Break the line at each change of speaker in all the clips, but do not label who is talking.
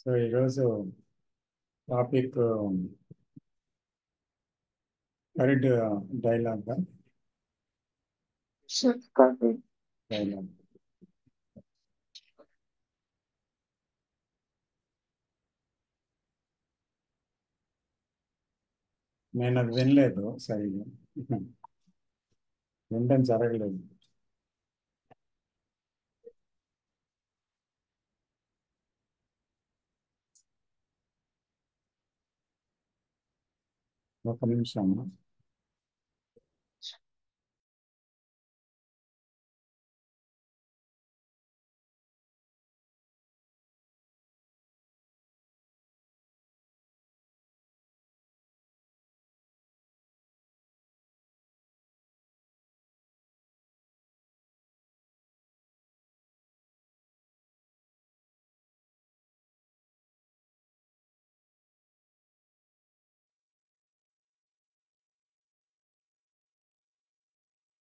So ఈరోజు topic current dialogue
కాదు.
Dialogue నేను అది వినలేదు సరిగా. వినడం జరగలేదు. ఒక నిమిషం.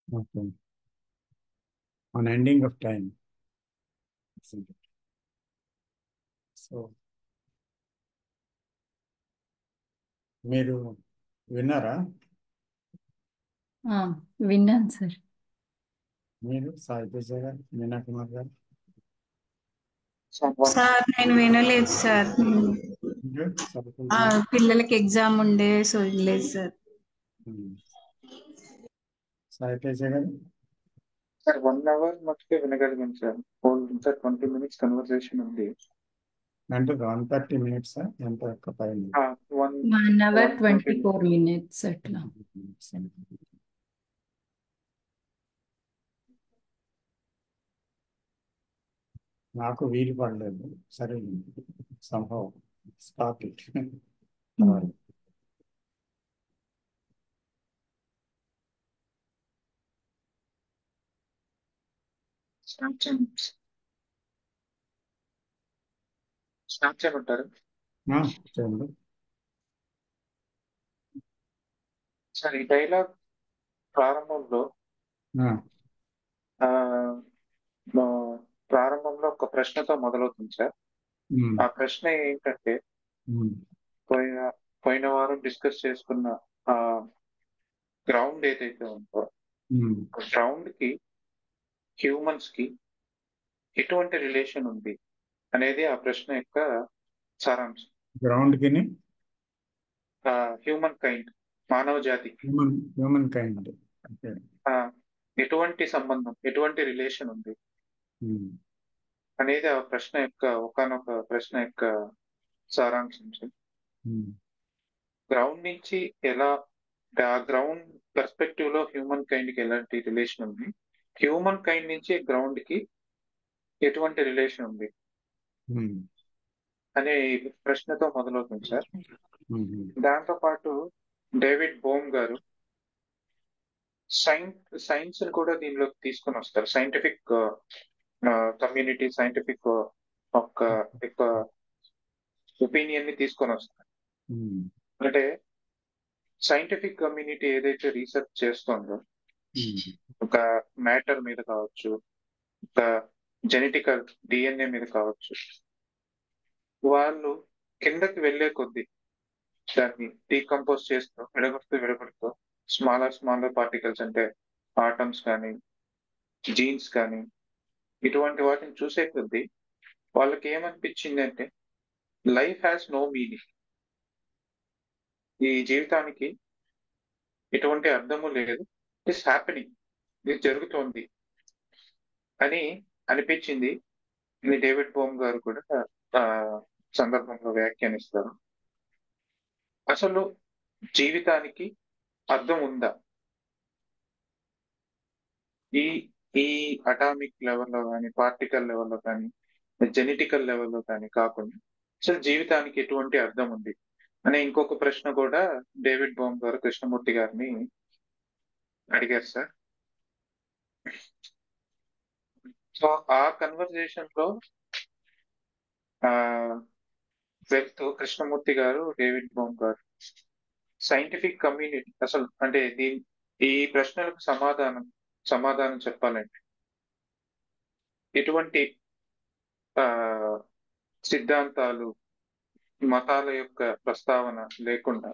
Okay. On ending of time. So మీరు విన్నారా?
ఆ, విన్నాను సార్.
మీరు సాయి తేజ గారు, మీనా కుమార్ గారు,
సార్ నేను వినలేదు సార్.
మీరు సరిపోతుంది.
పిల్లలకి ఎగ్జామ్ ఉండే సో వినలేదు సార్.
సాయి తేజ గారు,
సార్ 1 hour మటుకే వినగలిగాను సార్. సార్ 20 minutes కన్వర్సేషన్ ఉంది.
అంటే 130 minutes ఎంత ఒక్క పైన
1 hour 24 minutes అట్లా.
నాకు వీలు పడలేదు. సరే, సంభవం స్టాప్ ఇట్.
స్టార్ట్ చేయమంటారు
చూడండి.
సార్ ఈ డైలాగ్ ప్రారంభంలో
ఆ,
ఆ, ఆ, ప్రారంభంలో ఒక ప్రశ్నతో మొదలవుతుంది సార్.
ఉమ్,
ఆ ప్రశ్న ఏంటంటే
ఉమ్,
పోయిన పోయిన వారం డిస్కస్ చేసుకున్న ఆ గ్రౌండ్ ఏదైతే ఉందో
ఉమ్.
గ్రౌండ్ కి హ్యూమన్స్ కి ఎటువంటి రిలేషన్ ఉంది అనేది ఆ ప్రశ్న యొక్క సారాంశం.
గ్రౌండ్ కిని
హ్యూమన్ కైండ్, మానవ జాతికి
హ్యూమన్ కైండ్. ఓకే.
ఎటువంటి సంబంధం, ఎటువంటి రిలేషన్ ఉంది
ఉమ్,
అనేది ఆ ప్రశ్న యొక్క ఒకానొక ప్రశ్న యొక్క సారాంశం సార్.
ఉమ్,
గ్రౌండ్ నుంచి ఎలా, ఆ గ్రౌండ్ పర్స్పెక్టివ్ లో హ్యూమన్ కైండ్ కి ఎలాంటి రిలేషన్ ఉంది, హ్యూమన్ కైండ్ నుంచి గ్రౌండ్ కి ఎటువంటి రిలేషన్ ఉంది
ఉమ్,
అనే ప్రశ్నతో మొదలవుతుంది సార్.
ఉమ్,
దాంతో పాటు డేవిడ్ బోమ్ గారు సైన్స్ ని కూడా దీనిలోకి తీసుకొని వస్తారు. సైంటిఫిక్ కమ్యూనిటీ, సైంటిఫిక్ ఒక ఒపీనియన్ ని తీసుకొని వస్తారు.
ఉమ్,
అంటే సైంటిఫిక్ కమ్యూనిటీ ఏదైతే రీసెర్చ్ చేస్తుందో
ఉమ్,
ఒక మ్యాటర్ మీద కావచ్చు, ఒక జెనెటికల్ డిఎన్ఏ మీద కావచ్చు, వాళ్ళు కిందకి వెళ్లే కొద్దీ దాన్ని డీకంపోజ్ చేస్తూ విడగొడుతూ స్మాలర్ పార్టికల్స్ అంటే ఆటమ్స్ కానీ జీన్స్ కానీ ఇటువంటి వాటిని చూసే కొద్దీ వాళ్ళకి ఏమనిపించింది అంటే లైఫ్ హ్యాస్ నో మీనింగ్, ఈ జీవితానికి ఎటువంటి అర్థము లేదు, ఇట్స్ హ్యాపెనింగ్, ఇది జరుగుతోంది అని అనిపించింది. ఇది డేవిడ్ బోమ్ గారు కూడా ఆ సందర్భంలో వ్యాఖ్యానిస్తారు. అసలు జీవితానికి అర్థం ఉందా? ఈ ఈ అటామిక్ లెవెల్లో కానీ, పార్టికల్ లెవెల్లో కానీ, జెనెటికల్ లెవెల్లో కానీ కాకుండా అసలు జీవితానికి ఎటువంటి అర్థం ఉంది అనే ఇంకొక ప్రశ్న కూడా డేవిడ్ బోమ్ గారు కృష్ణమూర్తి గారిని అడిగారు సార్. సో ఆ కన్వర్జేషన్ లో వెళ్తూ కృష్ణమూర్తి గారు, డేవిడ్ బోమ్ గారు సైంటిఫిక్ కమ్యూనిటీ అసలు అంటే ఈ ప్రశ్నలకు సమాధానం చెప్పాలంటే ఎటువంటి ఆ సిద్ధాంతాలు, మతాల యొక్క ప్రస్తావన లేకుండా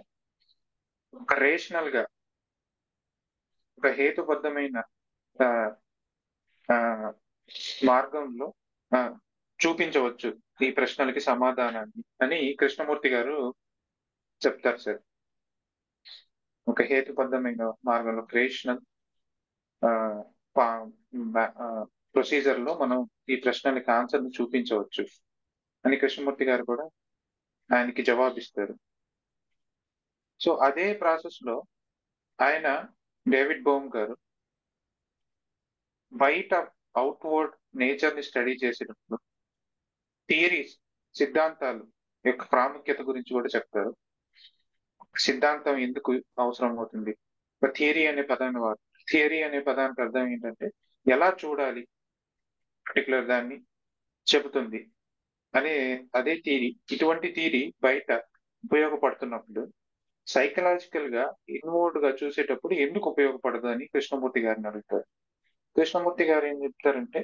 ఒక రేషనల్ గా, ఒక హేతుబద్ధమైన ఆ, ఆ, మార్గంలో ఆ, చూపించవచ్చు ఈ ప్రశ్నలకి సమాధానాన్ని అని కృష్ణమూర్తి గారు చెప్తారు సార్. ఒక హేతుబద్ధమైన మార్గంలో రేషనల్ ప్రొసీజర్ లో మనం ఈ ప్రశ్నలకి ఆన్సర్ ని చూపించవచ్చు అని కృష్ణమూర్తి గారు కూడా ఆయనకి జవాబిస్తారు. సో అదే ప్రాసెస్ లో ఆయన డేవిడ్ బోమ్ గారు బయట అవుట్వర్డ్ నేచర్ ని స్టడీ చేసేటప్పుడు థియరీస్, సిద్ధాంతాలు యొక్క ప్రాముఖ్యత గురించి కూడా చెప్తారు. సిద్ధాంతం ఎందుకు అవసరం అవుతుంది, ఒక థియరీ అనే పదాన్ని వాడు. థియరీ అనే పదానికి అర్థం ఏంటంటే ఎలా చూడాలి పర్టికులర్ దాన్ని చెబుతుంది అనే అదే థియరీ. ఇటువంటి థియరీ బయట ఉపయోగపడుతున్నప్పుడు సైకలాజికల్ గా ఇన్వర్డ్ గా చూసేటప్పుడు ఎందుకు ఉపయోగపడదు అని కృష్ణమూర్తి గారిని అడుగుతారు. కృష్ణమూర్తి గారు ఏం చెప్తారంటే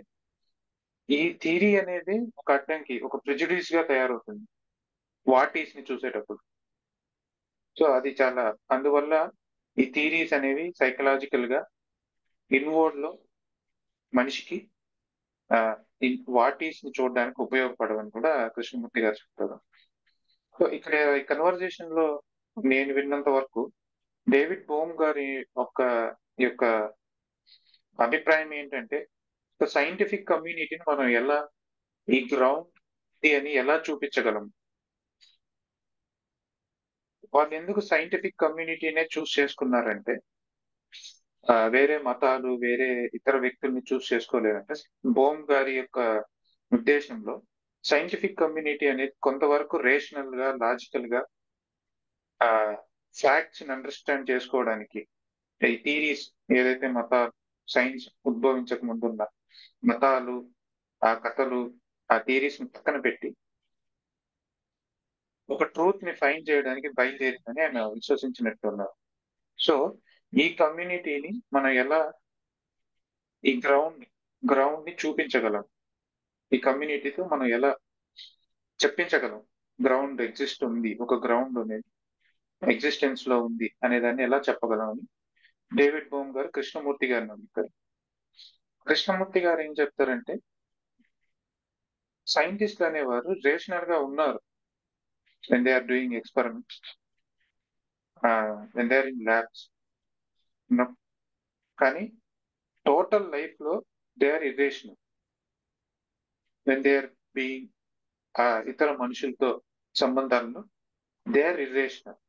ఈ థియరీ అనేది ఒక అడ్డంకి, ఒక ప్రిజుడిస్ గా తయారవుతుంది వాటీస్ ని చూసేటప్పుడు. సో అది చాలా, అందువల్ల ఈ థియరీస్ అనేవి సైకలాజికల్ గా ఇన్వర్డ్ లో మనిషికి వాటీస్ ని చూడడానికి ఉపయోగపడవని కూడా కృష్ణమూర్తి గారు చెప్తారు. సో ఇక్కడ ఈ కన్వర్జేషన్ లో నేను విన్నంత వరకు డేవిడ్ బోమ్ గారి యొక్క అభిప్రాయం ఏంటంటే సైంటిఫిక్ కమ్యూనిటీని మనం ఎలా ఈ గ్రౌండ్ అని ఎలా చూపించగలం, వాళ్ళు ఎందుకు సైంటిఫిక్ కమ్యూనిటీనే చూస్ చేసుకున్నారంటే వేరే మతాలు, వేరే ఇతర వ్యక్తుల్ని చూస్ చేసుకోలేదంటే బోమ్ గారి యొక్క ఉద్దేశంలో సైంటిఫిక్ కమ్యూనిటీ అనేది కొంతవరకు రేషనల్ గా, లాజికల్ గా ఫ్యాక్ట్స్ ని అండర్స్టాండ్ చేసుకోవడానికి ఈ థీరీస్ ఏదైతే సైన్స్ ఉద్భవించక ముందున్న మతాలు, ఆ కథలు, ఆ థీరీస్ ని పక్కన పెట్టి ఒక ట్రూత్ ని ఫైండ్ చేయడానికి బయలుదేరిందని ఆయన విశ్వసించినట్టున్నారు. సో ఈ కమ్యూనిటీని మనం ఎలా ఈ గ్రౌండ్ ని చూపించగలం, ఈ కమ్యూనిటీతో మనం ఎలా చెప్పించగలం గ్రౌండ్ ఎగ్జిస్ట్ ఉంది, ఒక గ్రౌండ్ అనేది ఎగ్జిస్టెన్స్ లో ఉంది అనేదాన్ని ఎలా చెప్పగలం అని డేవిడ్ బోమ్ గారు కృష్ణమూర్తి గారిని అడుగుతారు. కృష్ణమూర్తి గారు ఏం చెప్తారంటే సైంటిస్టులు అనేవారు రేషనల్ గా ఉన్నారు when they are doing experiments, when they are in labs, కానీ టోటల్ లైఫ్ లో they are irrational when they are being ఇతర మనుషులతో సంబంధాలను దే ఆర్ ఇర్రేషనల్.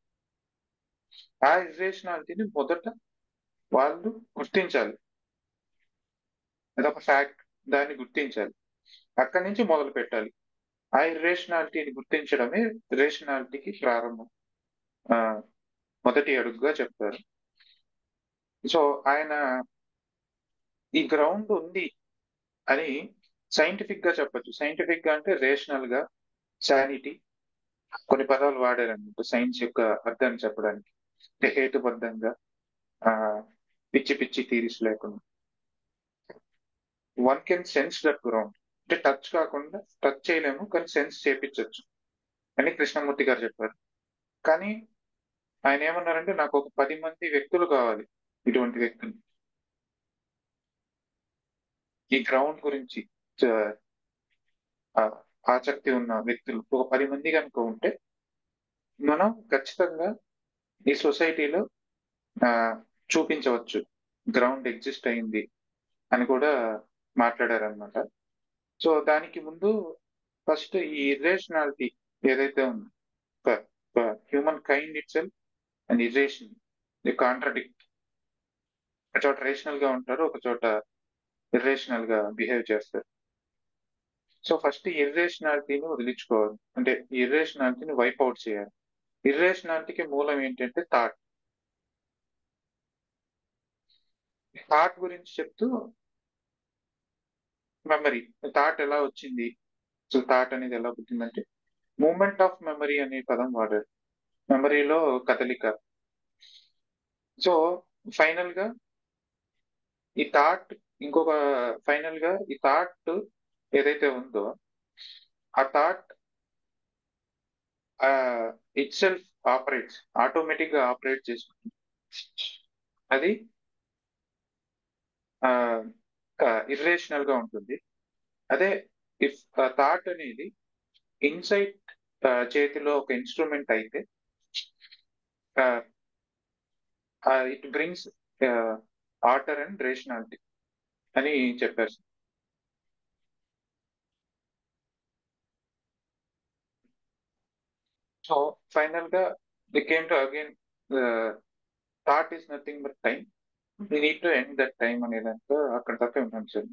ఆ ఇర్రేషనాలిటీని మొదట వాళ్ళు గుర్తించాలి, అదొక ఫ్యాక్ట్, దాన్ని గుర్తించాలి, అక్కడి నుంచి మొదలు పెట్టాలి. ఆ ఇర్రేషనాలిటీని గుర్తించడమే రేషనాలిటీకి ప్రారంభం, మొదటి అడుగుగా చెప్తారు. సో ఆయన ఈ గ్రౌండ్ ఉంది అని సైంటిఫిక్ గా చెప్పచ్చు. సైంటిఫిక్ గా అంటే రేషనల్ గా, శానిటీ, కొన్ని పదాలు వాడారన్నమాట సైన్స్ యొక్క అర్థాన్ని చెప్పడానికి. హేతుబద్ధంగా, పిచ్చి పిచ్చి థీరీస్ లేకుండా one can sense that ground, అంటే టచ్ కాకుండా, టచ్ చేయలేము కానీ సెన్స్ చేపించవచ్చు అని కృష్ణమూర్తి గారు చెప్పారు. కానీ ఆయన ఏమన్నారంటే నాకు ఒక 10 మంది వ్యక్తులు కావాలి, ఇటువంటి వ్యక్తులు ఈ గ్రౌండ్ గురించి ఆసక్తి ఉన్న వ్యక్తులు ఒక 10 మంది కనుక ఉంటే మనం ఖచ్చితంగా ఈ సొసైటీలో చూపించవచ్చు గ్రౌండ్ ఎగ్జిస్ట్ అయింది అని కూడా మాట్లాడారనమాట. సో దానికి ముందు ఫస్ట్ ఈ ఇర్రేషనాలిటీ ఏదైతే ఉందో, humankind itself and irrational, the contradict. ఒక చోట రేషనల్ గా ఉంటారు, ఒక చోట ఇర్రేషనల్ గా బిహేవ్ చేస్తారు. సో ఫస్ట్ ఇర్రేషనాలిటీని వదిలించుకోవాలి, అంటే ఇర్రేషనాలిటీని వైప్ అవుట్ చేయాలి. ఇర్రేషనాలిటీకి మూలం ఏంటంటే థాట్. థాట్ గురించి చెప్తూ మెమరీ, థాట్ ఎలా వచ్చింది, సో థాట్ అనేది ఎలా పుట్టిందంటే మూమెంట్ ఆఫ్ మెమరీ అనే పదం వాడారు. మెమరీలో కదలిక. సో ఫైనల్ గా ఈ థాట్ ఫైనల్ గా ఈ థాట్ ఏదైతే ఉందో ఆ thought it self operates, automatic గా ఆపరేట్ చేసుకుంటుంది. అది ఇర్రేషనల్ గా ఉంటుంది. అదే ఇఫ్ థాట్ అనేది ఇన్సైట్ చేతిలో ఒక ఇన్స్ట్రుమెంట్ అయితే it brings order and rationality అని చెప్పారు. సో ఫైనల్ గా the came to again thought is nothing but time, we need to end that time అనే దాంతో అక్కడ దాకా ఉన్నాం సార్.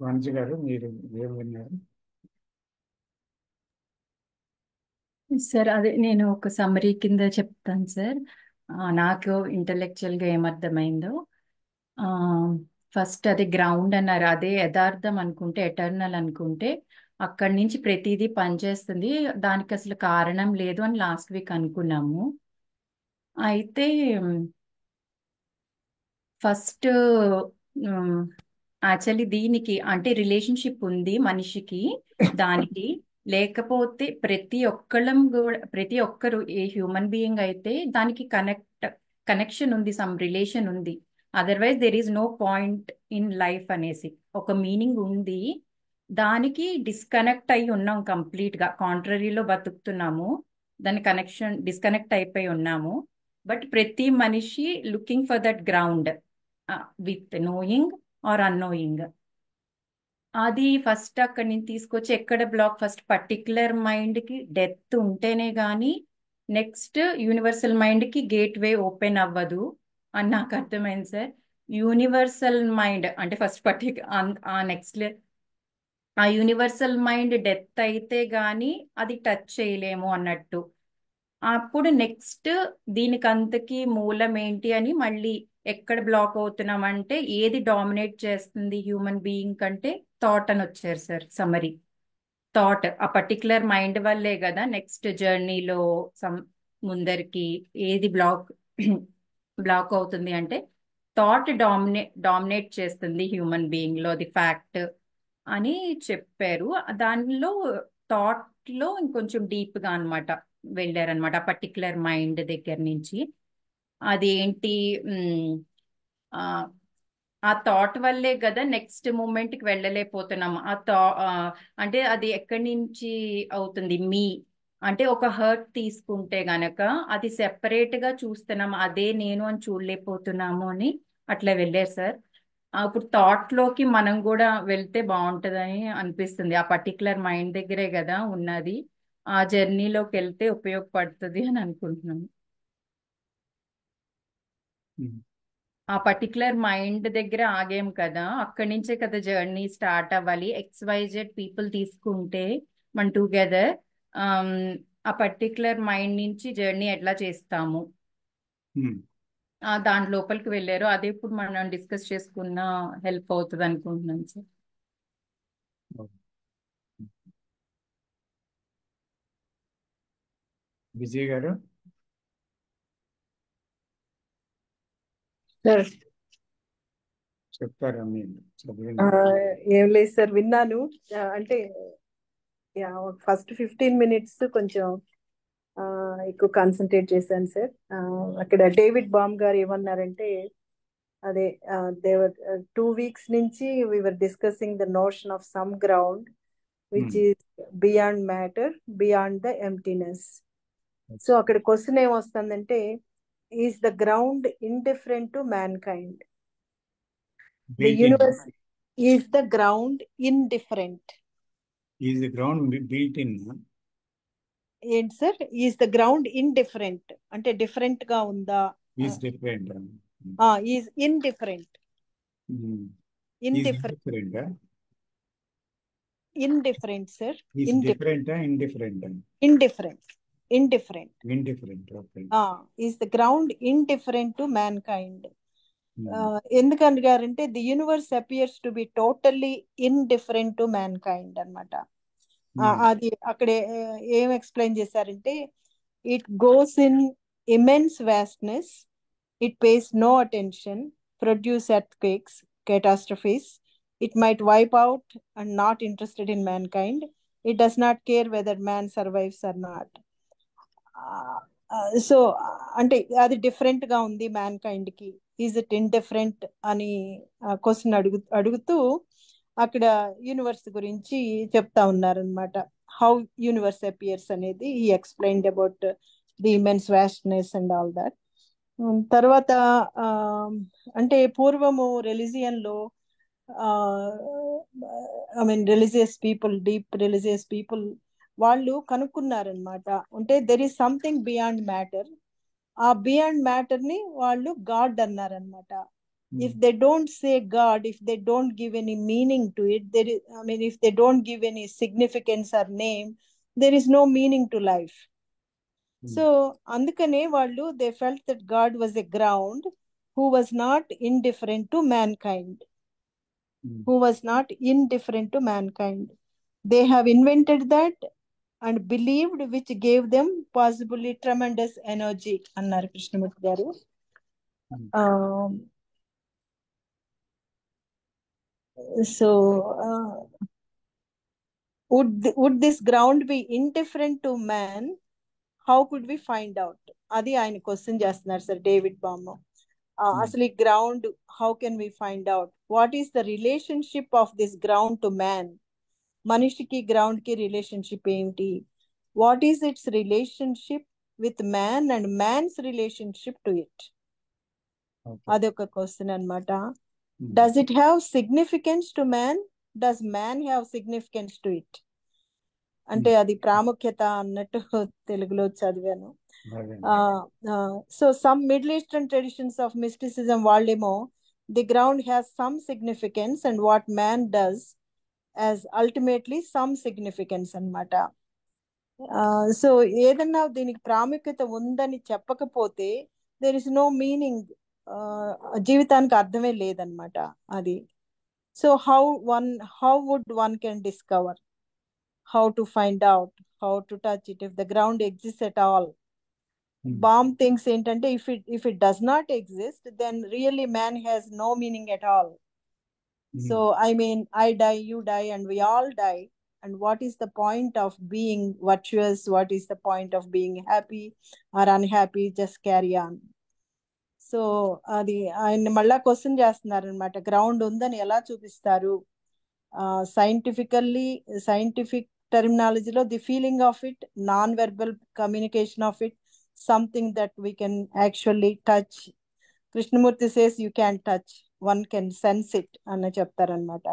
వాణిజ్య గారు మీరు ఏం విన్నారు?
సార్ అదే నేను ఒక సమ్మరీ కింద చెప్తాను సార్. నాకు ఇంటలెక్చువల్గా ఏమర్థమైందో, ఫస్ట్ అది గ్రౌండ్ అన్నారు, అదే యథార్థం అనుకుంటే, ఎటర్నల్ అనుకుంటే అక్కడి నుంచి ప్రతిదీ పనిచేస్తుంది, దానికి అసలు కారణం లేదు అని లాస్ట్ వీక్ అనుకున్నాము. అయితే ఫస్ట్ యాక్చువల్లీ దీనికి అంటే రిలేషన్షిప్ ఉంది మనిషికి దానికి, లేకపోతే ప్రతి ఒక్కళ్ళం కూడా, ప్రతి ఒక్కరు ఏ హ్యూమన్ బీయింగ్ అయితే దానికి కనెక్షన్ ఉంది, సమ్ రిలేషన్ ఉంది. Otherwise there is no point in life అనేసి ఒక మీనింగ్ ఉంది. దానికి డిస్కనెక్ట్ అయి ఉన్నాం, కంప్లీట్ గా కాంట్రరీలో బతుకుతున్నాము, దాని డిస్కనెక్ట్ అయిపోయి ఉన్నాము. బట్ ప్రతి మనిషి looking for that ground with knowing or annoying. అది ఫస్ట్ అక్కడి నుంచి తీసుకొచ్చి ఎక్కడ బ్లాక్, ఫస్ట్ పర్టికులర్ మైండ్ కి డెత్ ఉంటేనే గానీ నెక్స్ట్ యూనివర్సల్ మైండ్ కి గేట్ వే ఓపెన్ అవ్వదు అని నాకు అర్థమైంది సార్. యూనివర్సల్ మైండ్ అంటే ఫస్ట్ నెక్స్ట్ ఆ యూనివర్సల్ మైండ్ డెత్ అయితే గానీ అది టచ్ చేయలేము అన్నట్టు. అప్పుడు నెక్స్ట్ దీనికి అంతకి మూలం ఏంటి అని మళ్ళీ ఎక్కడ బ్లాక్ అవుతున్నాం అంటే, ఏది డామినేట్ చేస్తుంది హ్యూమన్ బీయింగ్ కంటే థాట్ అని వచ్చారు సార్ సమరీ. థాట్ ఆ పర్టికులర్ మైండ్ వల్లే కదా నెక్స్ట్ జర్నీలో ముందరికి ఏది బ్లాక్ అవుతుంది అంటే థాట్ డామినేట్ చేస్తుంది హ్యూమన్ బీయింగ్ లో, అది ఫ్యాక్ట్ అని చెప్పారు. దానిలో థాట్ లో ఇంకొంచెం డీప్ గా అనమాట వెళ్ళారనమాట ఆ పర్టికులర్ మైండ్ దగ్గర నుంచి. అదేంటి ఆ థాట్ వల్లే కదా నెక్స్ట్ మూమెంట్ కి వెళ్ళలేకపోతున్నాం. అంటే అది ఎక్కడి నుంచి అవుతుంది, అంటే ఒక హర్ట్ తీసుకుంటే గనక అది సెపరేట్ గా చూస్తున్నాం, అదే నేను అని చూడలేకపోతున్నాము అని అట్లా వెళ్ళారు సార్. అప్పుడు థాట్ లోకి మనం కూడా వెళ్తే బాగుంటుందని అనిపిస్తుంది. ఆ పర్టికులర్ మైండ్ దగ్గరే కదా ఉన్నది, ఆ జర్నీలోకి వెళ్తే ఉపయోగపడుతుంది అని అనుకుంటున్నాను. ఆ పర్టికులర్ మైండ్ దగ్గర ఆగేం కదా, అక్కడి నుంచే కదా జర్నీ స్టార్ట్ అవ్వాలి. XYZ పీపుల్ తీసుకుంటే మన టుగెదర్ ఆ పర్టికులర్ మైండ్ నుంచి జర్నీ ఎట్లా చేస్తాము దాని లోపలికి వెళ్ళారు. అదే ఇప్పుడు మనం డిస్కస్ చేసుకున్న హెల్ప్ అవుతుంది అనుకుంటున్నాను సార్.
విజయ్ గారు
సార్
చెప్తారా? మీరు
ఏం లేదు సార్, విన్నాను. అంటే ఫస్ట్ 15 minutes కొంచెం ఎక్కువ కాన్సన్ట్రేట్ చేశాను సార్. అక్కడ డేవిడ్ బామ్ గారు ఏమన్నారంటే, అదే దేవర్ 2 weeks నుంచి we're discussing the notion of some ground which is beyond matter, beyond the emptiness. So అక్కడ క్వశ్చన్ ఏమొస్తుందంటే, is the ground indifferent to mankind? The universe, is the ground indifferent?
Is the ground built in?
ఏంటి sir, is the ground indifferent అంటే different గా ఉందా?
Is different.
Is indifferent.
Indifferent.
Indifferent sir.
Is different. Indifferent.
Indifferent.
Indifferent. Okay.
Is the ground indifferent to mankind? ఎందుకనగారంటే the universe appears to be totally indifferent to mankind అనమాట. అది అక్కడ ఏం explain చేశారంటే it goes in immense vastness, it pays no attention, produce earthquakes, catastrophes, it might wipe out and not interested in mankind, it does not care whether man survives or not. So అంటే అది different గా ఉంది man kind కి, is it indifferent అని question అడుగుతూ అక్కడ universe గురించి చెప్తా ఉన్నారనమాట. హౌ యూనివర్స్ అపియర్స్ అనేది ఈ explained about the immense vastness and all that. తర్వాత అంటే పూర్వము రిలీజియన్ లో I mean religious people, deep religious people వాళ్ళు కనుక్కున్నారనమాట. అంటే there is something beyond matter. ఆ బియాండ్ మ్యాటర్ ని వాళ్ళు గాడ్ అన్నారనమాట. If they don't say God, if they don't give any meaning to it, there is I mean if they don't give any significance or name, there is no meaning to life. So అందుకనే వాళ్ళు they felt that God was a ground who was not indifferent to man kind, who was not indifferent to mankind. They have invented that and believed, which gave them possibly tremendous energy అన్నారు కృష్ణమూర్తి గారు. So would this ground be indifferent to man? How could we find out? అది ఆయన question చేస్తున్నారు sir David Bohm. అసలు ఈ ground how can we find out? What is the relationship of this ground to man? మనిషికి ground కి relationship ఏంటి? What is its relationship with man and man's relationship to it? అదొక question అనమాట. Does it have significance to man? Does man have significance to it? అంటే అది ప్రాముఖ్యత అన్నట్టు తెలుగులో చదివాను. So some Middle Eastern traditions of mysticism వాళ్ళేమో the ground has some significance and what man does as ultimately some significance అనమాట. So ఏదన్నా దీనికి ప్రాముఖ్యత ఉందని చెప్పకపోతే దేర్ ఇస్ నో మీనింగ్, జీవితానికి అర్థమే లేదనమాట అది. So how would one can discover, how to find out, how to touch it, if the ground exists at all? Baum thinks ఏంటంటే if it does not exist, then really man has no meaning at all. So I mean, I die, you die, and we all die, and what is the point of being virtuous? What is the point of being happy or unhappy? Just carry on. So అది ఆయన మళ్ళా question చేస్తున్నారు అనమాట. Ground ఉందని ఎలా చూపిస్తారు? Scientific టర్మినాలజీలో the feeling of it, non verbal communication of it, something that we can actually touch. Krishnamurti says you can touch, one can sense it అని చెప్తారనమాట.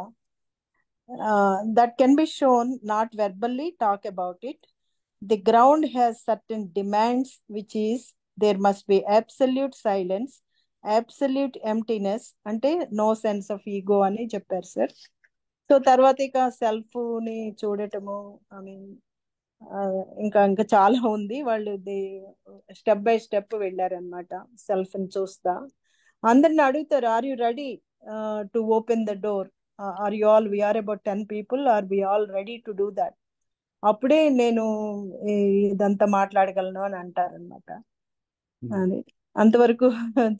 That can be shown, not verbally talk about it. The ground has certain demands which is there must be absolute silence, absolute emptiness, అంటే no sense of ego అని చెప్పారు sir. So తర్వాత ఇక self ని చూడటము, I mean ఇంకా చాలా ఉంది. వాళ్ళు స్టెప్ బై స్టెప్ వెళ్ళారనమాట సెల్ఫ్ ని చూస్తా. అందరిని అడుగుతారు, are you ready to open the door? Are you all, we're about 10 people, are we all ready to do that? అప్పుడే నేను ఇదంతా మాట్లాడగలను అని అంటారనమాట. అది అంతవరకు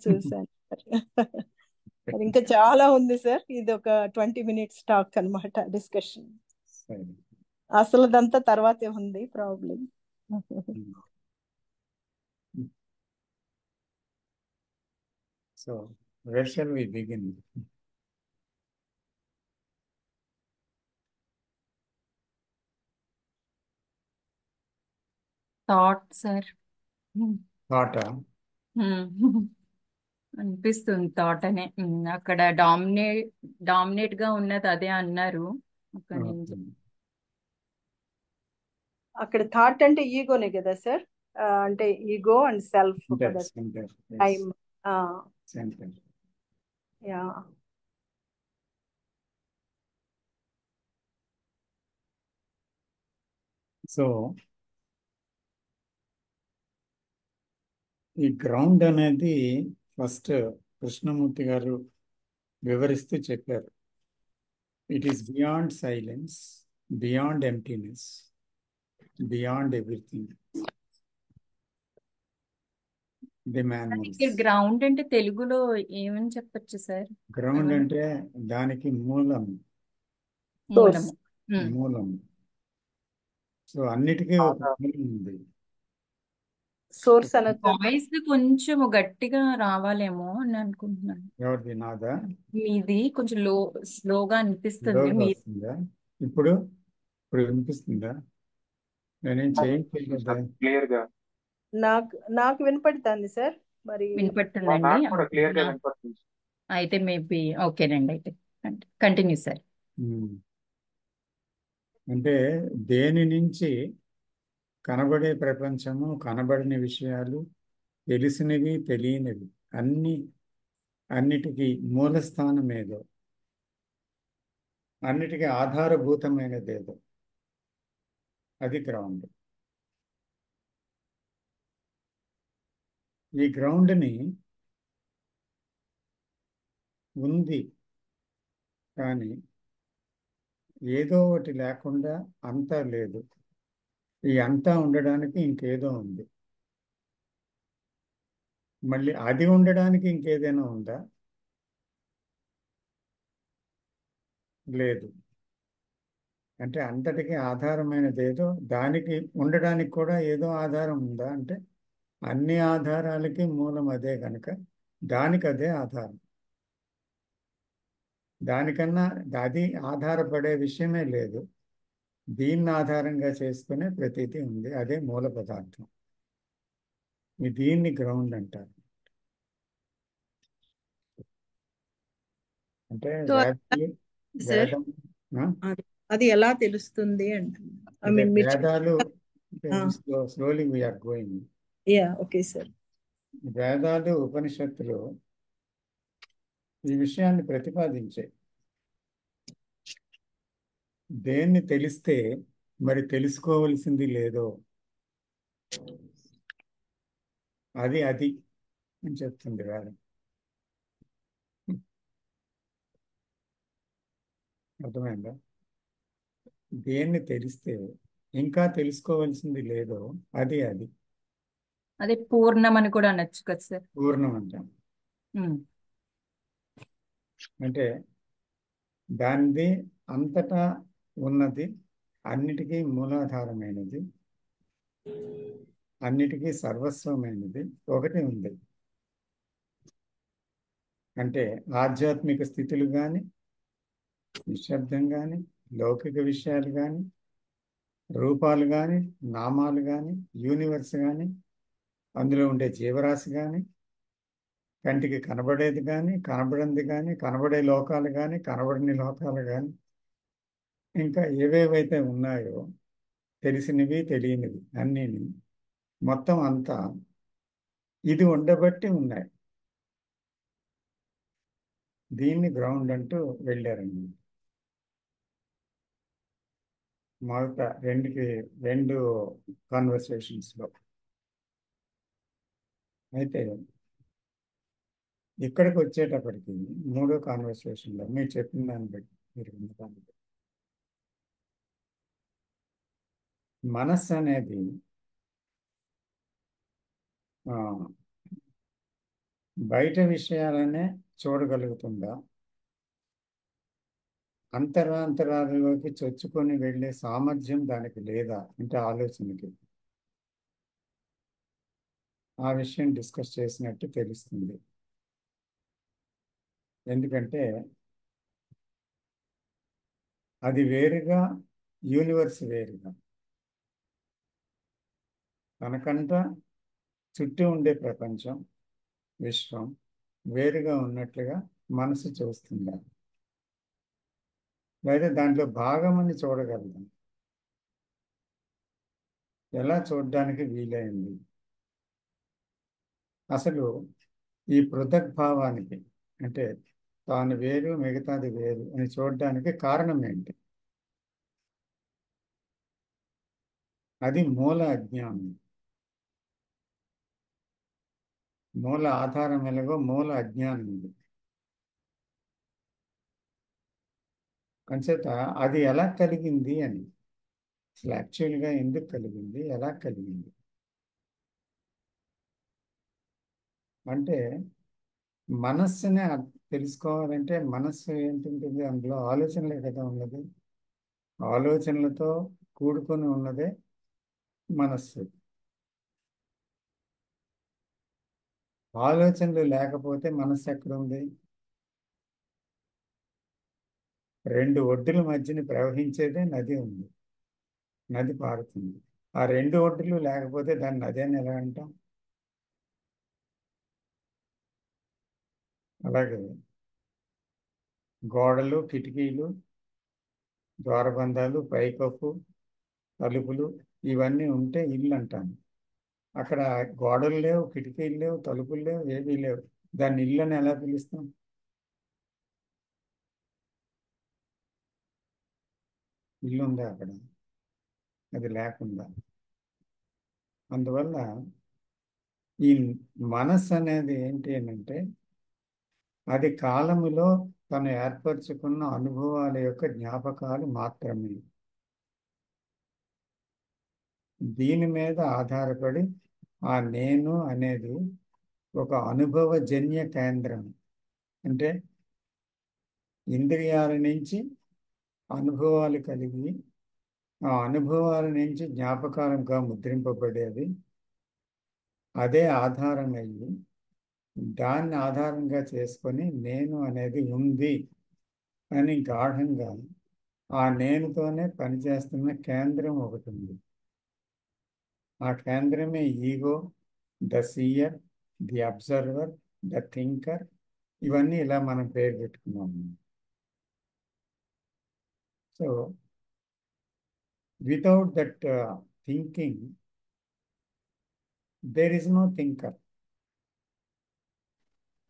చూసాను. ఇంకా చాలా ఉంది సార్, ఇది ఒక 20 minutes టాక్ అనమాట, డిస్కషన్. అసలు దంతా తర్వాతే ఉంది problem.
So where shall we begin?
Thought sir.
Thought.
అనిపిస్తుంది థాట్ అనే. అక్కడ డామినేట్ గా ఉన్నది అదే అన్నారు.
అక్కడ థాట్ అంటే ఈగోనే కదా సార్? అంటే ఈగో అండ్ సెల్ఫ్ కదా. యా.
సో ఈ గ్రౌండ్ అనేది ఫస్ట్ కృష్ణమూర్తి గారు వివరిస్తూ చెప్పారు. It is beyond silence, beyond emptiness, beyond everything the man moves.
Ground అంటే తెలుగులో ఏమని చెప్పొచ్చు సార్?
గ్రౌండ్ అంటే దానికి మూలం,
సోర్స్.
మూలము. ఉమ్.
మూలం. సో అన్నిటికీ ఒక
ఆధారం.
మూలం ఉంది.
సోర్స్ అనొచ్చు.
వాయిస్ కొంచెం గట్టిగా రావాలేమో అని అనుకుంటున్నాను.
ఎవరిది? నాదా?
మీది కొంచెం స్లోగా అనిపిస్తుంది.
లోగా వస్తుందా? ఇప్పుడు ఇప్పుడు వినిపిస్తుందా? నేనేం చేయట్లేదు.
క్లియర్ గా
నాకు వినపడుతుంది సార్. మరి
వినపడుతుందండి.
నాకు కూడా క్లియర్ గా వినపడుతుంది.
అయితే మేబీ ఓకేనండి. అయితే కంటిన్యూ సార్.
అంటే దేని నుంచి కనబడే ప్రపంచము, కనబడని విషయాలు, తెలిసినవి తెలియనివి అన్నిటికీ మూలస్థానం ఏదో, అన్నిటికీ ఆధారభూతమైనదేదో, అది గ్రౌండ్. ఈ గ్రౌండ్ని ఉంది కానీ ఏదో ఒకటి లేకుండా అంతా లేదు. ఈ అంతా ఉండడానికి ఇంకేదో ఉంది. మళ్ళీ అది ఉండడానికి ఇంకేదైనా ఉందా? లేదు. అంటే అంతటికీ ఆధారమైనది ఏదో, దానికి ఉండడానికి కూడా ఏదో ఆధారం ఉందా అంటే అన్ని ఆధారాలకి మూలం అదే కనుక దానికి అదే ఆధారం. దానికన్నా అది ఆధారపడే విషయమే లేదు. దీన్ని ఆధారంగా చేసుకునే ప్రతీతి ఉంది. అదే మూల పదార్థం. దీన్ని గ్రౌండ్ అంటారు. అంటే
సార్
వేదం
అది ఎలా తెలుస్తుంది అంటున్నాను. ఐ మీన్ మీరు
వేదాలు slowly we're going.
Okay sir.
వేదాలు, ఉపనిషత్తులు ఈ విషయాన్ని ప్రతిపాదించాయి. దేన్ని తెలిస్తే మరి తెలుసుకోవలసింది లేదో అది అని చెప్తుంది వేదం. అర్థమైందా? దేన్ని తెలిస్తే ఇంకా తెలుసుకోవలసింది లేదో అది
అదే పూర్ణం అని కూడా అనొచ్చు కదా సార్?
పూర్ణం అంటాం. అంటే దానిది అంతటా ఉన్నది, అన్నిటికీ మూలాధారమైనది, అన్నిటికీ సర్వస్వమైనది ఒకటి ఉంది. అంటే ఆధ్యాత్మిక స్థితులు కానీ, నిశ్శబ్దం కానీ, లౌకిక విషయాలు కానీ, రూపాలు కానీ, నామాలు కానీ, యూనివర్స్ కానీ, అందులో ఉండే జీవరాశి కానీ, కంటికి కనబడేది కానీ, కనబడింది కానీ, కనబడే లోకాలు కానీ, కనబడని లోకాలు కానీ, ఇంకా ఏవేవైతే ఉన్నాయో తెలిసినవి తెలియనివి అన్నీ మొత్తం అంతా ఇది ఉండబట్టి ఉన్నాయి. దీన్ని గ్రౌండ్ అంటూ వెళ్ళారండి. మొదట రెండు కాన్వర్సేషన్స్లో. అయితే ఇక్కడికి వచ్చేటప్పటికి మూడో కాన్వర్సేషన్లో మీరు చెప్పిన దాన్ని బట్టి, మీరు విన్న దాన్ని బట్టి, మనస్సు అనేది బయట విషయాలనే చూడగలుగుతుందా, అంతరాంతరాలలోకి చొచ్చుకొని వెళ్ళే సామర్థ్యం దానికి లేదా అంటే ఆలోచనకి, ఆ విషయం డిస్కస్ చేసినట్టు తెలుస్తుంది. ఎందుకంటే అది వేరుగా, యూనివర్స్ వేరుగా, తనకంట చుట్టూ ఉండే ప్రపంచం, విశ్వం వేరుగా ఉన్నట్లుగా మనసు చూస్తుందా, లేదా దాంట్లో భాగమని చూడగలదు? ఎలా చూడడానికి వీలైంది? అసలు ఈ పృథక్ భావానికి అంటే తాను వేరు మిగతాది వేరు అని చూడడానికి కారణం ఏంటి? అది మూల అజ్ఞానం. మూల ఆధారం ఎలాగో మూల అజ్ఞానం ఉంది. అంచేత అది ఎలా కలిగింది అని, అసలు యాక్చువల్గా ఎందుకు కలిగింది, ఎలా కలిగింది అంటే మనస్సునే తెలుసుకోవాలంటే మనస్సు ఏంటుంటుంది, అందులో ఆలోచనలే కదా ఉన్నది. ఆలోచనలతో కూడుకొని ఉన్నదే మనస్సు. ఆలోచనలు లేకపోతే మనస్సు ఎక్కడుంది? రెండు ఒడ్డుల మధ్యన ప్రవహించేదే నది ఉంది, నది పారుతుంది. ఆ రెండు ఒడ్డులు లేకపోతే దాన్ని నది అని ఎలా అంటాం? అలాగే గోడలు, కిటికీలు, ద్వారబంధాలు, పైకప్పు, తలుపులు ఇవన్నీ ఉంటే ఇల్లు అంటాను. అక్కడ గోడలు లేవు, కిటికీలు లేవు, తలుపులు లేవు, ఏమీ లేవు. దాన్ని ఇల్లు అని ఎలా పిలుస్తాం? ఇల్లు ఉందా అక్కడ? అది లేకుండా. అందువల్ల ఈ మనస్సు అనేది ఏంటి అంటే అది కాలములో తను ఏర్పరచుకున్న అనుభవాల యొక్క జ్ఞాపకాలు మాత్రమే. దీని మీద ఆధారపడి ఆ నేను అనేది ఒక అనుభవజన్య కేంద్రం. అంటే ఇంద్రియాల నుంచి అనుభవాలు కలిగి ఆ అనుభవాల నుంచి జ్ఞాపకాలుగా ముద్రింపబడేది. అదే ఆధారం అయ్యి దాన్ని ఆధారంగా చేసుకొని నేను అనేది ఉంది అని గాఢంగా ఆ నేనుతోనే పనిచేస్తున్న కేంద్రం ఒకటి ఉంది. ఆ కేంద్రమే ego, the seer, the observer, the thinker. ఇవన్నీ ఇలా మనం పేరు పెట్టుకున్నాము. So without that thinking there is no thinker.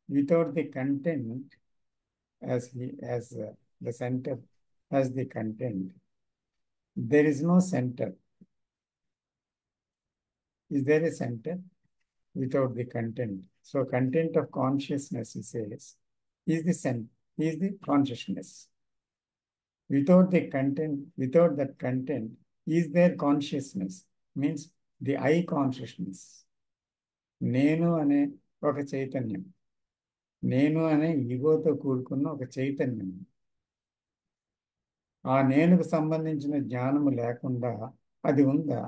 Without the content, as the center has the content, there is no center. Is there a center without the content? So content of consciousness, he says, is the center, is the consciousness. Without the content, without that content, is there consciousness? Means the I consciousness. నేను అనే ఒక చైతన్యం, నేను అనే ఈగోతో కూడుకున్న ఒక చైతన్యం. ఆ నేనుకు సంబంధించిన జ్ఞానము లేకుండా అది ఉందా?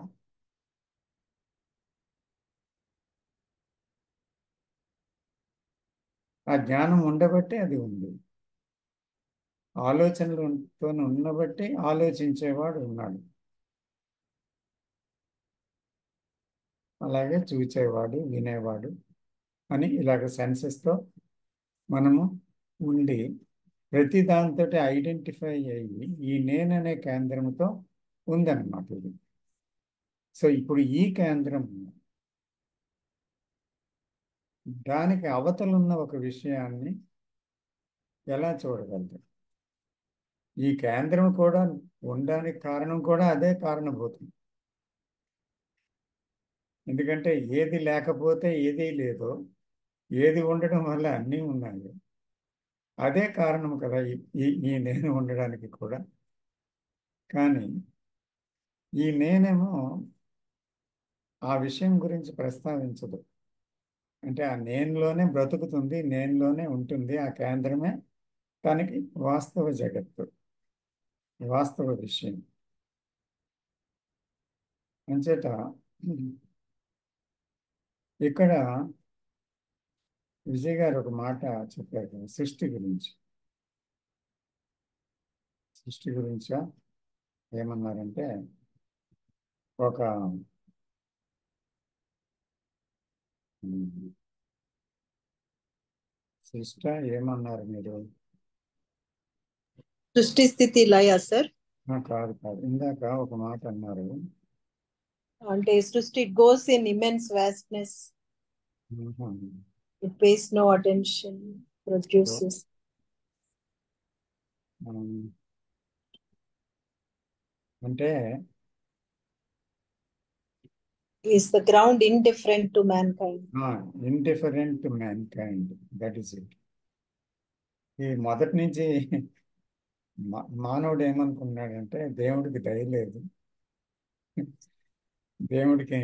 ఆ జ్ఞానం ఉండబట్టే అది ఉంది. ఆలోచనలతో ఉన్నబట్టి ఆలోచించేవాడు ఉన్నాడు. అలాగే చూచేవాడు, వినేవాడు అని ఇలాగ సెన్సెస్తో మనము ఉండి ప్రతి దాంతో ఐడెంటిఫై అయ్యి ఈ నేననే కేంద్రంతో ఉందన్నమాట ఇది. సో ఇప్పుడు ఈ కేంద్రం దానికి అవతలున్న ఒక విషయాన్ని ఎలా చూడగలదు? ఈ కేంద్రం కూడా ఉండడానికి కారణం కూడా అదే కారణభూతం. ఎందుకంటే ఏది లేకపోతే ఏదీ లేదో, ఏది ఉండడం వల్ల అన్నీ ఉన్నాయి. అదే కారణం కదా ఈ నేను ఉండడానికి కూడా. కానీ ఈ నేనేమో ఆ విషయం గురించి ప్రస్తావించదు. అంటే ఆ నేనులోనే బ్రతుకుతుంది, నేనులోనే ఉంటుంది. ఆ కేంద్రమే తనకి వాస్తవ జగత్తు, వాస్తవ విషయం. అంచేత ఇక్కడ విజయ్ గారు ఒక మాట చెప్పారు కదా, సృష్టి గురించి. సృష్టి గురించా ఏమన్నారంటే ఒక సృష్ట ఏమన్నారు మీరు?
సృష్టి స్థితి లయ సార్.
కాదు కాదు, ఇందాక ఒక మాట అన్నారు.
అంటే సృష్టి goes in immense vastness, it pays no attention, produces.
అంటే
is the ground indifferent to mankind?
Indifferent to mankind, that is it. ఈ మొదటి నుంచి మానవుడు ఏమనుకున్నాడంటే దేవుడికి దయ లేదు, దేవుడికి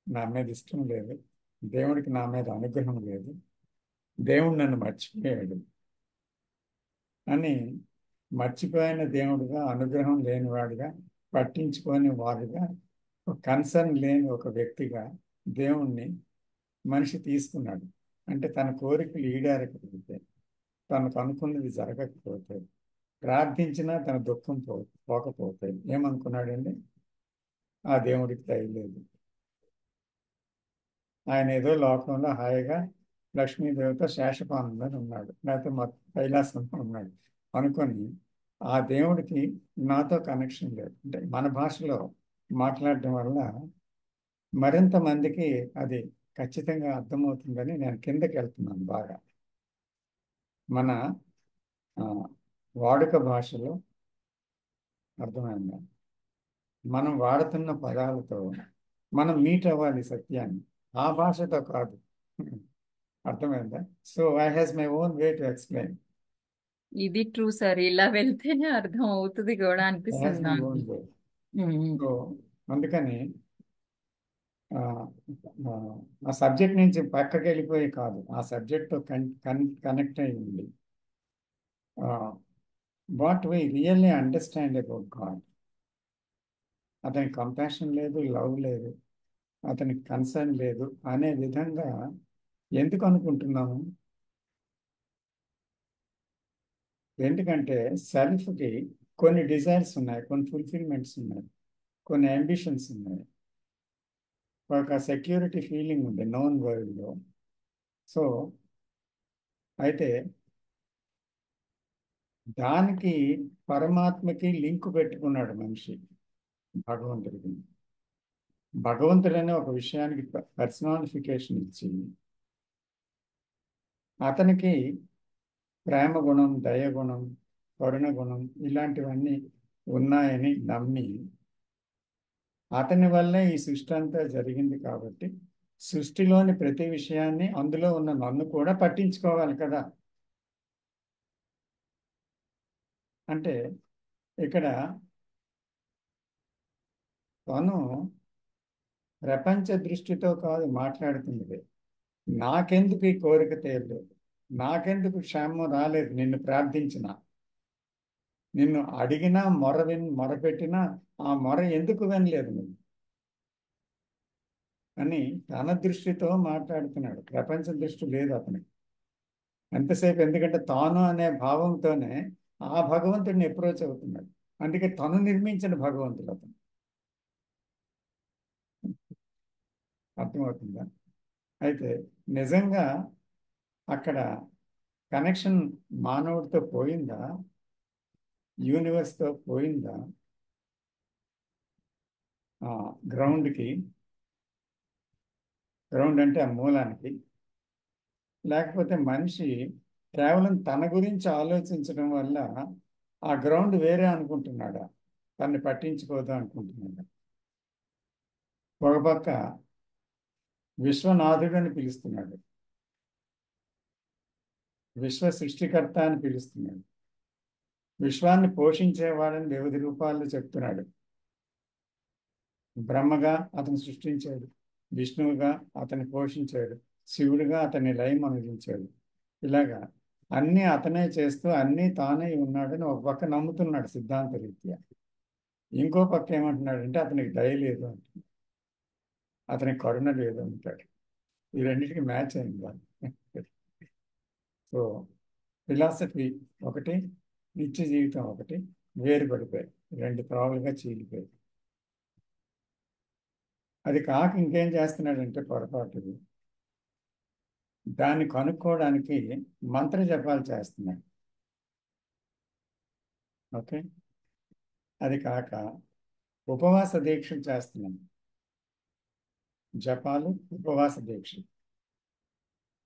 నా మీద ఇష్టం లేదు, దేవుడికి నా మీద అనుగ్రహం లేదు, దేవుడు నన్ను మర్చిపోయాడు అని మర్చిపోయిన దేవుడుగా, అనుగ్రహం లేనివాడుగా, పట్టించుకోని వాడుగా, కన్సర్న్ లేని ఒక వ్యక్తిగా దేవుణ్ణి మనిషి తీసుకున్నాడు. అంటే తన కోరికలు ఈడేరకపోతే, తనకు అనుకున్నది జరగకపోతే, ప్రార్థించినా తన దుఃఖం పోకపోతే ఏమనుకున్నాడండి? ఆ దేవుడికి దయలేదు, ఆయన ఏదో లోకంలో హాయిగా లక్ష్మీదేవితో శేషపానంలో ఉన్నాడు, లేకపోతే కైలాసంలో ఉన్నాడు అనుకొని ఆ దేవుడికి నాతో కనెక్షన్ లేదు. అంటే మన భాషలో మాట్లాడటం వల్ల మరింత మందికి అది ఖచ్చితంగా అర్థమవుతుందని నేను కిందకి వెళ్తున్నాను బాగా. మన వాడుక భాషలో అర్థమైందా? మనం వాడుతున్న పదాలతో మనం మీట్ అవ్వాలి సత్యాన్ని, ఆ భాషతో కాదు. అర్థమైందా? So I has my own way to explain.
ఇది ట్రూ సార్, ఇలా వెళ్తేనే అర్థం అవుతుంది కూడా
ఐ
అనిపిస్తుంది
హ్యాస్ మై
నాకు.
Own way. సో అందుకని ఆ, ఆ, ఆ సబ్జెక్ట్ నుంచి పక్కకి వెళ్ళిపోయి కాదు, ఆ సబ్జెక్ట్తో కనెక్ట్ అయి ఉంది. What we really understand about God. అతనికి కంపాషన్ లేదు, లవ్ లేదు, అతనికి కన్సర్న్ లేదు అనే విధంగా ఎందుకు అనుకుంటున్నాము? ఎందుకంటే సెల్ఫ్కి కొన్ని డిజైర్స్ ఉన్నాయి, కొన్ని ఫుల్ఫిల్మెంట్స్ ఉన్నాయి, కొన్ని అంబిషన్స్ ఉన్నాయి, ఒక సెక్యూరిటీ ఫీలింగ్ ఉంది నోన్ వరల్డ్లో. సో అయితే దానికి పరమాత్మకి లింక్ పెట్టుకున్నాడు మనిషి భగవంతుడికి. భగవంతుడనే ఒక విషయానికి పర్సనాలిఫికేషన్ ఇచ్చి అతనికి ప్రేమ గుణం, దయ గుణం, కరుణ గుణం ఇలాంటివన్నీ ఉన్నాయని నమ్మి అతని వల్లే ఈ సృష్టి అంతా జరిగింది కాబట్టి సృష్టిలోని ప్రతి విషయాన్ని, అందులో ఉన్న నన్ను కూడా పట్టించుకోవాలి కదా. అంటే ఇక్కడ తను ప్రపంచ దృష్టితో కాదు మాట్లాడుతున్నది. నాకెందుకు ఈ కోరిక తీరలేదు, నాకెందుకు క్షేమం రాలేదు, నిన్ను ప్రార్థించినా, నిన్ను అడిగినా, మొరపెట్టినా ఆ మొర ఎందుకు వినలేదు నువ్వు అని తన దృష్టితో మాట్లాడుతున్నాడు. ప్రపంచ దృష్టి లేదు అతనికి ఎంతసేపు. ఎందుకంటే తాను అనే భావంతోనే ఆ భగవంతుడిని అప్రోచ్ అవుతున్నాడు. అందుకే తను నిర్మించిన భగవంతుడు అతను. అర్థమవుతుందా? అయితే నిజంగా అక్కడ కనెక్షన్ మానవుడితో పోయిందా, యూనివర్స్తో పోయిందా, గ్రౌండ్కి, గ్రౌండ్ అంటే ఆ మూలానికి, లేకపోతే మనిషి కేవలం తన గురించి ఆలోచించడం వల్ల ఆ గ్రౌండ్ వేరే అనుకుంటున్నాడా, తన్ని పట్టించుకోదా అనుకుంటున్నాడా? ఒక పక్క విశ్వనాథుడు అని పిలుస్తున్నాడు, విశ్వ సృష్టికర్త అని పిలుస్తున్నాడు, విశ్వాన్ని పోషించేవాడని వివిధ రూపాల్లో చెప్తున్నాడు. బ్రహ్మగా అతను సృష్టించాడు, విష్ణువుగా అతన్ని పోషించాడు, శివుడిగా అతన్ని లయం అందించాడు. ఇలాగా అన్నీ అతనే చేస్తూ అన్నీ తానే ఉన్నాడని ఒక పక్క నమ్ముతున్నాడు సిద్ధాంత రీత్యా. ఇంకో పక్క ఏమంటున్నాడంటే అతనికి దయ లేదు అంటున్నాడు, అతనికి కరుణ లేదు అంటాడు. ఈ రెండింటికి మ్యాచ్ అయిందా? సో ఫిలాసఫీ ఒకటి, నిత్య జీవితం ఒకటి వేరుపడిపోయి రెండు త్రోవలుగా చీలిపోయి. అది కాక ఇంకేం చేస్తున్నాడంటే పొరపాటు, దాన్ని కనుక్కోవడానికి మంత్ర జపాలు చేస్తున్నాడు. ఓకే, అది కాక ఉపవాస దీక్షలు చేస్తున్నాడు. జపాలు, ఉపవాస దీక్షలు,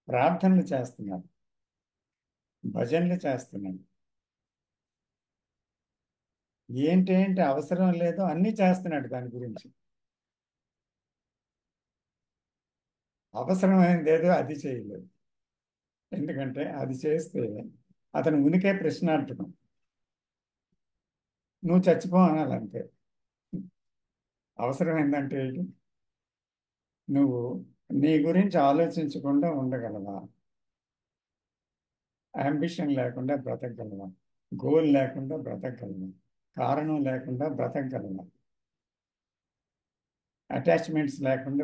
ప్రార్థనలు చేస్తున్నాడు, భజనలు చేస్తున్నాడు, ఏంటేంటి అవసరం లేదో అన్నీ చేస్తున్నాడు దాని గురించి. అవసరమైనది ఏదో అది చేయలేదు. ఎందుకంటే అది చేస్తే అతను ఉనికే ప్రశ్నార్థకం. నువ్వు చచ్చిపో అనాలంతే. అవసరం ఏంటంటే ఏంటి? నువ్వు నీ గురించి ఆలోచించకుండా ఉండగలవా? అంబిషన్ లేకుండా బ్రతకగలవా? గోల్ లేకుండా బ్రతకగలవా? కారణం లేకుండా బ్రతకగలవా? అటాచ్మెంట్స్ లేకుండా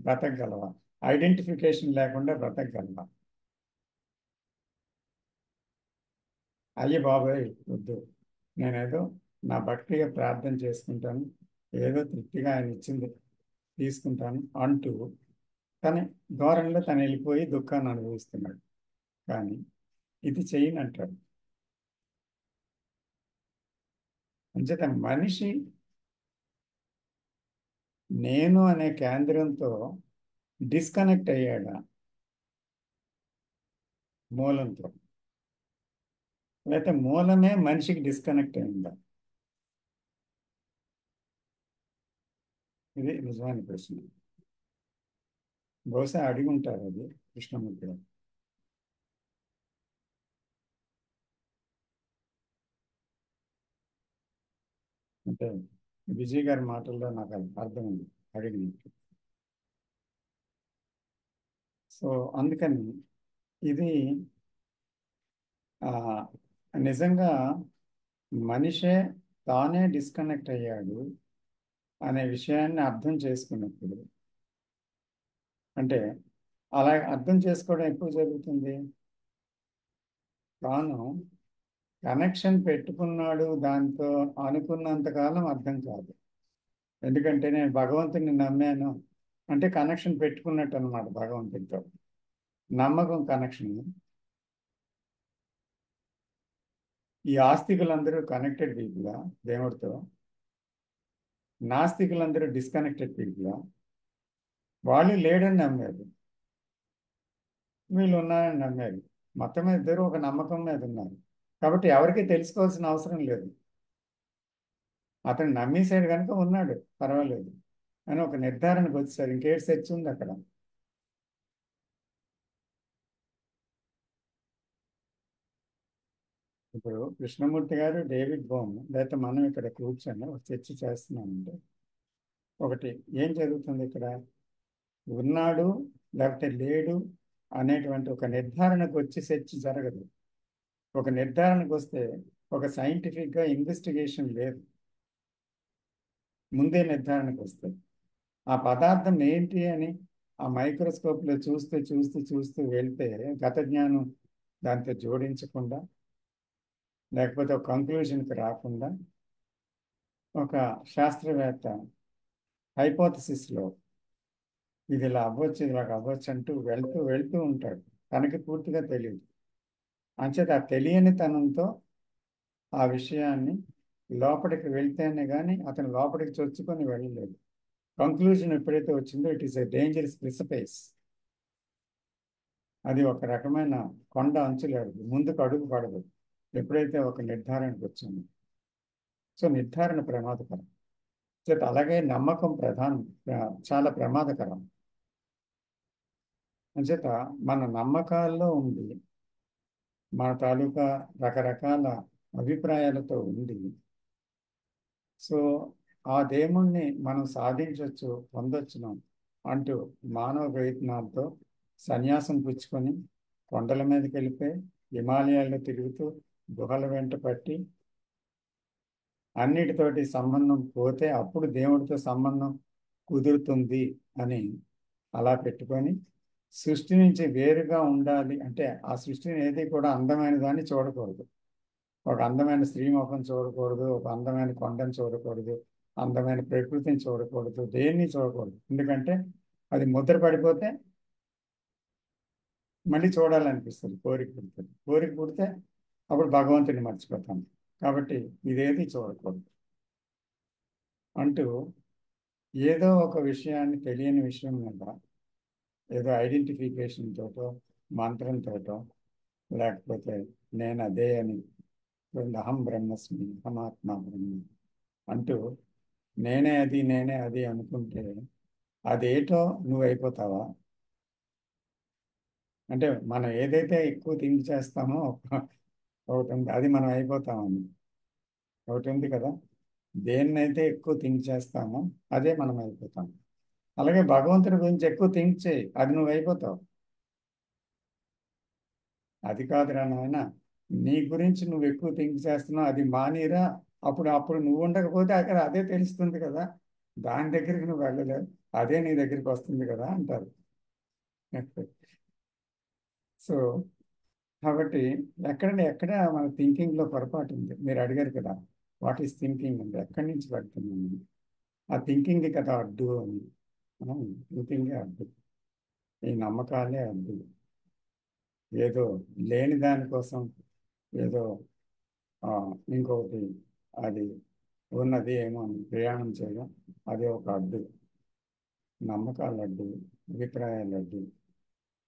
బ్రతకగలవా? ఐడెంటిఫికేషన్ లేకుండా బ్రతకగలవా? అయ్యి బాబాయ్ వద్దు, నేనేదో నా భక్తిగా ప్రార్థన చేసుకుంటాను, ఏదో తృప్తిగా ఆయన ఇచ్చింది తీసుకుంటాను అంటూ తన ధోరణిలో తను వెళ్ళిపోయి దుఃఖాన్ని అనుభవిస్తున్నాడు. కానీ ఇది చేయనంటాడు. అంచేత మనిషి నేను అనే కేంద్రంతో డిస్కనెక్ట్ అయ్యాడా మూలంతో, లేకపోతే మూలమే మనిషికి డిస్కనెక్ట్ అయిందా? ఇది నిజమైన ప్రశ్న. బహుశా అడిగి ఉంటారు అది కృష్ణమూర్తి గారు. అంటే విజయ్ గారి మాటల్లో నాకు అది అర్థమైంది అడిగినట్టు. సో అందుకని ఇది నిజంగా మనిషే తానే డిస్కనెక్ట్ అయ్యాడు అనే విషయాన్ని అర్థం చేసుకున్నప్పుడు, అంటే అలా అర్థం చేసుకోవడం ఎప్పుడు జరుగుతుంది? తాను కనెక్షన్ పెట్టుకున్నాడు దాంతో అనుకున్నంతకాలం అర్థం కాదు. ఎందుకంటే నేను భగవంతుని నమ్మాను అంటే కనెక్షన్ పెట్టుకున్నట్టు అనమాట భగవంతుడితో. నమ్మకం కనెక్షన్. ఈ ఆస్తికులందరూ కనెక్టెడ్ పీపులా దేవుడితో? నాస్తికులందరూ డిస్కనెక్టెడ్ పీపులా? వాళ్ళు లేడని నమ్మారు, వీళ్ళు ఉన్నారని నమ్మారు. మొత్తం మీద ఇద్దరు ఒక నమ్మకం మీద ఉన్నారు. కాబట్టి ఎవరికి తెలుసుకోవాల్సిన అవసరం లేదు. అతను నమ్మేశాడు కనుక ఉన్నాడు, పర్వాలేదు అని ఒక నిర్ధారణకు వచ్చేసారు. ఇంకేటి చర్చ ఉంది అక్కడ? ఇప్పుడు కృష్ణమూర్తి గారు, డేవిడ్ బోమ్, లేకపోతే మనం ఇక్కడ కూర్చొని ఒక చర్చ చేస్తున్నామంటే ఒకటి ఏం జరుగుతుంది ఇక్కడ? ఉన్నాడు లేకపోతే లేడు అనేటువంటి ఒక నిర్ధారణకు వచ్చి చర్చ జరగదు. ఒక నిర్ధారణకు వస్తే ఒక సైంటిఫిక్గా ఇన్వెస్టిగేషన్ లేదు. ముందే నిర్ధారణకు వస్తే ఆ పదార్థం ఏంటి అని ఆ మైక్రోస్కోప్లో చూస్తూ చూస్తూ చూస్తూ వెళ్తే గత జ్ఞానం దాంతో జోడించకుండా, లేకపోతే ఒక కంక్లూజన్కి రాకుండా ఒక శాస్త్రవేత్త హైపోథసిస్లో ఇది ఇలా అవ్వచ్చు, ఇది ఇలా అవ్వచ్చు అంటూ వెళ్తూ వెళ్తూ ఉంటాడు. తనకి పూర్తిగా తెలియదు. అంచేత ఆ తెలియని తనంతో ఆ విషయాన్ని లోపలికి వెళ్తేనే కానీ అతను లోపలికి చొచ్చుకొని వెళ్ళలేదు. కంక్లూజన్ ఎప్పుడైతే వచ్చిందో ఇట్ ఈస్ ఎ డేంజరస్ ప్రిసిపేస్. అది ఒక రకమైన కొండ అంచులేదు, ముందుకు అడుగు పడదు ఎప్పుడైతే ఒక నిర్ధారణకు వచ్చిందో. సో నిర్ధారణ ప్రమాదకరం. అలాగే నమ్మకం చాలా ప్రమాదకరం. అంచేత మన నమ్మకాల్లో ఉంది, మన తాలూకా రకరకాల అభిప్రాయాలతో ఉంది. సో ఆ దేవుణ్ణి మనం సాధించవచ్చు, పొందొచ్చును అంటూ మానవ ప్రయత్నాలతో సన్యాసం పుచ్చుకొని కొండల మీదకి వెళ్ళిపోయి హిమాలయాల్లో తిరుగుతూ గుహల వెంట పట్టి అన్నిటితోటి సంబంధం పోతే అప్పుడు దేవుడితో సంబంధం కుదురుతుంది అని అలా పెట్టుకొని సృష్టి నుంచి వేరుగా ఉండాలి అంటే ఆ సృష్టిని ఏది కూడా అందమైన దాన్ని చూడకూడదు. ఒక అందమైన స్త్రీ ముఖం చూడకూడదు, ఒక అందమైన కొండను చూడకూడదు, అందమైన ప్రకృతిని చూడకూడదు, దేన్ని చూడకూడదు. ఎందుకంటే అది ముద్ర పడిపోతే మళ్ళీ చూడాలనిపిస్తుంది, కోరిక పుడుతుంది. కోరిక పుడితే అప్పుడు భగవంతుని మర్చిపోతాం. కాబట్టి ఇదేది చూడకూడదు అంటూ ఏదో ఒక విషయాన్ని, తెలియని విషయం మీద ఏదో ఐడెంటిఫికేషన్ తోటో మంత్రంతోటో లేకపోతే నేను అదే అని అహం బ్రహ్మస్మి అహమాత్మ బ్రహ్మ అంటూ నేనే అది నేనే అది అనుకుంటే అదేటో నువ్వు అయిపోతావా? అంటే మనం ఏదైతే ఎక్కువ థింక్ చేస్తామో ఒకటి ఉంది, అది మనం అయిపోతామని ఒకటి ఉంది కదా. దేన్నైతే ఎక్కువ థింక్ చేస్తామో అదే మనం అయిపోతాం. అలాగే భగవంతుడి గురించి ఎక్కువ థింక్ చేయి, అది నువ్వు అయిపోతావు. అది కాదురా నాయన, నీ గురించి నువ్వు ఎక్కువ థింక్ చేస్తున్నావు, అది మానేరా. అప్పుడు అప్పుడు నువ్వు ఉండకపోతే అక్కడ అదే తెలుస్తుంది కదా, దాని దగ్గరికి నువ్వు వెళ్ళలేవు, అదే నీ దగ్గరికి వస్తుంది కదా అంటారు. సో కాబట్టి ఎక్కడ మన థింకింగ్లో పొరపాటు ఉంది. మీరు అడిగారు కదా, వాట్ ఈస్ థింకింగ్ అంటే ఎక్కడి నుంచి పడుతుంది. ఆ థింకింగ్ కదా అడ్డు అని. థింకింగే అడ్డు, ఈ నమ్మకాలే అడ్డు. ఏదో లేని దానికోసం ఏదో ఇంకొకటి అది ఉన్నది ఏమో అని ప్రయాణం చేయడం, అదే ఒక అడ్డు. నమ్మకాలు అడ్డు, అభిప్రాయాలు అడ్డు,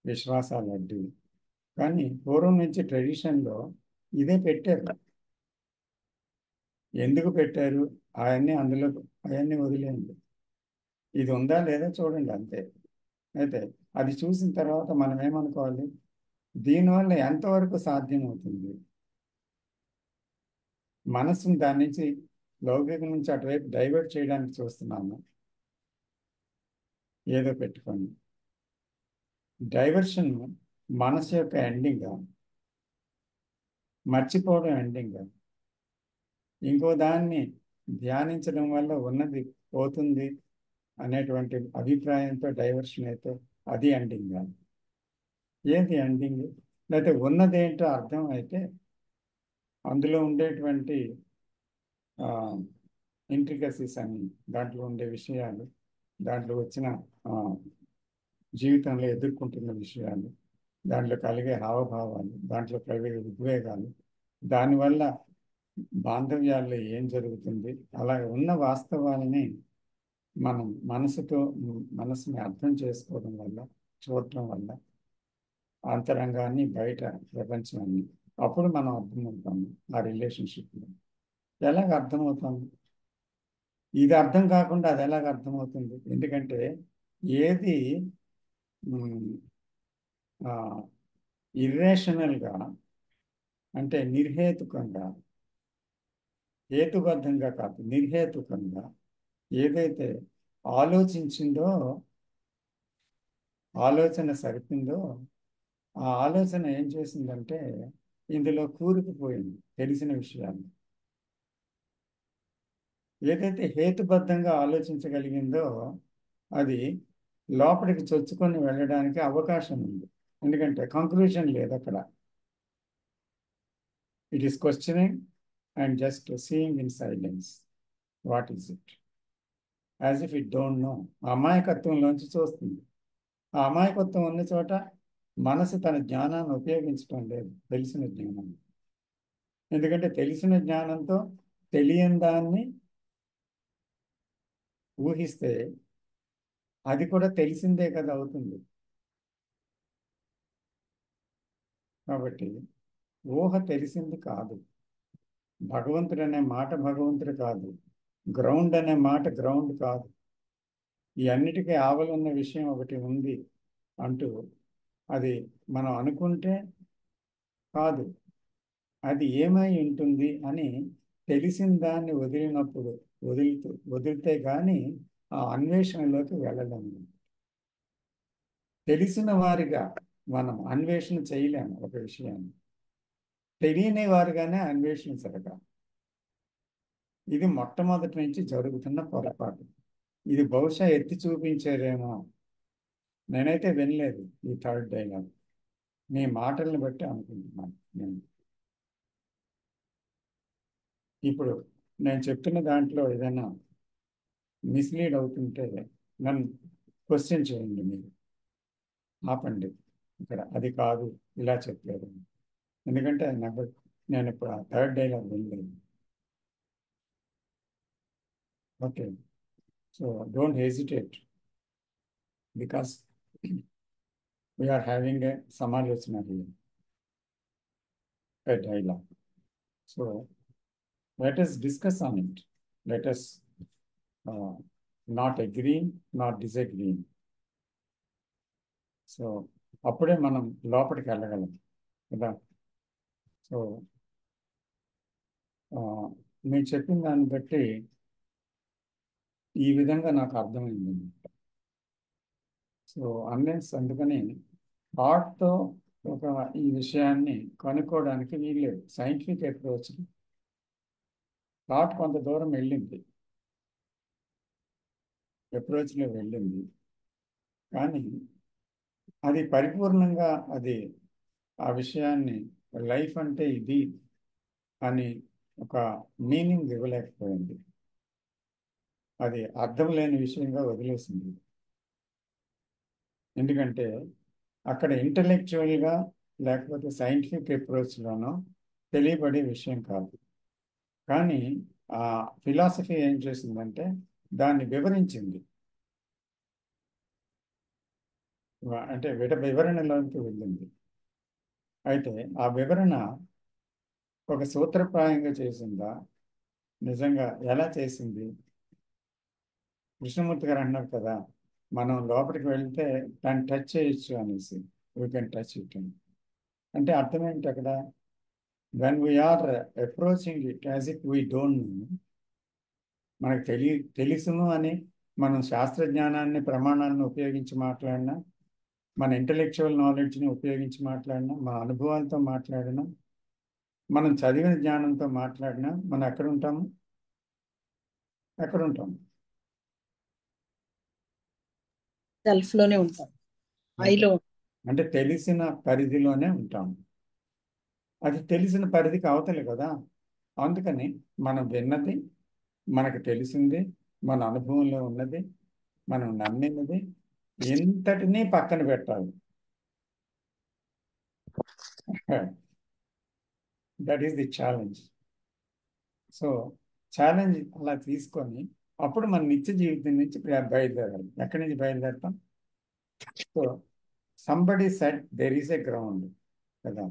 విశ్వాసాలు అడ్డు. కానీ పూర్వం నుంచి ట్రెడిషన్లో ఇదే పెట్టారు. ఎందుకు పెట్టారు అవన్నీ అవన్నీ వదిలేయండి, ఇది ఉందా లేదా చూడండి అంతే. అయితే అది చూసిన తర్వాత మనం ఏమనుకోవాలి, దీనివల్ల ఎంతవరకు సాధ్యమవుతుంది. మనసుని దాని నుంచి లౌకికం నుంచి అటువైపు డైవర్ట్ చేయడానికి చూస్తున్నాము, ఏదో పెట్టుకొని. డైవర్షన్ మనసు యొక్క ఎండింగ్, మర్చిపోవడం ఎండింగ్. ఇంకో దాన్ని ధ్యానించడం వల్ల ఉన్నది పోతుంది అనేటువంటి అభిప్రాయంతో డైవర్షన్ అయితే అది ఎండింగ్. ఏది ఎండింగ్? లేకపోతే ఉన్నదేంటో అర్థం అయితే అందులో ఉండేటువంటి ఇంట్రికసీస్ అని, దాంట్లో ఉండే విషయాలు, దాంట్లో వచ్చిన జీవితంలో ఎదుర్కొంటున్న విషయాలు, దాంట్లో కలిగే హావభావాలు, దాంట్లో కలిగే ఉద్వేగాలు, దానివల్ల బాంధవ్యాల్లో ఏం జరుగుతుంది, అలాగే ఉన్న వాస్తవాలని మనం మనసుని అర్థం చేసుకోవడం వల్ల, చూడటం వల్ల అంతరంగాన్ని, బయట ప్రపంచాన్ని, అప్పుడు మనం అర్థమవుతాము ఆ రిలేషన్షిప్లో. ఎలాగ అర్థమవుతాము? ఇది అర్థం కాకుండా అది ఎలాగ అర్థమవుతుంది? ఎందుకంటే ఏది ఇర్రేషనల్గా అంటే నిర్హేతుకంగా, హేతుబద్ధంగా కాదు నిర్హేతుకంగా ఏదైతే ఆలోచించిందో, ఆలోచన సరిపిందో, ఆ ఆలోచన ఏం చేసిందంటే ఇందులో కూరుకుపోయింది తెలిసిన విషయాలు. ఏదైతే హేతుబద్ధంగా ఆలోచించగలిగిందో అది లోపలికి చొచ్చుకొని వెళ్ళడానికి అవకాశం ఉంది. ఎందుకంటే కంక్లూజన్ లేదు అక్కడ. It is questioning and just seeing in silence, what is it, as if it don't know. అమాయకత్వంలోంచి చూస్తుంది. ఆ అమాయకత్వం ఉన్న చోట మనసు తన జ్ఞానాన్ని ఉపయోగించడం లేదు, తెలిసిన జ్ఞానాన్ని. ఎందుకంటే తెలిసిన జ్ఞానంతో తెలియని దాన్ని ఊహిస్తే అది కూడా తెలిసిందే కదా అవుతుంది. కాబట్టి ఊహ తెలిసింది కాదు. భగవంతుడు అనే మాట భగవంతుడు కాదు, గ్రౌండ్ అనే మాట గ్రౌండ్ కాదు. ఈ అన్నిటికీ ఆవలున్న విషయం ఒకటి ఉంది అంటూ అది మనం అనుకుంటే కాదు, అది ఏమై ఉంటుంది అని తెలిసిన దాన్ని వదిలితే కానీ ఆ అన్వేషణలోకి వెళ్ళలేము. తెలిసిన వారిగా మనం అన్వేషణ చేయలేము ఒక విషయాన్ని, తెలియని వారిగానే అన్వేషణ జరగాలి. ఇది మొట్టమొదటి నుంచి జరుగుతున్న పొరపాటు. ఇది బహుశా ఎత్తి చూపించారేమో, నేనైతే వినలేదు ఈ థర్డ్ డైలాగ్. మీ మాటలను బట్టి అనుకుంటున్నాను నేను. ఇప్పుడు నేను చెప్తున్న దాంట్లో ఏదైనా మిస్లీడ్ అవుతుంటే నన్ను క్వశ్చన్ చేయండి, మీరు ఆపండి. ఇక్కడ అది కాదు, ఇలా చెప్పారు. ఎందుకంటే నేను ఇప్పుడు ఆ థర్డ్ డైలాగ్ వినలేదు. Okay, so don't hesitate, because we're having a సమాలోచన here, a dialogue. So let us discuss on it. Let us not agree, not disagree. So అప్పుడే మనం లోపలికి వెళ్ళగలం కదా. సో మీరు చెప్పిన దాన్ని బట్టి ఈ విధంగా నాకు అర్థమైంది. సో అందుకని థాట్తో ఒక ఈ విషయాన్ని కనుక్కోవడానికి వీల్లేదు. సైంటిఫిక్ అప్రోచ్ థాట్ కొంత దూరం వెళ్ళింది, అప్రోచ్లో వెళ్ళింది, కానీ అది పరిపూర్ణంగా అది ఆ విషయాన్ని లైఫ్ అంటే ఇది అని ఒక మీనింగ్ ఇవ్వలేకపోయింది. అది అర్థం లేని విషయంగా వదిలేసింది. ఎందుకంటే అక్కడ ఇంటలెక్చువల్గా లేకపోతే సైంటిఫిక్ అప్రోచ్లోనో తెలియబడే విషయం కాదు. కానీ ఆ ఫిలాసఫీ ఏం చేసిందంటే దాన్ని వివరించింది. అంటే వివరణలోకి వెళ్ళింది. అయితే ఆ వివరణ ఒక సూత్రప్రాయంగా చేసిందా, నిజంగా ఎలా చేసింది? కృష్ణమూర్తి గారు అన్నారు కదా, మనం లోపలికి వెళ్తే దాన్ని టచ్ చేయొచ్చు అనేసి, వీ కెన్ టచ్ ఇట్ అని. అంటే అర్థం ఏంటి అక్కడ? When we're approaching it as if we don't know, మనకు తెలుసును అని మనం శాస్త్రజ్ఞానాన్ని ప్రమాణాలను ఉపయోగించి మాట్లాడినా, మన ఇంటలెక్చువల్ నాలెడ్జ్ని ఉపయోగించి మాట్లాడినా, మన అనుభవాలతో మాట్లాడినా, మనం చదివిన జ్ఞానంతో మాట్లాడినా మనం ఎక్కడ ఉంటాము?
సెల్ఫ్ లోనే ఉంటాం, ఐలో.
అంటే తెలిసిన పరిధిలోనే ఉంటాము. అది తెలిసిన పరిధికి అవతలే కదా. అందుకని మనం విన్నది, మనకు తెలిసింది, మన అనుభవంలో ఉన్నది, మనం నమ్మినది ఇంతటినీ పక్కన పెట్టాలి. That is the challenge. So challenge అలా తీసుకొని అప్పుడు మన నిత్య జీవితం నుంచి బయలుదేరాలి. ఎక్కడి నుంచి బయలుదేరుతాం? So somebody said there is a ground కదా.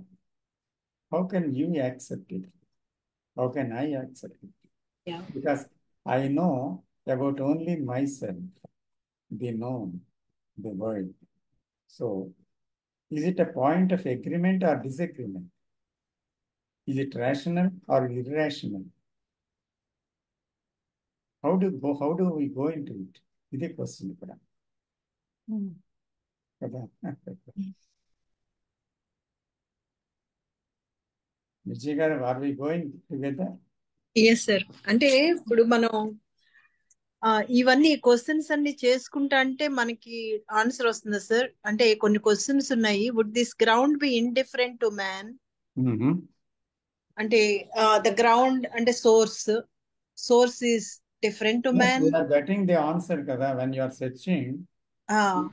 How can you accept it? How can I accept it? Because I know about only myself, the known, the world. So, is it a point of agreement or disagreement? Is it rational or irrational? How do we go into it? Is a question. Vijay garu, are we going together?
Yes sir. అంటే ఇప్పుడు మనం ఇవన్నీ questions అన్ని చేసుకుంటా అంటే మనకి answer వస్తుందా sir? అంటే కొన్ని క్వశ్చన్స్ ఉన్నాయి. Would this ground be indifferent to man? అంటే ద గ్రౌండ్ అంటే source is different to man.
You are getting the answer kada when you are searching.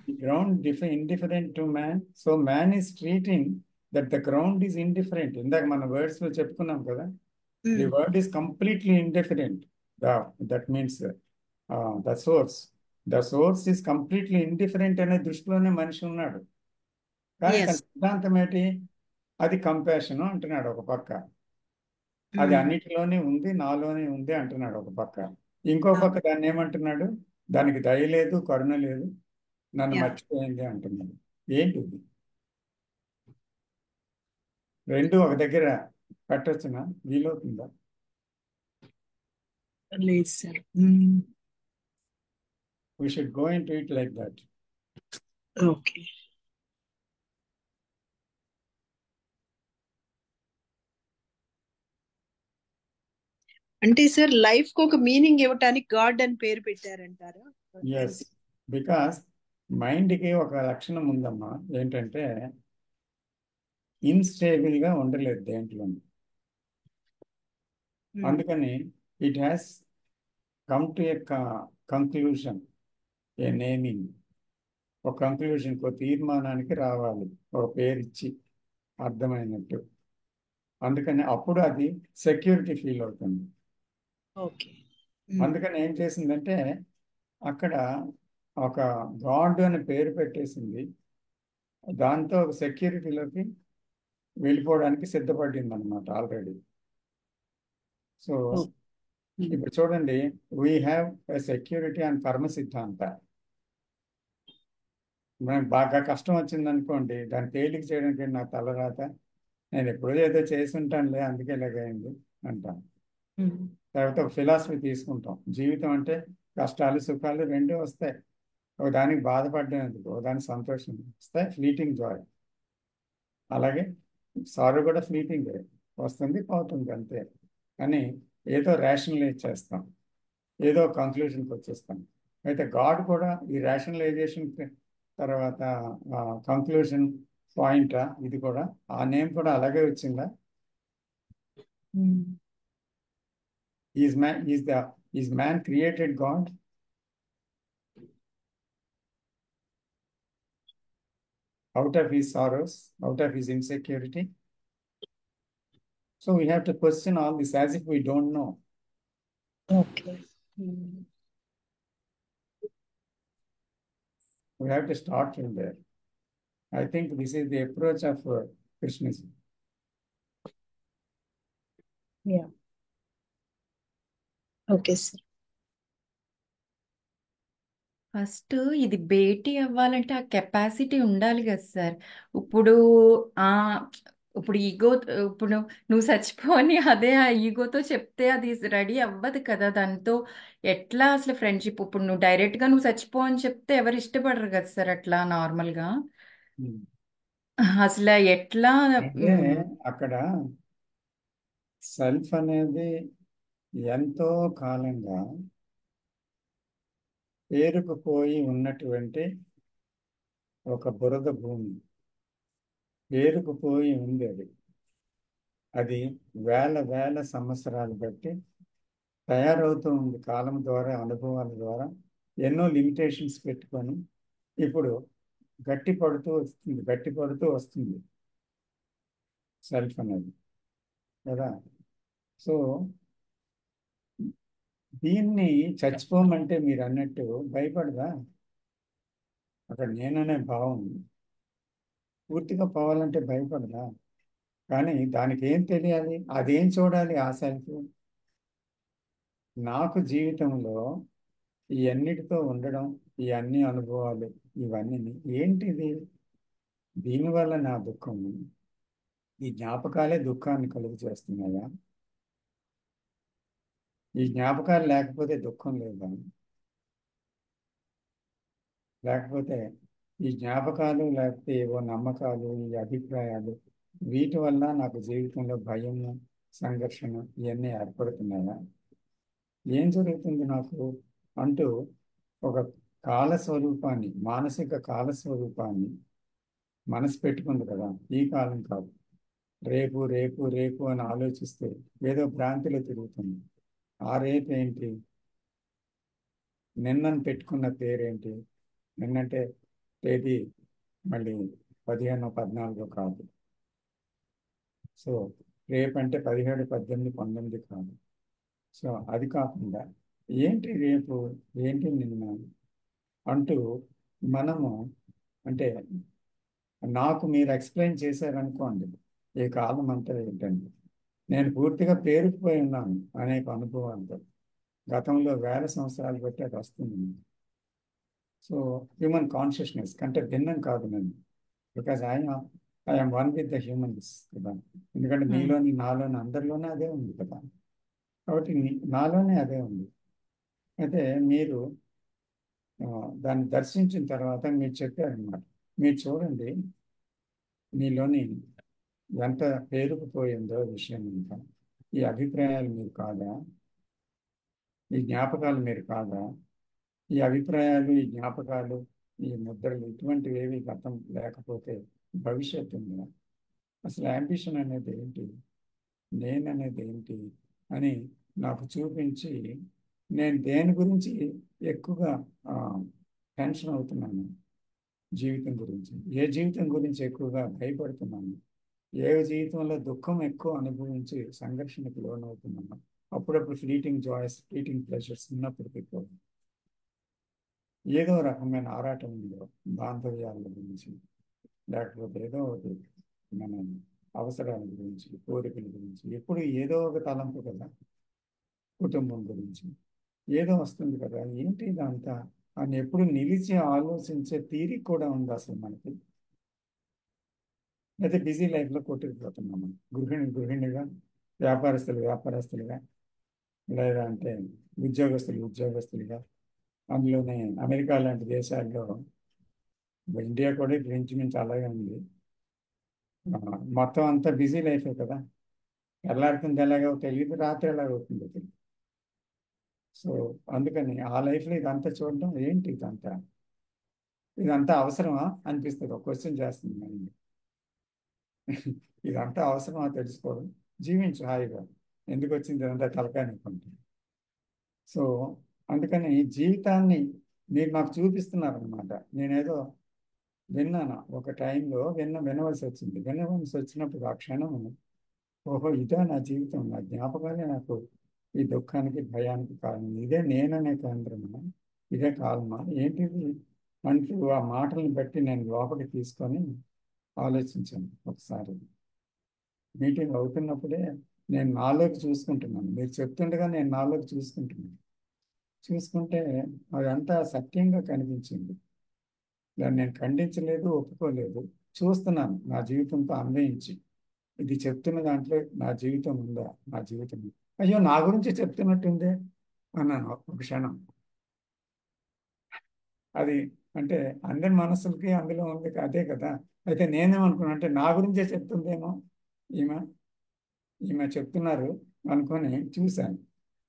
The ground indifferent to man. So man is treating that the ground is indifferent. ఇందాక మన words లో చెప్పుకున్నాం కదా, the word is completely indifferent. That means the source is completely indifferent అనే దృష్టిలోనే మనిషి ఉన్నాడు. కానీ సిద్ధాంతం ఏంటి? అది కంపాషన్ అంటున్నాడు ఒక పక్క, అది అన్నిటిలోనే ఉంది, నాలోనే ఉంది అంటున్నాడు ఒక పక్క. ఇంకో పక్క దాన్ని ఏమంటున్నాడు? దానికి దయ లేదు, కరుణ లేదు, నన్ను మర్చిపోయింది అంటున్నాడు. ఏంటిది? రెండు ఒక దగ్గర పెట్టొచ్చునా? వీలవుతుందా?
లేదు sir.
We should go into it like that.
Okay. అంటే సార్ లైఫ్ కు ఒక మీనింగ్ ఇవ్వటానికి గాడ్ అని పేరు పెట్టారంటారా?
ఎస్, బికాస్ మైండ్కి ఒక లక్షణం ఉందమ్మా, ఏంటంటే ఇన్స్టేబుల్ గా ఉండలేదు దేంట్లో. అందుకని it has come to a conclusion, A naming. ఒక కంక్లూజన్కి, ఒక తీర్మానానికి రావాలి, ఒక పేరు ఇచ్చి అర్థమైనట్టు. అందుకని అప్పుడు అది సెక్యూరిటీ ఫీల్ అవుతుంది. అందుకని ఏం చేసిందంటే అక్కడ ఒక గాడ్ అని పేరు పెట్టేసింది, దాంతో ఒక సెక్యూరిటీలోకి వెళ్ళిపోవడానికి సిద్ధపడింది అనమాట ఆల్రెడీ. సో ఇప్పుడు చూడండి, we have a security and కర్మ సిద్ధాంత. మనకు బాగా కష్టం వచ్చింది అనుకోండి, దాన్ని తేలిక చేయడానికి నా తలరాత, నేను ఎప్పుడో ఏదో చేసి ఉంటానులే అందుకే ఇలాగైంది అంటాం. తర్వాత ఒక ఫిలాసఫీ తీసుకుంటాం, జీవితం అంటే కష్టాలు సుఖాలు రెండూ వస్తాయి. ఒక దానికి బాధపడ్డానికి, ఒక దానికి సంతోషం వస్తాయి, ఫ్లీటింగ్ జాయ్. అలాగే సారో కూడా ఫ్లీటింగ్, వస్తుంది పోతుంది అంతే. కానీ ఏదో రేషనలైజ్ చేస్తాం, ఏదో కంక్లూషన్కి వచ్చేస్తాం. అయితే గాడ్ కూడా ఈ రేషనలైజేషన్ తర్వాత కంక్లూషన్ పాయింటా, ఇది కూడా ఆ నేమ్ కూడా అలాగే వచ్చిందా? Is man created God? out of his sorrows, out of his insecurity. So we have to question all this as if we don't know.
Okay.
We have to start from there. I think this is the approach of Krishnaism.
Yeah, okay sir.
First ఇది భేటీ అవ్వాలంటే ఆ capacity ఉండాలి కదా sir. ఇప్పుడు ఆ ఇప్పుడు ego, ఇప్పుడు నువ్వు చచ్చిపోని అదే ఆ ఈగోతో చెప్తే అది రెడీ అవ్వదు కదా. దాంతో ఎట్లా అసలు ఫ్రెండ్షిప్, ఇప్పుడు నువ్వు డైరెక్ట్ గా నువ్వు చచ్చిపో అని చెప్తే ఎవరు ఇష్టపడరు కదా సార్ అట్లా నార్మల్ గా. అసలు ఎట్లా
అంటే అక్కడ సెల్ఫ్ అనేది ఎంతో కాలంగా పేరుకుపోయి ఉన్నటువంటి ఒక బురద భూమి, పేరుకుపోయి ఉంది అది. అది వేల వేల సంవత్సరాలు బట్టి తయారవుతూ ఉంది, కాలం ద్వారా, అనుభవాల ద్వారా ఎన్నో లిమిటేషన్స్ పెట్టుకొని ఇప్పుడు గట్టి పడుతూ వస్తుంది సెల్ఫ్ అనేది కదా. సో దీన్ని చచ్చిపోమంటే మీరు అన్నట్టు భయపడదా? అక్కడ నేననే భావం పూర్తిగా పోవాలంటే భయపడదా? కానీ దానికి ఏం తెలియాలి, అదేం చూడాలి ఆ సెల్ఫ్. నాకు జీవితంలో ఈ అన్నిటితో ఉండడం, ఈ అన్ని అనుభవాలు, ఇవన్నీ ఏంటిది, దీనివల్ల నా దుఃఖం, ఈ జ్ఞాపకాలే దుఃఖాన్ని కలుగు చేస్తున్నాయా? ఈ జ్ఞాపకాలు లేకపోతే దుఃఖం లేదా? లేకపోతే ఈ జ్ఞాపకాలు, లేకపోతే ఏవో నమ్మకాలు, ఈ అభిప్రాయాలు, వీటి వల్ల నాకు జీవితంలో భయము, సంఘర్షణ ఇవన్నీ ఏర్పడుతున్నాయా? ఏం జరుగుతుంది నాకు అంటూ ఒక కాలస్వరూపాన్ని, మానసిక కాలస్వరూపాన్ని మనసు పెట్టుకుంది కదా. ఈ కాలం కాదు, రేపు రేపు రేపు అని ఆలోచిస్తే ఏదో భ్రాంతిలో తిరుగుతుంది. ఆ రేపు ఏంటి? నిన్నను పెట్టుకున్న పేరేంటి? నిన్నంటే తేదీ మళ్ళీ 15, 14 కాదు. సో రేపంటే 17, 18, 19 కాదు. సో అది కాకుండా ఏంటి రేపు, ఏంటి నిన్న అంటూ మనము, అంటే నాకు మీరు ఎక్స్ప్లెయిన్ చేశారనుకోండి, ఈ కాలం అంతా ఏంటండి, నేను పూర్తిగా పేరుకుపోయి ఉన్నాను అనేక అనుభవాలతో. గతంలో వేల సంవత్సరాలు బట్టి అది వస్తుంది. సో హ్యూమన్ కాన్షియస్నెస్ కంటే భిన్నం కాదు నేను, because I'm one with the humans కదా. ఎందుకంటే మీలోని, నాలోని, అందరిలోనే అదే ఉంది కదా. కాబట్టి నాలోనే అదే ఉంది. అయితే మీరు దాన్ని దర్శించిన తర్వాత మీరు చెప్పారనమాట, మీరు చూడండి మీలోని ఎంత పేరుకుపోయిందో విషయం అంతా. ఈ అభిప్రాయాలు మీరు కాదా? ఈ జ్ఞాపకాలు మీరు కాదా? ఈ అభిప్రాయాలు, ఈ జ్ఞాపకాలు, ఈ ముద్రలు, ఇటువంటివి ఏవి గతం లేకపోతే భవిష్యత్తు ఉందా? అసలు యాంబిషన్ అనేది ఏంటి, నేను అనేది ఏంటి అని నాకు చూపించి, నేను దేని గురించి ఎక్కువగా టెన్షన్ అవుతున్నాను, జీవితం గురించి, ఏ జీవితం గురించి ఎక్కువగా భయపడుతున్నాను, ఏ జీవితంలో దుఃఖం ఎక్కువ అనుభవించి సంఘర్షణకు లోనవుతున్నాను. అప్పుడప్పుడు ఫ్లీటింగ్ జాయ్స్, ఫ్లీటింగ్ ప్లెజర్స్ ఉన్నప్పటికీ కూడా ఏదో రకమైన ఆరాటం ఉందో బాంధవ్యాల గురించి, లేకపోతే ఏదో ఒకటి మన అవసరాల గురించి, కోరికల గురించి, ఎప్పుడు ఏదో ఒక తలంపు కదా. కుటుంబం గురించి ఏదో వస్తుంది కదా. ఏంటి ఇదంతా అని ఎప్పుడు నిలిచి ఆలోచించే తీరిక కూడా ఉంది అసలు మనకి. అయితే బిజీ లైఫ్లో కొట్టుకుపోతున్నాం మనం. గృహిణిగా, వ్యాపారస్తులుగా, లేదా అంటే ఉద్యోగస్తులుగా. అందులోనే అమెరికా లాంటి దేశాల్లో, ఇండియా కూడా ఇప్పుడు ఇంచుమించు అలాగే ఉంది. ఆ, మొత్తం అంతా బిజీ లైఫే కదా. తెల్లారుతుంది ఎలాగో తెలియదు, రాత్రి ఎలాగవుతుందో తెలియదు. సో అందుకని ఆ లైఫ్లో ఇదంతా చూడడం, ఏంటి ఇదంతా అవసరమా అనిపిస్తుంది. ఒక క్వశ్చన్ చేస్తుంది మైండ్. ఇదంతా అవసరమా తెలుసుకోవడం, జీవించు హాయిగా, ఎందుకు వచ్చింది ఇదంతా తలకాయ నొప్పి. సో అందుకని జీవితాన్ని మీరు నాకు చూపిస్తున్నారనమాట. నేనేదో విన్నాను ఒక టైంలో, వినవలసి వచ్చినప్పుడు ఆ క్షణం, ఓహో ఇదే నా జీవితం, నా జ్ఞాపకాలే నాకు ఈ దుఃఖానికి భయానికి కారణం, ఇదే నేననే కేంద్రమా, ఇదే కాలమా, ఏంటిది అంటూ ఆ మాటలను బట్టి నేను లోపలికి తీసుకొని ఆలోచించాను. ఒకసారి మీటింగ్ అవుతున్నప్పుడే నేను నాలోకి చూసుకుంటున్నాను, మీరు చెప్తుండగా నేను నాలోకి చూసుకుంటే అదంతా సత్యంగా కనిపించింది. దాన్ని నేను ఖండించలేదు, ఒప్పుకోలేదు, చూస్తున్నాను నా జీవితంతో అన్వయించి. ఇది చెప్తున్న దాంట్లో నా జీవితం ఉందా, నా జీవితం ఉందా? అయ్యో నా గురించి చెప్తున్నట్టుందే అన్నాను ఒక క్షణం. అది అంటే అందరి మనసులకి అందులో ఉంది అదే కదా. అయితే నేనేమనుకున్నా అంటే నా గురించే చెప్తుందేమో ఈమె ఈమె చెప్తున్నారు అనుకొని చూశాను.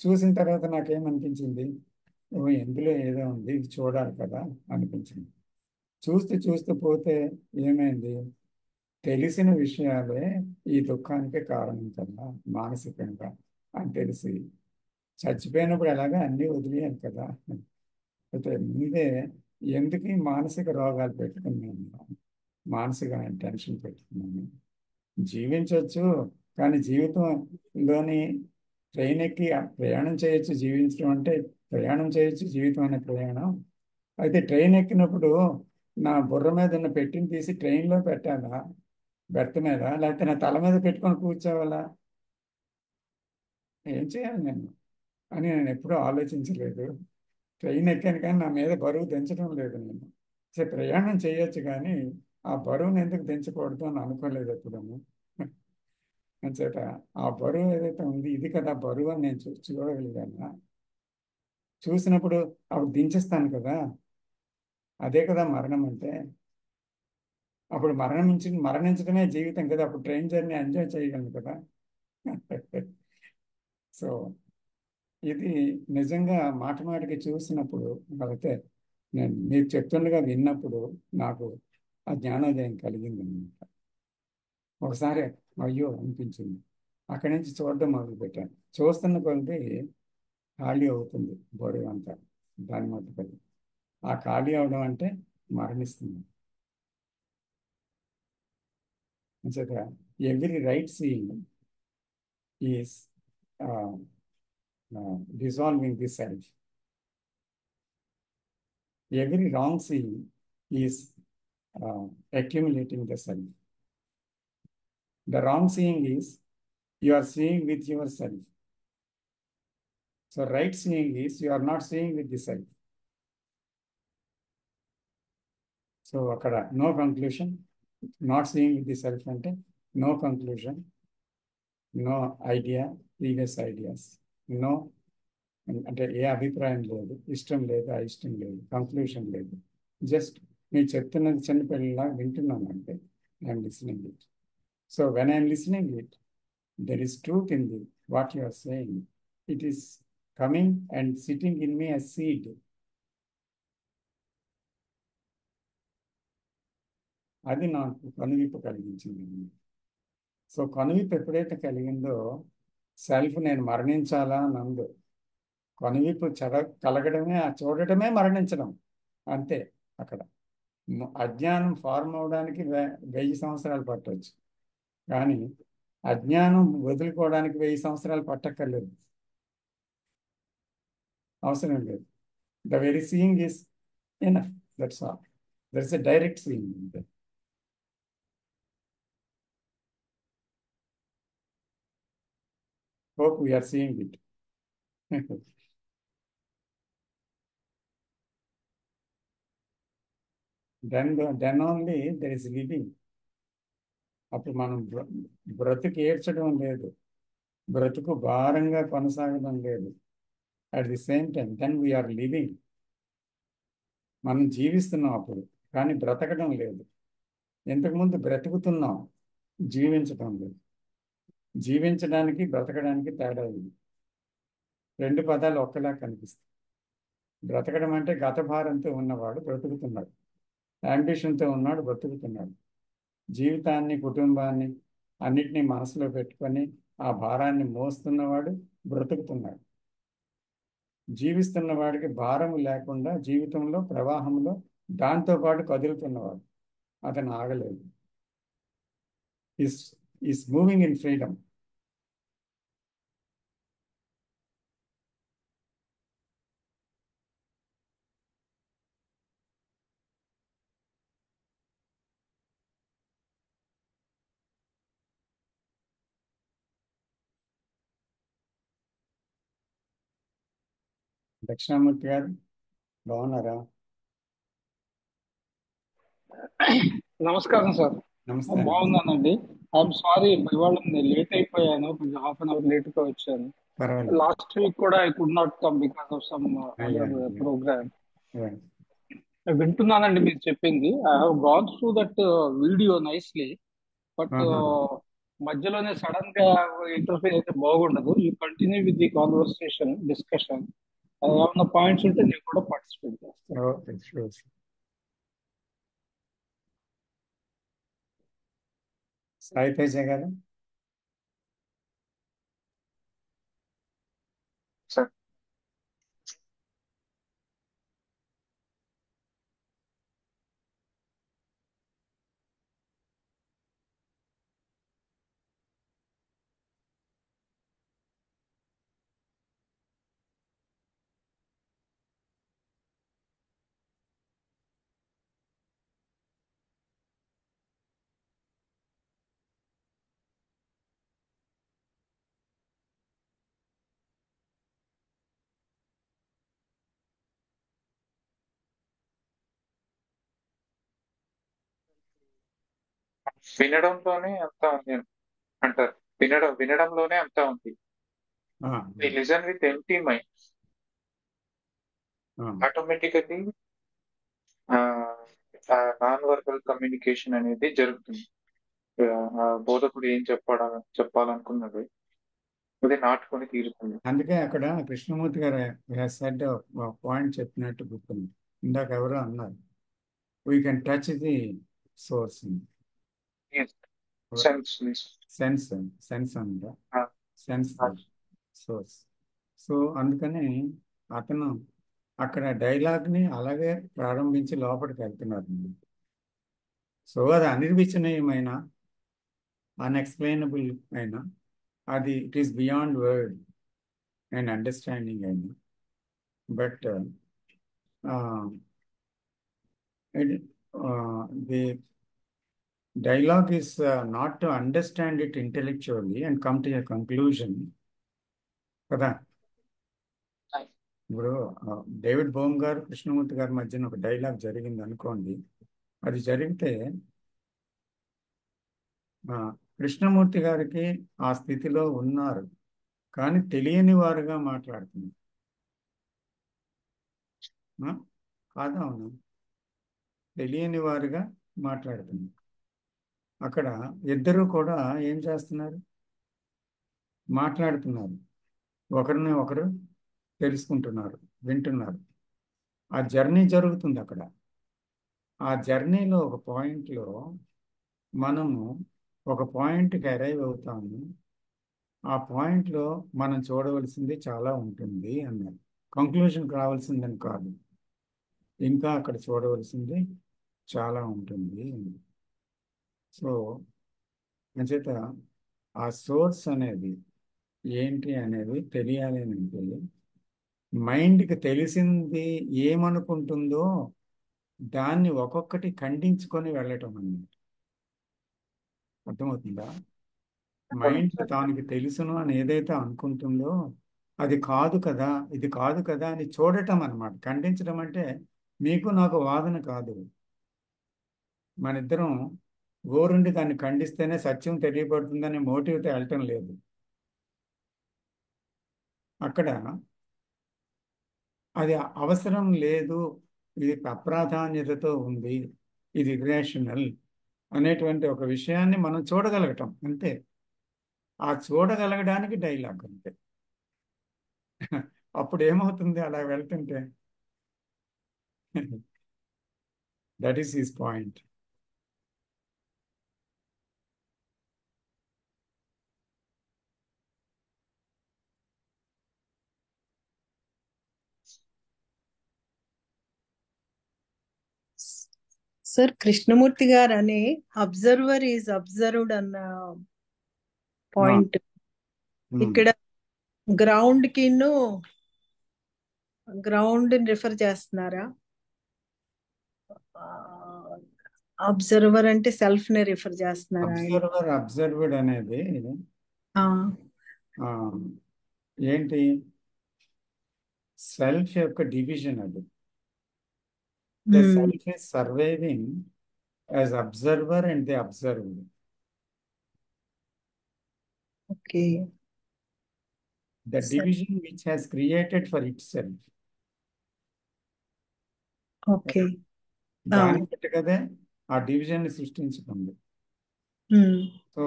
చూసిన తర్వాత నాకేమనిపించింది, ఓ ఎందులో ఏదో ఉంది, ఇది చూడాలి కదా అనిపించింది. చూస్తూ పోతే ఏమైంది, తెలిసిన విషయాలే ఈ దుఃఖానికి కారణం కదా మానసికంగా అని తెలిసి, చచ్చిపోయినప్పుడు ఎలాగా అన్నీ వదిలేయాలి కదా. అయితే ముందే ఎందుకు ఈ మానసిక రోగాలు పెట్టుకున్నాను, మానసిక టెన్షన్ పెట్టుకున్నాను. జీవించవచ్చు, కానీ జీవితంలోని ట్రైన్ ఎక్కి ప్రయాణం చేయొచ్చు. జీవించడం అంటే ప్రయాణం చేయొచ్చు, జీవితం అనే ప్రయాణం. అయితే ట్రైన్ ఎక్కినప్పుడు నా బుర్ర మీద ఉన్న పెట్టిని తీసి ట్రైన్లో పెట్టాలా, బెర్త్ మీద, లేకపోతే నా తల మీద పెట్టుకొని కూర్చోవాలా, ఏం చేయాలి నేను అని నేను ఎప్పుడూ ఆలోచించలేదు. ట్రైన్ ఎక్కాను కానీ నా మీద బరువు దించడం లేదు నేను. ప్రయాణం చేయొచ్చు కానీ ఆ బరువును ఎందుకు దించకూడదు అని అనుకోలేదు ఎప్పుడు. అంచేత ఆ బరువు ఏదైతే ఉంది, ఇది కదా బరువు అని నేను చూడగలిగాను. చూసినప్పుడు అప్పుడు దించేస్తాను కదా, అదే కదా మరణం అంటే. అప్పుడు మరణించడమే జీవితం కదా, అప్పుడు ట్రైన్ జర్నీ ఎంజాయ్ చేయగలను కదా. సో ఇది నిజంగా మాటికి చూసినప్పుడు, అయితే నేను మీరు చెప్తుండగా విన్నప్పుడు నాకు ఆ జ్ఞానోదయం కలిగింది అనమాట. ఒకసారి అయ్యో అనిపించింది. అక్కడి నుంచి చూడడం మొదలుపెట్టాను. చూస్తున్న కొద్ది ఖాళీ అవుతుంది బరువు అంతా, దాని మట్టుపడి. ఆ ఖాళీ అవడం అంటే మరణిస్తుంది. అంచేత every right seeing is dissolving the self. Every wrong seeing is accumulating the self. The wrong seeing is you are seeing with yourself. So right seeing is you are not seeing with the self. So akada no conclusion, not seeing with the self ante no conclusion, no idea, previous ideas, no అంటే ఏ అభిప్రాయం లేదు, ఇష్టం లేదు, అయిష్టం లేదు, conclusion లేదు. Just మీరు చెప్తున్నది చిన్నపిల్లలా వింటున్నాను అంటే I'm listening it. So when I'm listening it, there is truth in the what you are saying. It is coming and sitting in me a seed. అది నాకు కనువిప్పు కలిగించింది. సో కనువిప్పు ఎప్పుడైతే కలిగిందో, సెల్ఫ్ నేను మరణించాలా నందు కనువిప్పు కలగడమే, చూడటమే మరణించడం అంతే. అక్కడ అజ్ఞానం ఫార్మ్ అవడానికి 1000 సంవత్సరాలు పట్టవచ్చు, కానీ అజ్ఞానం వదులుకోవడానికి 1000 సంవత్సరాలు పట్టక్కర్లేదు, అవసరం లేదు. The very seeing is enough, that's all. That's a direct seeing. అంతే. Hope we're seeing it. Then then only there is living. అప్పుడు మనం బ్రతుకు ఏడ్చడం లేదు, బ్రతుకు భారంగా కొనసాగడం లేదు. At the same time then we're living. మనం జీవిస్తున్నాం అప్పుడు, కానీ బ్రతకడం లేదు. ఇంతకుముందు బ్రతుకుతున్నాం, జీవించడం లేదు. జీవించడానికి బ్రతకడానికి తేడా ఉంది. రెండు పదాలు ఒక్కలా కనిపిస్తాయి. బ్రతకడం అంటే గత భారంతో ఉన్నవాడు బ్రతుకుతున్నాడు, అంబిషన్తో ఉన్నాడు బ్రతుకుతున్నాడు. జీవితాన్ని, కుటుంబాన్ని అన్నిటినీ మనసులో పెట్టుకొని ఆ భారాన్ని మోస్తున్నవాడు బ్రతుకుతున్నాడు. జీవిస్తున్న వాడికి భారం లేకుండా జీవితంలో ప్రవాహంలో దాంతో పాటు కదులుతున్నవాడు, అతను ఆగలేదు. Is moving in freedom. Dakshinamurthy గారు బాగున్నారా?
నమస్కారం సార్.
నమస్తే.
బాగున్నానండి. ఐఎమ్ సారీ, ఇవాళ నేను లేట్ అయిపోయాను, కొంచెం హాఫ్ అన్ అవర్ లేట్ గా వచ్చాను.
పర్వాలేదు.
లాస్ట్ వీక్ కూడా I could not come because of some other program. వింటున్నానండి మీరు చెప్పింది. I have gone through that video nicely, but మధ్యలోనే సడన్ గా ఇంటర్ఫేర్ అయితే బాగుండదు. You continue with the conversation discussion. ఏమన్నా పాయింట్స్ ఉంటే నేను కూడా పార్టిసిపేట్ చేస్తాను.
Okay, sure. సాయి తేజ గారు.
సార్ వినడంలోనే అంతా ఉంది అంటారు. వినడంలోనే అంతా ఉంది. Listen with empty mind, automatically non verbal communication అనేది జరుగుతుంది. బోధకుడు ఏం చెప్పాలనుకున్నది అది నాటుకొని తీరుతుంది.
అందుకే అక్కడ కృష్ణమూర్తి గారు సెడ్ పాయింట్ చెప్పినట్టు గుర్తుంది. ఇందాక ఎవరో అన్నారు, we can touch the source. Sense అంట, సెన్స్ సోర్స్. సో అందుకని అతను అక్కడ డైలాగ్ని అలాగే ప్రారంభించి లోపలికి వెళ్తున్నారు. సో అది అనిర్వచనీయమైన, అన్ఎక్స్ప్లెయినబుల్ అయినా, అది it is beyond word and understanding అయినా, but the dialogue is not to understand it intellectually and come to a conclusion కదా. ఇప్పుడు డేవిడ్ బోమ్ గారు కృష్ణమూర్తి గారి మధ్యన ఒక డైలాగ్ జరిగింది అనుకోండి. అది జరిగితే కృష్ణమూర్తి గారికి ఆ స్థితిలో ఉన్నారు, కానీ తెలియని వారుగా మాట్లాడుతున్నారు. కాదా? అవును, తెలియని వారుగా మాట్లాడుతున్నారు. అక్కడ ఇద్దరు కూడా ఏం చేస్తున్నారు? మాట్లాడుతున్నారు, ఒకరిని ఒకరు తెలుసుకుంటున్నారు, వింటున్నారు. ఆ జర్నీ జరుగుతుంది అక్కడ. ఆ జర్నీలో ఒక పాయింట్లో మనము ఒక పాయింట్కి అరైవ్ అవుతాము. ఆ పాయింట్లో మనం చూడవలసింది చాలా ఉంటుంది అన్నారు. కంక్లూషన్కి రావాల్సిందని కాదు, ఇంకా అక్కడ చూడవలసింది చాలా ఉంటుంది. సో అంచేత ఆ సోర్స్ అనేది ఏంటి అనేది తెలియాలి అని అంటే, మైండ్కి తెలిసింది ఏమనుకుంటుందో దాన్ని ఒక్కొక్కటి ఖండించుకొని వెళ్ళటం అన్నమాట. అర్థమవుతుందా? మైండ్ దానికి తెలుసును అని ఏదైతే అనుకుంటుందో అది కాదు కదా, ఇది కాదు కదా అని చూడటం అన్నమాట. ఖండించడం అంటే మీకు నాకు వాదన కాదు, మన ఇద్దరం గోరుండి దాన్ని ఖండిస్తేనే సత్యం తెలియబడుతుందనే మోటివ్తో వెళ్ళటం లేదు. అక్కడ అది అవసరం లేదు, ఇది అప్రాధాన్యతతో ఉంది, ఇది ఇర్రేషనల్ అనేటువంటి ఒక విషయాన్ని మనం చూడగలగటం అంతే. ఆ చూడగలగడానికి డైలాగ్ అంతే. అప్పుడు ఏమవుతుంది అలా వెళ్తుంటే? That is his point.
Sir Krishnamurthy గారు అనే అబ్జర్వర్ ఈజ్ అబ్జర్వ్డ్ అన్న పాయింట్ ఇక్కడ గ్రౌండ్ కిను గ్రౌండ్ రిఫర్ చేస్తున్నారా? అబ్జర్వర్ అంటే సెల్ఫ్ ని రిఫర్ చేస్తున్నారా ఆయన?
అబ్జర్వర్డ్ అనేది
ఆ,
ఏంటి? సెల్ఫ్ యొక్క డివిజన్ అది. The
hmm.
self is surviving as observer and the observed.
Okay
The
సరే.
division which has created for itself.
Okay
దాన్ని బట్టి కదే ఆ డివిజన్ ని సృష్టించుకుంది.
మ్మ్.
సో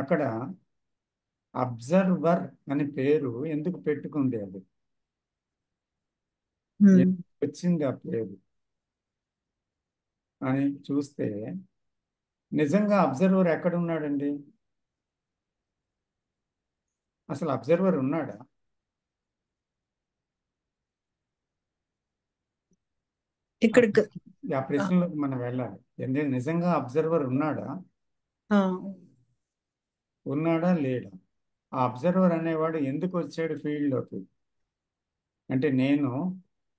అక్కడ అబ్జర్వర్ అని పేరు ఎందుకు పెట్టుకుంది? అది
మ్మ్.
ఎందుకు వచ్చింది ఆ పేరు అని చూస్తే నిజంగా అబ్జర్వర్ ఎక్కడ ఉన్నాడండి? అసలు అబ్జర్వర్ ఉన్నాడా?
ఇక్కడ
ఆ ప్రశ్నలోకి మనం వెళ్ళాలి. ఎందుకంటే నిజంగా అబ్జర్వర్ ఉన్నాడా? ఉన్నాడా లేడా? ఆ అబ్జర్వర్ అనేవాడు ఎందుకు వచ్చాడు ఫీల్డ్లోకి? అంటే నేను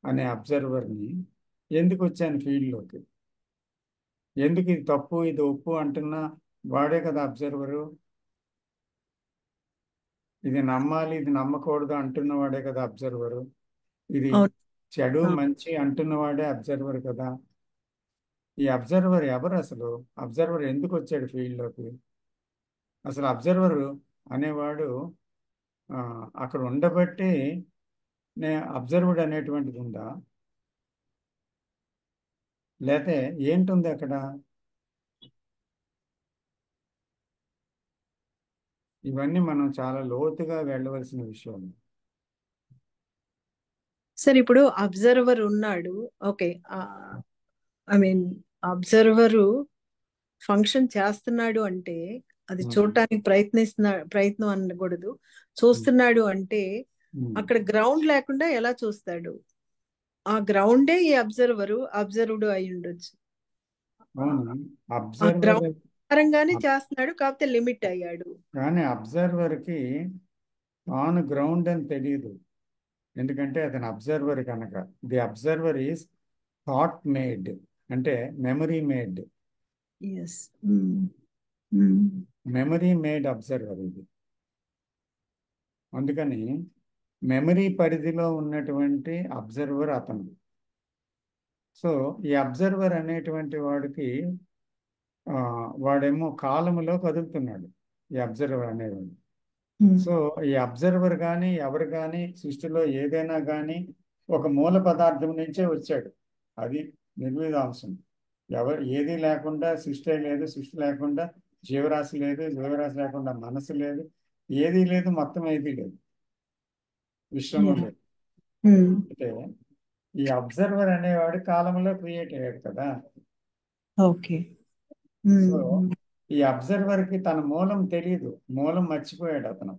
అనే అబ్జర్వర్ని ఎందుకు వచ్చాను ఫీల్డ్లోకి? ఎందుకు ఇది తప్పు ఇది ఒప్పు అంటున్నా వాడే కదా అబ్జర్వరు. ఇది నమ్మాలి ఇది నమ్మకూడదు అంటున్న వాడే కదా అబ్జర్వరు. ఇది
అవును.
చెడు
ఆ.
మంచి అంటున్నవాడే అబ్జర్వర్ కదా. ఈ అబ్జర్వర్ ఎవరు అసలు? అబ్జర్వర్ ఎందుకు వచ్చాడు ఫీల్డ్లోకి? అసలు అబ్జర్వర్ అనేవాడు అక్కడ ఉండబట్టి అబ్జర్వర్డ్ అనేటువంటిది ఉందా? లేతే ఏంటుంది అక్కడ? ఇవన్నీ మనం చాలా లోతుగా వెళ్ళవలసిన విషయం.
సరే ఇప్పుడు అబ్జర్వర్ ఉన్నాడు. Okay, I mean observer function చేస్తున్నాడు అంటే అది చూడటానికి ప్రయత్నం అనకూడదు. చూస్తున్నాడు అంటే అక్కడ గ్రౌండ్ లేకుండా ఎలా చూస్తాడు? ఆ గ్రౌండే ఈ అబ్జర్వ్డ్ అయి ఉండొచ్చు.
అవును,
ఆ
అబ్జర్వర్
గ్రౌండ్ పరంగానే చేస్తున్నాడు, కాకపోతే లిమిట్ అయ్యాడు.
కానీ అబ్జర్వర్కి ఆన్ గ్రౌండ్ అని తెలియదు. ఎందుకంటే అతను అబ్జర్వర్ కనుక. The observer is thought made, అంటే memory made.
Yes.
Memory made observer ఇది. అందుకని మెమరీ పరిధిలో ఉన్నటువంటి అబ్జర్వర్ అతను. సో ఈ అబ్జర్వర్ అనేటువంటి వాడికి వాడేమో కాలములో కదులుతున్నాడు ఈ అబ్జర్వర్ అనేవాడు. సో ఈ అబ్జర్వర్ కానీ ఎవరు కానీ సృష్టిలో ఏదైనా కానీ ఒక మూల పదార్థం నుంచే వచ్చాడు. అది నిర్విధాంశం. ఏది లేకుండా సృష్టి లేదు, సృష్టి లేకుండా జీవరాశి లేదు, జీవరాశి లేకుండా మనసు లేదు, ఏదీ లేదు, మొత్తం ఏదీ లేదు, విశ్వము లేదు. అంటే ఈ అబ్జర్వర్ అనేవాడు కాలంలో క్రియేట్ అయ్యాడు కదా.
ఓకే.
సో ఈ అబ్జర్వర్ కి తన మూలం తెలియదు, మూలం మర్చిపోయాడు అతను.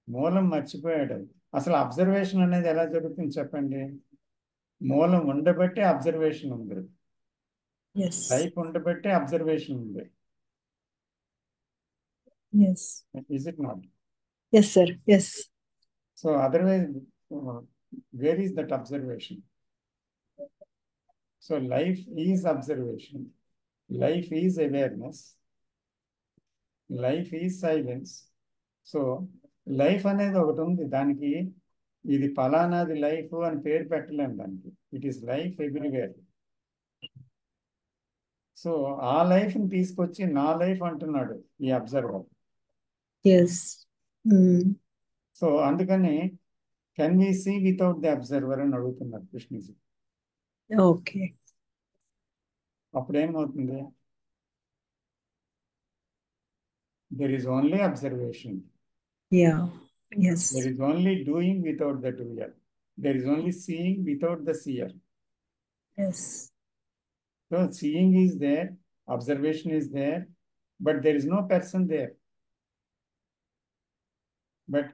మూలం మర్చిపోయాడు. అసలు అబ్జర్వేషన్ అనేది ఎలా జరుగుతుంది చెప్పండి? మూలం ఉండబట్టే అబ్జర్వేషన్ ఉంది, లైఫ్ ఉండబట్టే అబ్జర్వేషన్ ఉంది. Is it not?
Yes, sir. Yes.
So otherwise, where is that observation? So life is observation. Life is awareness. Life is silence. So life అనేది ఒకటి ఉంది, దానికి ఇది ఫలానాది లైఫ్ అని పేరు పెట్టలేము దానికి. It is life everywhere. So ఆ లైఫ్ ని తీసుకొచ్చి నా లైఫ్ అంటున్నాడు ఈ అబ్జర్వర్.
ఎస్.
సో అందుకని can we see without the observer అని అడుగుతున్నారు కృష్ణజీ.
ఓకే.
అప్పుడు ఏమవుతుంది? There is only observation.
Yeah. Yes.
There is only doing without the doer. There is only seeing without the seer.
Yes.
So seeing is there, observation is there, but there is no person there. But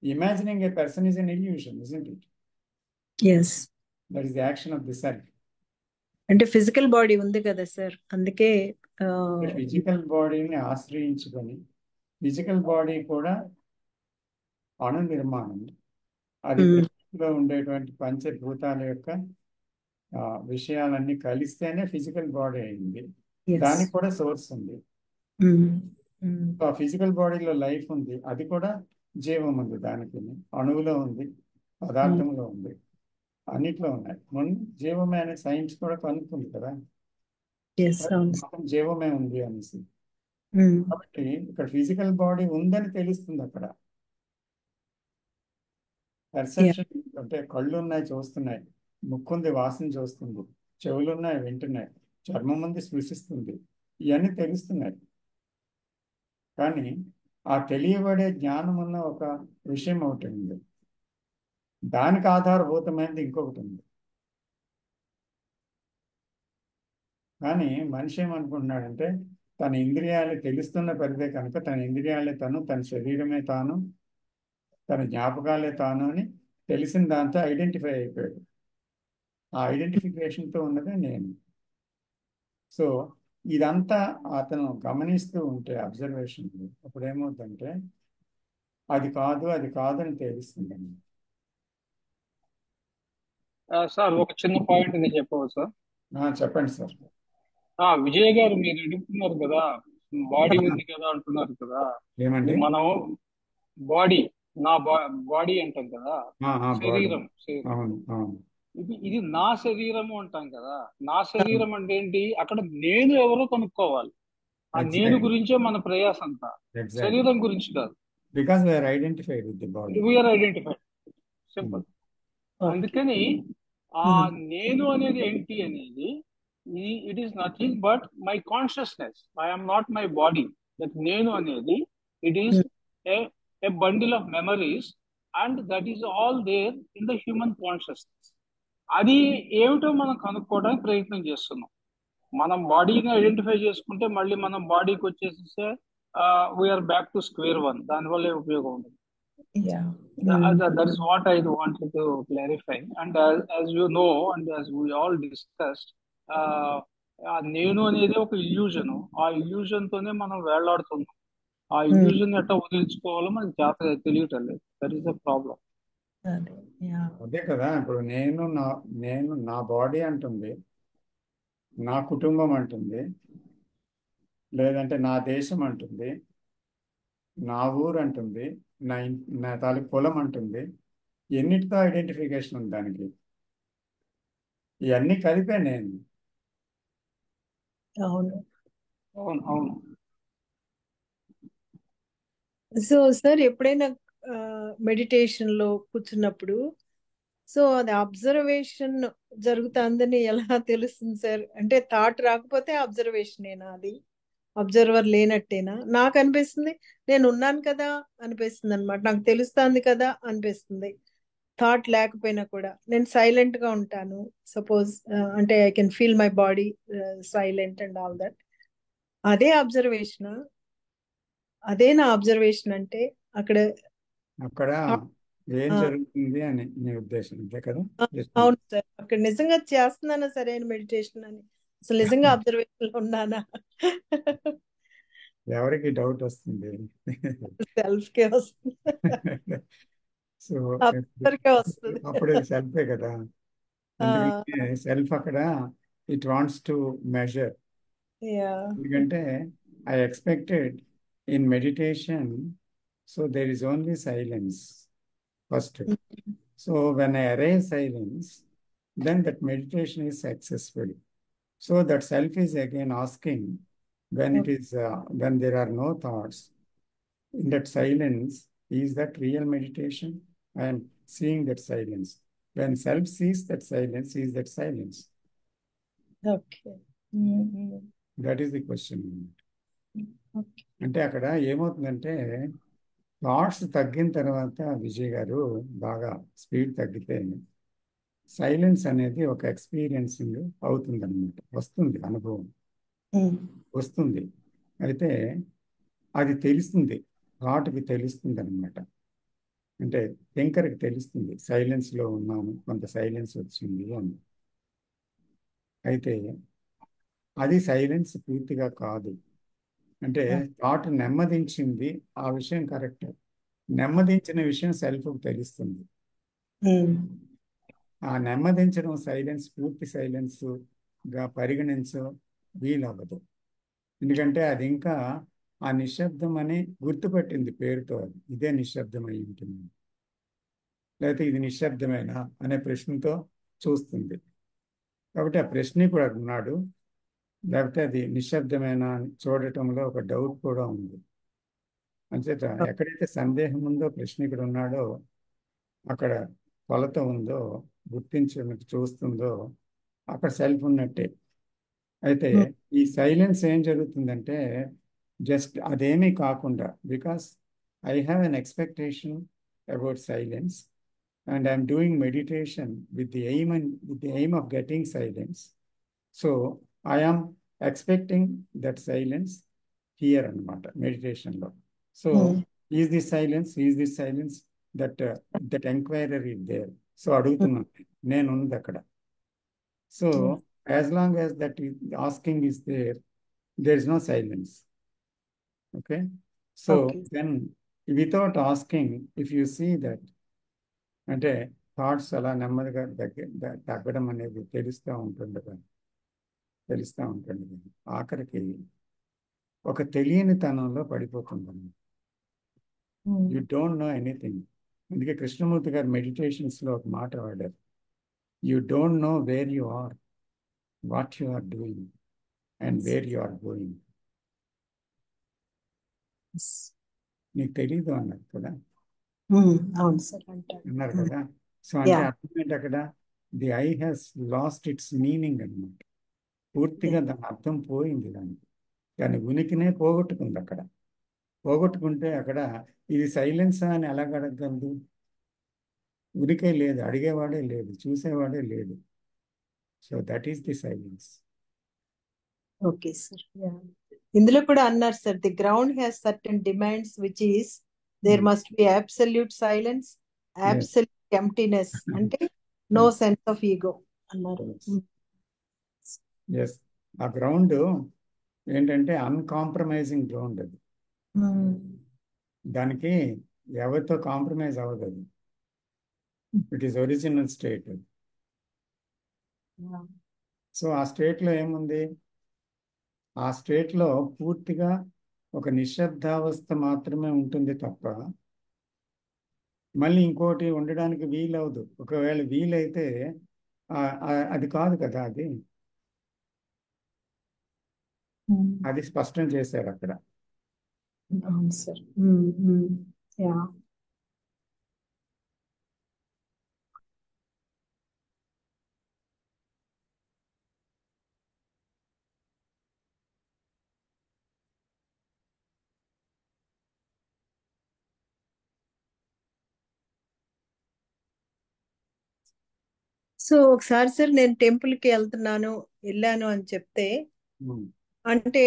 imagining a person is an illusion, isn't it?
Yes.
That is the action of the self.
అంటే physical body ఉంది కదా sir, అందుకే
physical బాడీని ఆశ్రయించుకొని, physical body కూడా అణు నిర్మాణం. అది ప్రకృతిలో ఉండేటువంటి పంచభూతాల యొక్క విషయాలన్నీ కలిస్తేనే ఫిజికల్ బాడీ అయింది. దానికి కూడా సోర్స్ ఉంది. ఆ ఫిజికల్ బాడీలో లైఫ్ ఉంది, అది కూడా జీవం ఉంది. దానికి అణువులో ఉంది, పదార్థంలో ఉంది, అన్నిట్లో ఉన్నాయి. ముందు జీవమే అనే సైన్స్ కూడా కనుక్కుంది కదా, మొత్తం జీవమే ఉంది అనేసి. కాబట్టి ఇక్కడ ఫిజికల్ బాడీ ఉందని తెలుస్తుంది. అక్కడ పర్సెప్షన్ అంటే కళ్ళు ఉన్నాయి, చూస్తున్నాయి, ముక్కుంది, వాసన చూస్తుంది, చెవులు ఉన్నాయి, వింటున్నాయి, చర్మం ఉంది, స్పృశిస్తుంది, ఇవన్నీ తెలుస్తున్నాయి. కానీ ఆ తెలియబడే జ్ఞానం ఉన్న ఒక విషయం ఒకటి ఉంది, దానికి ఆధారభూతమైనది ఇంకొకటి ఉంది. కానీ మనిషి ఏమనుకుంటున్నాడంటే తన ఇంద్రియాలు తెలుస్తున్న పరిదే కనుక తన ఇంద్రియాలే తను, తన శరీరమే తాను, తన జ్ఞాపకాలే తాను అని తెలిసిన దాంతో ఐడెంటిఫై అయిపోయాడు. ఆ ఐడెంటిఫికేషన్తో ఉన్నదే నేను. సో ఇదంతా అతను గమనిస్తూ ఉంటే అబ్జర్వేషన్, అప్పుడు ఏమవుతుందంటే అది కాదు, అది కాదు అని తెలుస్తుందండి.
సార్ ఒక చిన్న పాయింట్ నేను చెప్పవచ్చు సార్.
చెప్పండి సార్.
విజయ్ గారు మీరు అడుగుతున్నారు కదా, బాడీ ఉంది కదా అంటున్నారు కదా.
ఏమండి?
మనం బాడీ, నా బాడీ అంటాం కదా, శరీరం.
అవును, అవును.
ఇది నా శరీరము అంటాం కదా. నా శరీరం అంటే ఏంటి? అక్కడ నేను ఎవరో కనుక్కోవాలి. ఆ నేను గురించే మన ప్రయాస అంతా, శరీరం గురించి కాదు.
Because we're identified with the body.
We're identified, simple. అందుకని ఆ నేను అనేది ఏంటి అనేది, it is nothing but my consciousness. I'm not my body. That నేను అనేది it is a bundle of memories and that is all there in the human consciousness. అది ఏమిటో మనం కనుక్కోవడానికి ప్రయత్నం చేస్తున్నాం. మనం బాడీని ఐడెంటిఫై చేసుకుంటే మళ్ళీ మనం బాడీకి వచ్చేసేస్తే we're back to square one. దానివల్ల ఉపయోగం ఉండదు. That is what I wanted to clarify. And as you know, and as we all discussed, నేను అనేది ఒక ఇల్యూజన్. ఆ ఇల్యూజన్ తోనే మనం వేళ్లాడుతున్నాం. ఆ ఇల్యూజన్ ఎట్లా వదిలించుకోవాలో మనకి జాగ్రత్తగా తెలియటం లేదు. That is the problem.
అదే కదా, ఇప్పుడు నేను నా బాడీ అంటుంది, నా కుటుంబం అంటుంది, లేదంటే నా దేశం అంటుంది, నా ఊరు అంటుంది, నా తాలూకు పొలం అంటుంది. ఎన్నిటితో ఐడెంటిఫికేషన్ ఉంది దానికి? ఇవన్నీ కలిపే నేను.
అవును,
అవును, అవును.
సో సార్ ఎప్పుడైనా మెడిటేషన్ లో కూర్చున్నప్పుడు సో అది అబ్జర్వేషన్ జరుగుతుందని ఎలా తెలుస్తుంది సార్? అంటే థాట్ రాకపోతే అబ్జర్వేషన్ ఏనా? అది అబ్జర్వర్ లేనట్టేనా? నాకు అనిపిస్తుంది నేను ఉన్నాను కదా అనిపిస్తుంది అనమాట. నాకు తెలుస్తుంది కదా అనిపిస్తుంది. థాట్ లేకపోయినా కూడా నేను సైలెంట్ గా ఉంటాను. సపోజ్ అంటే I can feel my body silent and all that. అదే అబ్జర్వేషన్? అదే నా అబ్జర్వేషన్ అంటే అక్కడ
ఏం జరుగుతుంది అని నీ ఉద్దేశం, అంతే కదా?
అవును సార్, అక్కడ నిజంగా చేస్తున్నానా సరైన మెడిటేషన్ అని, అసలు నిజంగా అబ్జర్వేషన్ లో ఉన్నానా?
ఎవరికి డౌట్ వస్తుంది?
సెల్ఫ్ కే వస్తుంది.
సో
వస్తుంది.
అప్పుడు సెల్ఫే కదా. ఎందుకంటే సెల్ఫ్ అక్కడ ఇట్ వాంట్స్ టు మెజర్. ఎందుకంటే I expected in meditation, so there is only silence first. So when I arise silence, then that meditation is successful. So that self is again asking, when it is when there are no thoughts, in that silence, is that real meditation? I am seeing that silence. When self sees that silence, is that silence?
Okay.
That is the question.
Okay.
అంటే అక్కడ ఏమవుతుందంటే thoughts తగ్గిన తర్వాత విజయ్ గారు బాగా speed తగ్గితే silence అనేది ఒక ఎక్స్పీరియన్సింగ్ అవుతుంది అనమాట. వస్తుంది అనుభవం వస్తుంది. అయితే అది తెలుస్తుంది, థాట్కి తెలుస్తుంది అనమాట. అంటే థింకర్కి తెలుస్తుంది సైలెన్స్లో ఉన్నాము, కొంత సైలెన్స్ వచ్చింది అని. అయితే అది సైలెన్స్ పూర్తిగా కాదు. అంటే థాట్ నెమ్మదించింది, ఆ విషయం కరెక్ట్. నెమ్మదించిన విషయం సెల్ఫ్కి తెలుస్తుంది. ఆ నెమ్మదించడం సైలెన్స్ పూర్తి సైలెన్స్గా పరిగణించ వీలవ్వదు. ఎందుకంటే అది ఇంకా ఆ నిశ్శబ్దం అని గుర్తుపట్టింది పేరుతో, అది ఇదే నిశ్శబ్దం అయి ఉంటుంది, లేకపోతే ఇది నిశ్శబ్దమేనా అనే ప్రశ్నతో చూస్తుంది. కాబట్టి ఆ ప్రశ్న కూడా ఉన్నాడు, లేకపోతే అది నిశ్శబ్దమేనా అని చూడటంలో ఒక డౌట్ కూడా ఉంది. అంచేత ఎక్కడైతే సందేహం ఉందో ప్రశ్నికుడు ఉన్నాడో అక్కడ కొలత ఉందో, గుర్తించడానికి చూస్తుందో అక్కడ సెల్ఫ్ ఉన్నట్టే. అయితే ఈ సైలెన్స్ ఏం జరుగుతుందంటే జస్ట్ అదేమీ కాకుండా, because I have an expectation about silence and I'm doing meditation with the aim of getting silence. So I am expecting that silence here అనమాట మెడిటేషన్లో. So is this silence that enquiry is there. So అడుగుతున్నాను, నేనున్నది అక్కడ. So as long as that asking is there is no silence. Okay? So then without asking, if you see that, అంటే thoughts అలా నెమ్మదిగా తగ్గడం అనేది తెలుస్తూ ఉంటుంది ఆఖరికి ఒక తెలియని తనంలో పడిపోతుంది. You don't know anything. అందుకే కృష్ణమూర్తి గారు మెడిటేషన్స్లో ఒక మాట వాడారు, you don't know where you are, what you are doing and where you are going. నీకు తెలీదు అన్నారు కదా.
అవును సార్
అన్నారు కదా. సో అంటే అర్థం ఏంటి అక్కడ, the I has lost its meaning అనమాట. పూర్తిగా దాని అర్థం పోయింది, దాని ఉనికినే పోగొట్టుకుంది. అక్కడ పోగొట్టుకుంటే అక్కడ ఇది సైలెన్సా అని ఎలా అడగగలదు? ఉనికే లేదు, అడిగేవాడే లేదు, చూసేవాడే లేదు. So that is the silence.
Okay sir. ఇందులో కూడా అన్నారు sir, the ground has certain demands which is there must be absolute silence, absolute emptiness, అంటే నో సెన్స్ ఆఫ్ ఈగో అన్నారు.
ఎస్, ఆ గ్రౌండ్ ఏంటంటే అన్కాంప్రమైజింగ్ గ్రౌండ్. అది దానికి ఎవరితో కాంప్రమైజ్ అవ్వదు. అది it is original state. So ఆ స్టేట్లో ఏముంది, ఆ స్టేట్లో పూర్తిగా ఒక నిశ్శబ్దావస్థ మాత్రమే ఉంటుంది తప్ప మళ్ళీ ఇంకోటి ఉండడానికి వీలవదు. ఒకవేళ వీలైతే అది కాదు కదా, అది స్పష్టం చేశారు అక్కడ.
అవును సార్. సో ఒకసారి సార్ నేను టెంపుల్కి వెళ్ళాను అని చెప్తే, అంటే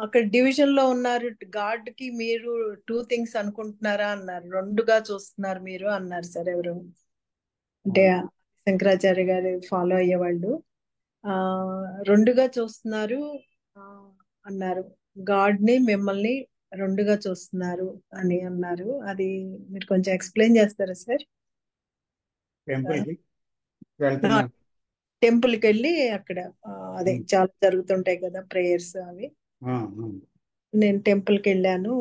అక్కడ డివిజన్ లో ఉన్నారు, గాడ్ కి మీరు 2 things అనుకుంటున్నారా అన్నారు, 2గా చూస్తున్నారు మీరు అన్నారు సార్. ఎవరు అంటే శంకరాచార్య గారు ఫాలో అయ్యేవాళ్ళు 2గా చూస్తున్నారు అన్నారు. గాడ్ ని మిమ్మల్ని 2గా చూస్తున్నారు అని అన్నారు. అది మీరు కొంచెం ఎక్స్ప్లెయిన్ చేస్తారా సార్? టెంపుల్కి వెళ్ళి అక్కడ అదే చాలా జరుగుతుంటాయి కదా ప్రేయర్స్ అవి. నేను టెంపుల్కి వెళ్ళాను,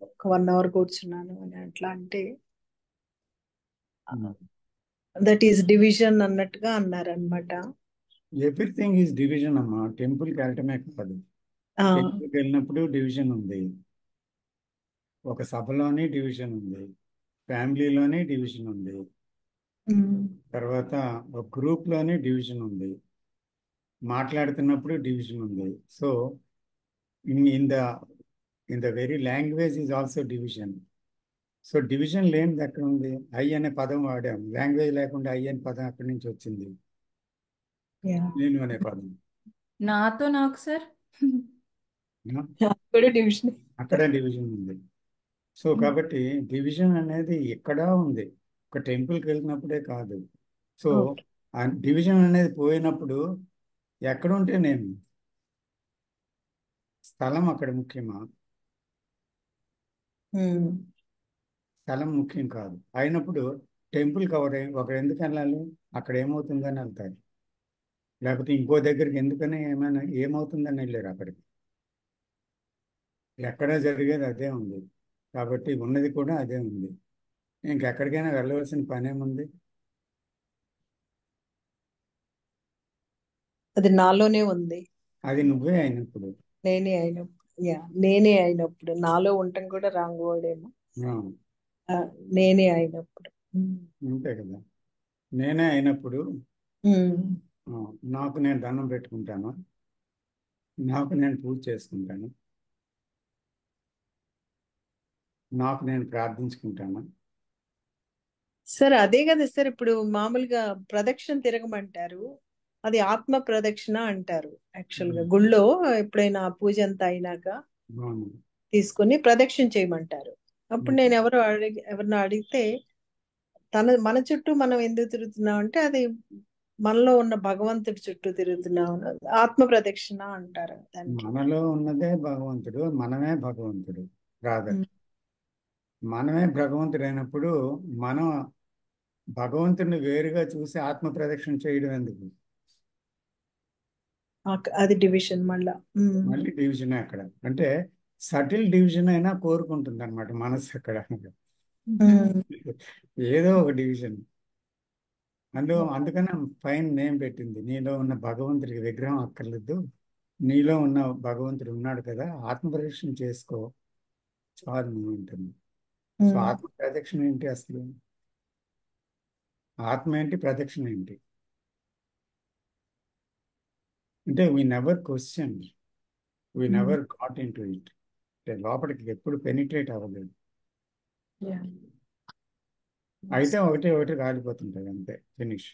ఒక 1 hour కూర్చున్నాను అని అట్లా అంటే దట్ ఈస్ డివిజన్ అన్నట్టుగా అన్నారనమాట.
ఎవ్రీథింగ్ ఈజ్ డివిజన్ అమ్మా. టెంపుల్కి వెళ్ళటమే కాదు, టెంపుల్కి వెళ్ళినప్పుడు డివిజన్ ఉంది, ఒక సభలోని డివిజన్ ఉంది, ఫ్యామిలీలోని డివిజన్ ఉంది, తర్వాత ఒక గ్రూప్లోని డివిజన్ ఉంది, మాట్లాడుతున్నప్పుడు డివిజన్ ఉంది. So in the very language is also division. So division లేనిది ఎక్కడ ఉంది? ఐ అనే పదం వాడాం, లాంగ్వేజ్ లేకుండా ఐ అనే పదం ఎక్కడి నుంచి వచ్చింది? నేను అనే పదం
నాతో నాకు సార్
కూడా డివిజన్.
అక్కడ డివిజన్ ఉంది. సో కాబట్టి డివిజన్ అనేది ఎక్కడా ఉంది, ఒక టెంపుల్కి వెళ్ళినప్పుడే కాదు. సో ఆ డివిజన్ అనేది పోయినప్పుడు ఎక్కడ ఉంటే నేను, స్థలం అక్కడ ముఖ్యమా? స్థలం ముఖ్యం కాదు. అయినప్పుడు టెంపుల్కి ఒకరు ఎందుకు వెళ్ళాలి? అక్కడ ఏమవుతుందని వెళ్తారు, లేకపోతే ఇంకో దగ్గరికి ఎందుకని ఏమైనా ఏమవుతుందని వెళ్ళారు అక్కడికి. ఎక్కడ జరిగేది అదే ఉంది, కాబట్టి ఉన్నది కూడా అదే ఉంది. ఇంకెక్కడికైనా వెళ్ళవలసిన పని ఏముంది?
అది నాలోనే ఉంది.
అది నువ్వే అయినప్పుడు.
నేనే అయినప్పుడు. నేనే అయినప్పుడు నాలో ఉండటం కూడా రాంగ్ వర్డ్ ఏమో. నేనే అయినప్పుడు.
అంతే కదా. నేనే అయినప్పుడు నాకు నేను దండం పెట్టుకుంటాను, నాకు నేను పూజ చేసుకుంటాను, నాకు నేను ప్రార్థించుకుంటాను.
సార్ అదే కదా సార్, ఇప్పుడు మామూలుగా ప్రదక్షిణ తిరగమంటారు, అది ఆత్మ ప్రదక్షిణ అంటారు. యాక్చువల్ గా గుళ్ళో ఎప్పుడైనా పూజ అంతా అయినాక తీసుకుని ప్రదక్షిణ చేయమంటారు. అప్పుడు నేను ఎవరిని అడిగితే మన చుట్టూ మనం ఎందుకు తిరుగుతున్నాం అంటే అది మనలో ఉన్న భగవంతుడి చుట్టూ తిరుగుతున్నాం, ఆత్మ ప్రదక్షిణ అంటారు దానికి.
మనలో ఉన్నదే భగవంతుడు, మనమే భగవంతుడు రాదు. మనమే భగవంతుడు అయినప్పుడు మనం భగవంతుడిని వేరుగా చూసి ఆత్మ ప్రదక్షిణ చేయడం ఎందుకు?
అది డివిజన్.
మళ్ళీ డివిజన్ అక్కడ అంటే సటిల్ డివిజన్ అయినా కోరుకుంటుంది అనమాట మనసు అక్కడ, ఏదో ఒక డివిజన్. అందుకని పైన నేమ్ పెట్టింది, నీలో ఉన్న భగవంతుడికి విగ్రహం అక్కర్లేదు, నీలో ఉన్న భగవంతుడు ఉన్నాడు కదా, ఆత్మ ప్రదక్షిణ చేసుకో చాలు నువ్వు ఉంటుంది. సో ఆత్మ ప్రదక్షిణ ఏంటి అసలు? ఆత్మ ఏంటి, ప్రదక్షిణ ఏంటి అంటే we never question, we never got in to it. లోపలికి ఎప్పుడు పెనిట్రేట్ అవ్వలేదు. అయితే ఒకటి ఒకటి కాలిపోతుంటుంది అంతే, ఫినిష్.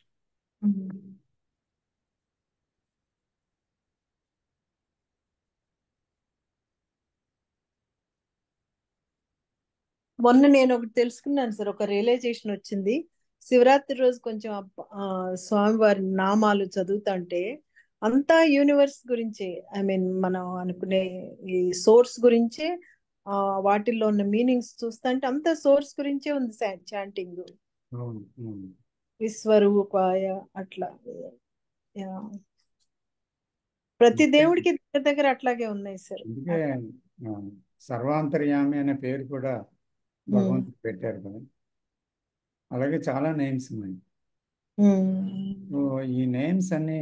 మొన్న నేను ఒకటి తెలుసుకున్నాను సార్, ఒక రియలైజేషన్ వచ్చింది. శివరాత్రి రోజు కొంచెం స్వామివారి నామాలు చదువుతుంటే అంతా యూనివర్స్ గురించే, ఐ మీన్ మనం అనుకునే ఈ సోర్స్ గురించే, వాటిల్లో ఉన్న మీనింగ్స్ చూస్తుంటే అంతా సోర్స్ గురించే ఉంది చాంటింగ్. విశ్వరూపాయ అట్లా ప్రతి దేవుడికి దగ్గర దగ్గర అట్లాగే ఉన్నాయి సార్.
అందుకే సర్వాంతర్యామి అనే పేరు కూడా భగవంతుడు పెట్టారు కదా. అలాగే చాలా నేమ్స్ ఉన్నాయి. ఈ నేమ్స్ అన్ని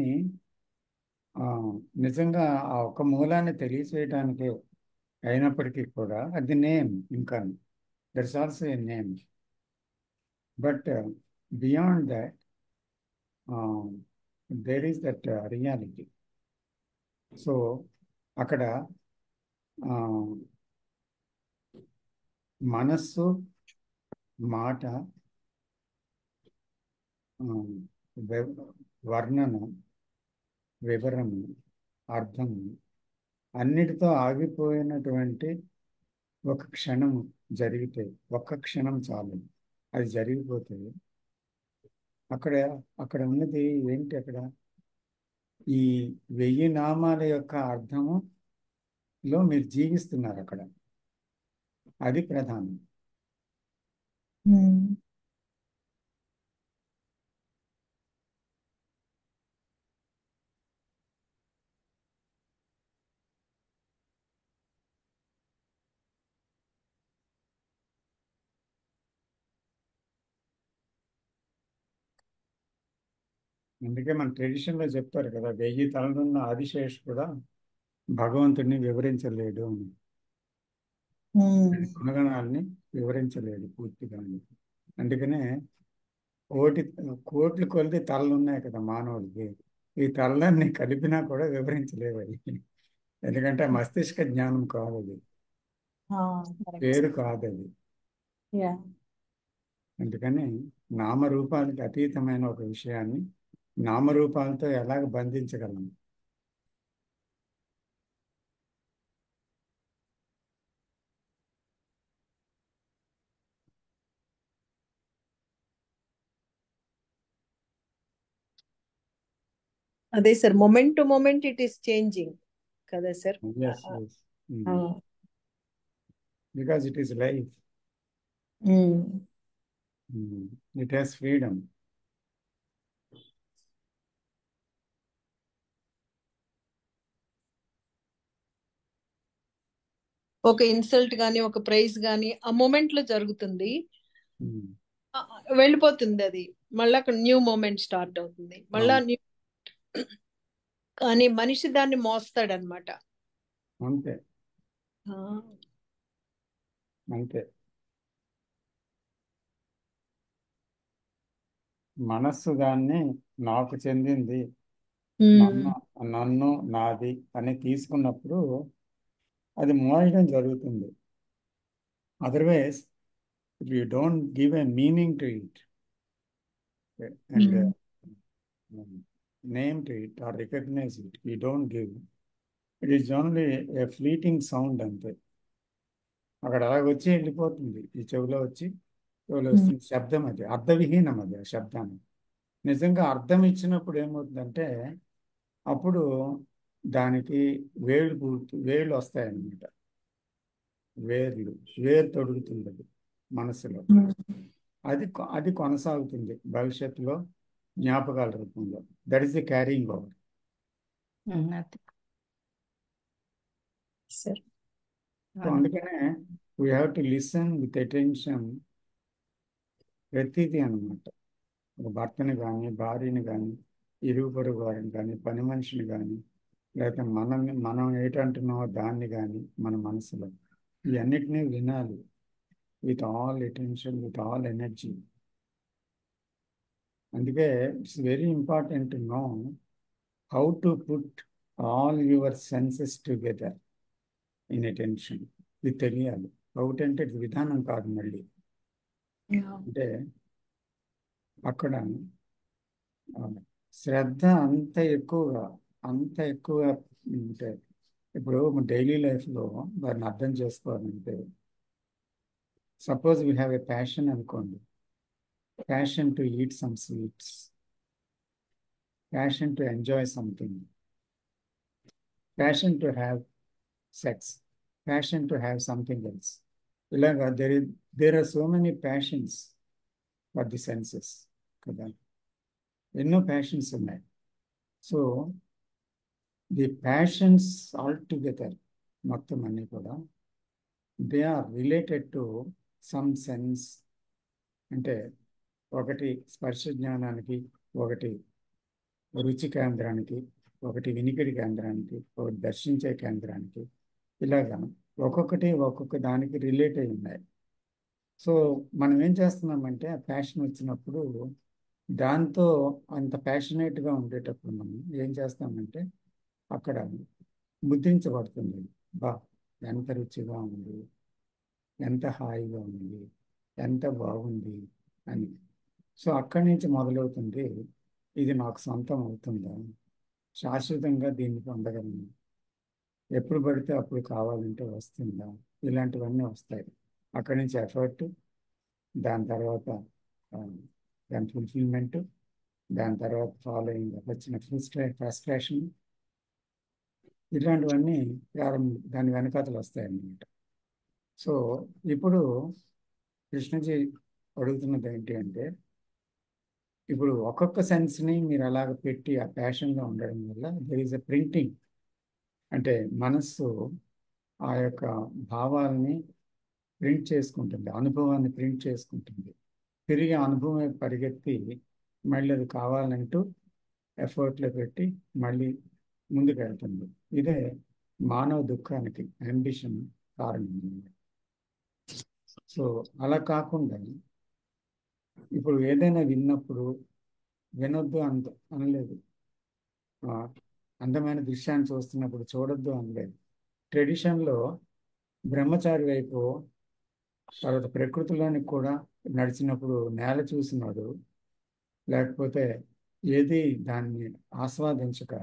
నిజంగా ఆ ఒక్క మూలాన్ని తెలియచేయడానికి అయినప్పటికీ కూడా అది నేమ్, ఇంకా that's also a name. But beyond that there is that reality. So అక్కడ మనస్సు, మాట, వర్ణన, వివరము, అర్థము అన్నిటితో ఆగిపోయినటువంటి ఒక క్షణం జరిగితే, ఒక్క క్షణం చాలు, అది జరిగిపోతే అక్కడ అక్కడ ఉన్నది ఏంటి? అక్కడ ఈ 1000 నామాల యొక్క అర్థములో మీరు జీవిస్తున్నారు అక్కడ, అది ప్రధానం. అందుకే మన ట్రెడిషన్లో చెప్తారు కదా, 1000 తలలున్న ఆదిశేష్ కూడా భగవంతుడిని వివరించలేడు అని. ఆయన గుణగణాలని వివరించలేడు పూర్తిగా. అందుకనే కోటి కోట్లు కొలిది తలలు ఉన్నాయి కదా మానవుడికి, ఈ తలలన్నీ కలిపినా కూడా వివరించలేవు అవి. ఎందుకంటే మస్తిష్క జ్ఞానం కాదు అది, పేరు కాదు అది. అందుకని నామరూపానికి అతీతమైన ఒక విషయాన్ని నామరూపాలతో ఎలాగ బంధించగలం?
అదే sir, moment to moment it is changing కదా sir.
Yes, yes. Because it is life. It has freedom.
ఒక ఇన్సల్ట్ గానీ ఒక ప్రైజ్ గానీ ఆ మూమెంట్ లో జరుగుతుంది,
Hmm.
వెళ్ళిపోతుంది అది, మళ్ళీ అక్కడ న్యూ మూమెంట్ స్టార్ట్ అవుతుంది, మళ్ళా
అవును.
న్యూ. కానీ మనిషి దాన్ని మోస్తాడనమాట.
అంతే అంతే. మనస్సు దాన్ని నాకు చెందింది, నన్ను నన్ను నాది అని తీసుకున్నప్పుడు అది మోయడం జరుగుతుంది. Otherwise if you don't give a meaning to it and name to it or recognize it, you don't give, it is only a fleeting sound అంతే. అక్కడ అలాగ వచ్చి వెళ్ళిపోతుంది, ఈ చెవిలో వచ్చి చెవిలో వస్తుంది శబ్దం. అది అర్థవిహీనం, అది ఆ శబ్దాన్ని. నిజంగా అర్థం ఇచ్చినప్పుడు ఏమవుతుందంటే అప్పుడు దానికి వేళ్ళు వస్తాయన్నమాట. వేరు తొడుగుతుంది అది మనసులో. అది కొనసాగుతుంది భవిష్యత్తులో జ్ఞాపకాల రూపంలో. That is the carrying over.
Sir
అందుకనే we have to listen with attention ప్రతిదీ అన్నమాట. ఒక భర్తని కానీ, భార్యని కానీ, ఇరుగు పొరుగు వారిని కానీ, పని మనిషిని కానీ, లేకపోతే మనం ఏంటంటున్నామో దాన్ని కానీ, మన మనసులో ఇవన్నిటినీ వినాలి with all attention, with all energy. అందుకే it's very important to know how to put all your senses together in attention. ఇది తెలియాలి. హౌట్ అంటే ఇది విధానం కాదు. మళ్ళీ అంటే అక్కడ శ్రద్ధ అంత ఎక్కువగా అంటే ఇప్పుడు డైలీ లైఫ్లో దాన్ని అర్థం చేసుకోవాలంటే, suppose we have a passion అనుకోండి, passion to eat some sweets, passion to enjoy something, passion to have sex, passion to have something else. ఇలాగా there are so many passions for the senses కదా. ఎన్నో passions ఉన్నాయి. So the passions all together మొత్తం అన్నీ కూడా they are related to some sense. అంటే ఒకటి స్పర్శ జ్ఞానానికి, ఒకటి రుచి కేంద్రానికి, ఒకటి వినికిడి కేంద్రానికి, ఒకటి దర్శించే కేంద్రానికి, ఇలాగా ఒక్కొక్క దానికి రిలేట్ అయి ఉన్నాయి. సో మనం ఏం చేస్తున్నామంటే ఆ ప్యాషన్ వచ్చినప్పుడు దాంతో అంత ప్యాషనేట్గా ఉండేటప్పుడు మనం ఏం చేస్తామంటే అక్కడ ముద్రించబడుతుంది. బా ఎంత రుచిగా ఉంది, ఎంత హాయిగా ఉంది, ఎంత బాగుంది అని. సో అక్కడి నుంచి మొదలవుతుంది, ఇది నాకు సొంతం అవుతుందా, శాశ్వతంగా దీన్ని పొందగలను, ఎప్పుడు పడితే అప్పుడు కావాలంటే వస్తుందా, ఇలాంటివన్నీ వస్తాయి. అక్కడి నుంచి ఎఫర్ట్, దాని తర్వాత దాని ఫుల్ఫిల్మెంట్, దాని తర్వాత ఫాలోయింగ్ వచ్చిన ఫ్రస్ట్రేషన్, ఇలాంటివన్నీ దాని వెనకాతలు వస్తాయన్నమాట. సో ఇప్పుడు కృష్ణజీ అడుగుతున్నది ఏంటి అంటే, ఇప్పుడు ఒక్కొక్క సెన్స్ని మీరు అలాగ పెట్టి ఆ ప్యాషన్గా ఉండడం వల్ల దెర్ ఈజ్ ఎ ప్రింటింగ్. అంటే మనస్సు ఆ యొక్క భావాల్ని ప్రింట్ చేసుకుంటుంది, అనుభవాన్ని ప్రింట్ చేసుకుంటుంది. తిరిగి అనుభవం పరిగెత్తి మళ్ళీ అది కావాలంటూ ఎఫర్ట్లో పెట్టి మళ్ళీ ముందుకు వెళ్తుంది. ఇదే మానవ దుఃఖానికి అంబిషన్ కారణం. సో అలా కాకుండా ఇప్పుడు ఏదైనా విన్నప్పుడు వినొద్దు అనలేదు, అందమైన దృశ్యాన్ని చూస్తున్నప్పుడు చూడొద్దు అనలేదు. ట్రెడిషన్లో బ్రహ్మచారి వైపు, తర్వాత ప్రకృతిలోనికి కూడా నడిచినప్పుడు నేల చూసినాడు, లేకపోతే ఏది దాన్ని ఆస్వాదించక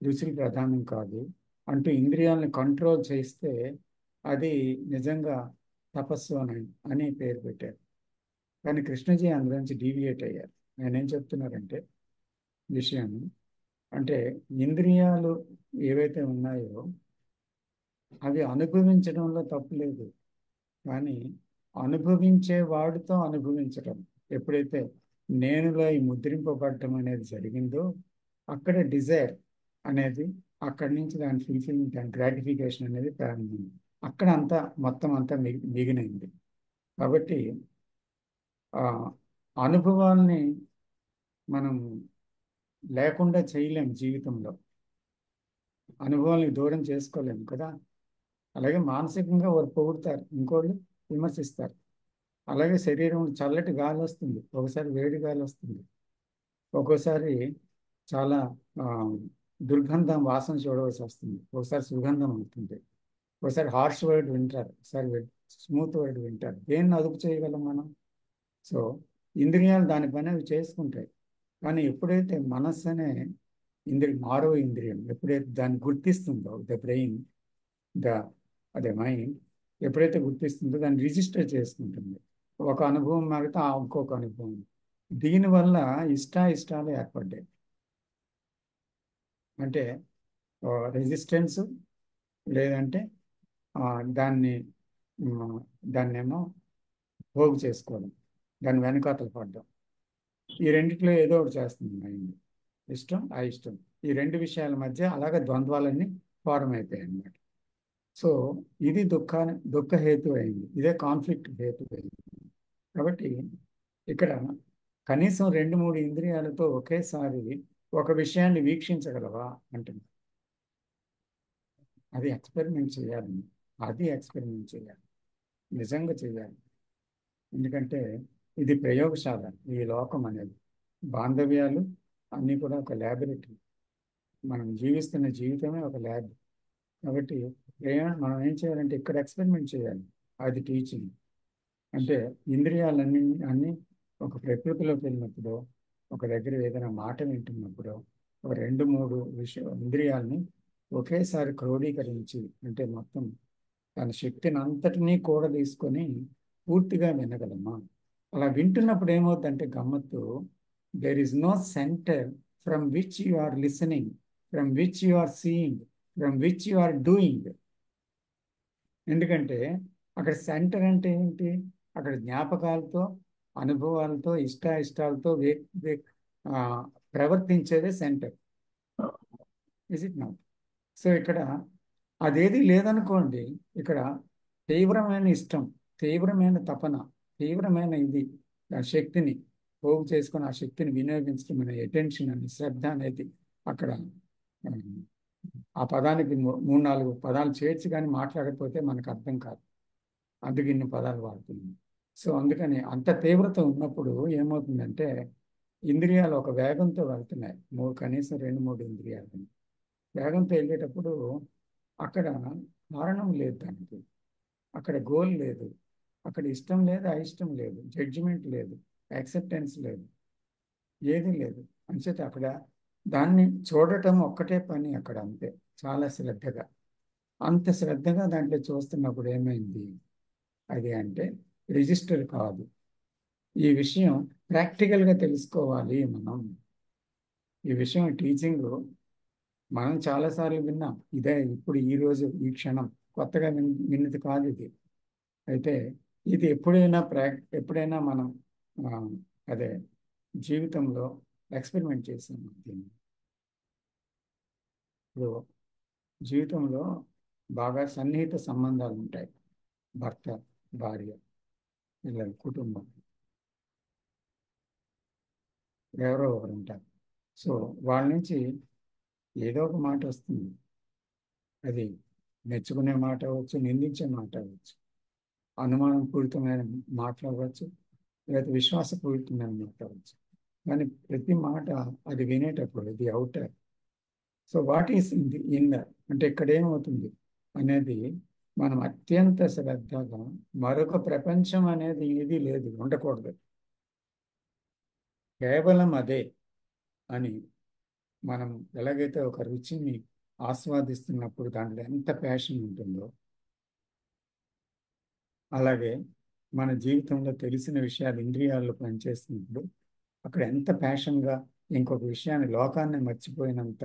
రుచులు ప్రధానం కాదు అంటూ ఇంద్రియాలను కంట్రోల్ చేస్తే అది నిజంగా తపస్సు అని పేరు పెట్టారు. కానీ కృష్ణజీ అందులోంచి డీవియేట్ అయ్యారు. ఆయన ఏం చెప్తున్నారంటే విషయం అంటే ఇంద్రియాలు ఏవైతే ఉన్నాయో అవి అనుభవించడంలో తప్పు లేదు, కానీ అనుభవించే వాడితో అనుభవించడం ఎప్పుడైతే నేనులో ఈ ముద్రింపబడటం అనేది జరిగిందో అక్కడ డిజైర్ అనేది, అక్కడి నుంచి దాని ఫుల్ఫిల్మెంట్, దాని గ్రాటిఫికేషన్ అనేది ప్రారంభమైంది. అక్కడ అంతా మొత్తం అంతా మిగిలింది. కాబట్టి ఆ అనుభవాల్ని మనం లేకుండా చేయలేము, జీవితంలో అనుభవాల్ని దూరం చేసుకోలేము కదా. అలాగే మానసికంగా వారు పొగుడుతారు, ఇంకోళ్ళు విమర్శిస్తారు. అలాగే శరీరం చల్లటి గాలి వస్తుంది, ఒకసారి వేడి గాలి వస్తుంది, ఒక్కోసారి చాలా దుర్గంధం వాసన చూడవలసి వస్తుంది, ఒకసారి సుగంధం అవుతుంది, ఒకసారి హార్ష్ వర్డ్ వింటారు, ఒకసారి స్మూత్ వర్డ్ వింటారు. దేన్ని అదుపు చేయగలం మనం? సో ఇంద్రియాలు దాని పని అవి చేసుకుంటాయి. కానీ ఎప్పుడైతే మనస్సు అనే ఆరో ఇంద్రియం ఎప్పుడైతే దాన్ని గుర్తిస్తుందో, ద బ్రెయిన్, అదే మైండ్ ఎప్పుడైతే గుర్తిస్తుందో దాన్ని రిజిస్టర్ చేసుకుంటుంది. ఒక అనుభవం మారితే ఇంకొక అనుభవం. దీనివల్ల ఇష్టాలు ఏర్పడ్డాయి. అంటే రెసిస్టెన్స్, లేదంటే దాన్నేమో పోగు చేసుకోవడం, దాని వెనకాతలు పడ్డం. ఈ రెండిట్లో ఏదో ఒకటి చేస్తుంది మైండ్, ఇష్టం అయిష్టం. ఈ రెండు విషయాల మధ్య అలాగే ద్వంద్వాలన్నీ ఫారం అయిపోయాయి అన్నమాట. సో ఇది దుఃఖ హేతు అయింది, ఇదే కాన్ఫ్లిక్ట్ హేతు అయింది. కాబట్టి ఇక్కడ కనీసం 2-3 ఇంద్రియాలతో ఒకేసారి ఒక విషయాన్ని వీక్షించగలవా అంటుంది. అది ఎక్స్పెరిమెంట్ చేయాలి, నిజంగా చేయాలి. ఎందుకంటే ఇది ప్రయోగశాల, ఈ లోకం అనేది, బాంధవ్యాలు అన్నీ కూడా ఒక ల్యాబొరేటరీ. మనం జీవిస్తున్న జీవితమే ఒక ల్యాబ్. కాబట్టి మనం ఏం చేయాలంటే ఇక్కడ ఎక్స్పెరిమెంట్ చేయాలి. అది టీచింగ్. అంటే అన్నీ ఒక ప్రకృతిలోకి వెళ్ళినప్పుడు, ఒక దగ్గర ఏదైనా మాట వింటున్నప్పుడు, ఒక 2-3 ఇంద్రియాలని ఒకేసారి క్రోడీకరించి, అంటే మొత్తం తన శక్తిని అంతటినీ కూడా తీసుకొని పూర్తిగా వినగలమా? అలా వింటున్నప్పుడు ఏమవుతుందంటే గమ్మత్తు, there is no center from which you are listening, from which you are seeing, from which you are doing. ఎందుకంటే అక్కడ సెంటర్ అంటే ఏంటి? అక్కడ జ్ఞాపకాలతో, అనుభవాలతో, ఇష్టాలతో ప్రవర్తించేదే center. Is it not? So ఇక్కడ అదేది లేదనుకోండి, ఇక్కడ తీవ్రమైన ఇష్టం, తీవ్రమైన తపన, తీవ్రమైన ఆ శక్తిని పోగు చేసుకొని ఆ శక్తిని వినియోగించుకుని మన అటెన్షన్ అని, శ్రద్ధ అనేది అక్కడ ఆ పదానికి 3-4 పదాలు చేర్చి కానీ మాట్లాడకపోతే మనకు అర్థం కాదు. అందుకు ఇన్ని పదాలు వాడుతుంది. సో అందుకని అంత తీవ్రత ఉన్నప్పుడు ఏమవుతుందంటే ఇంద్రియాలు ఒక వేగంతో వెళ్తున్నాయి, కనీసం 2-3 ఇంద్రియాలు వేగంతో వెళ్ళేటప్పుడు అక్కడ కారణం లేదు, దానికి అక్కడ గోల్ లేదు, అక్కడ ఇష్టం లేదు, అయిష్టం లేదు, జడ్జిమెంట్ లేదు, యాక్సెప్టెన్స్ లేదు, ఏది లేదు. అంచేత అక్కడ దాన్ని చూడటం ఒక్కటే పని అక్కడ, అంతే. చాలా శ్రద్ధగా, అంత శ్రద్ధగా దాంట్లో చూస్తున్నప్పుడు ఏమైంది అది అంటే రిజిస్టర్ కాదు. ఈ విషయం ప్రాక్టికల్గా తెలుసుకోవాలి మనం. ఈ విషయం టీచింగ్ మనం చాలాసార్లు విన్నాం, ఇదే ఇప్పుడు ఈరోజు ఈ క్షణం కొత్తగా విన్నది కాదు ఇది. అయితే ఇది ఎప్పుడైనా మనం అదే జీవితంలో ఎక్స్పెరిమెంట్ చేసాం. దీన్ని ఇప్పుడు జీవితంలో బాగా సన్నిహిత సంబంధాలు ఉంటాయి, భర్త, భార్య, పిల్లలు, కుటుంబం, ఎవరో ఒకరు ఉంటారు. సో వాళ్ళ నుంచి ఏదో ఒక మాట వస్తుంది. అది మెచ్చుకునే మాట అవ్వచ్చు, నిందించే మాట అవ్వచ్చు, అనుమానం పూరితమైన మాటలు అవ్వచ్చు, లేదా విశ్వాసపూరితమైన మాట అవ్వచ్చు. కానీ ప్రతి మాట అది వినేటప్పుడు ఇది outer. So what is in the inner అంటే ఇక్కడ ఏమవుతుంది అనేది మనం అత్యంత శ్రద్ధగా మరొక ప్రపంచం అనేది ఏది లేదు, ఉండకూడదు, కేవలం అదే అని మనం ఎలాగైతే ఒక రుచిని ఆస్వాదిస్తున్నప్పుడు దాంట్లో ఎంత ప్యాషన్ ఉంటుందో, అలాగే మన జీవితంలో తెలిసిన విషయాలు ఇంద్రియాల్లో పనిచేస్తున్నప్పుడు అక్కడ ఎంత ప్యాషన్గా ఇంకొక విషయాన్ని లోకాన్ని మర్చిపోయినంత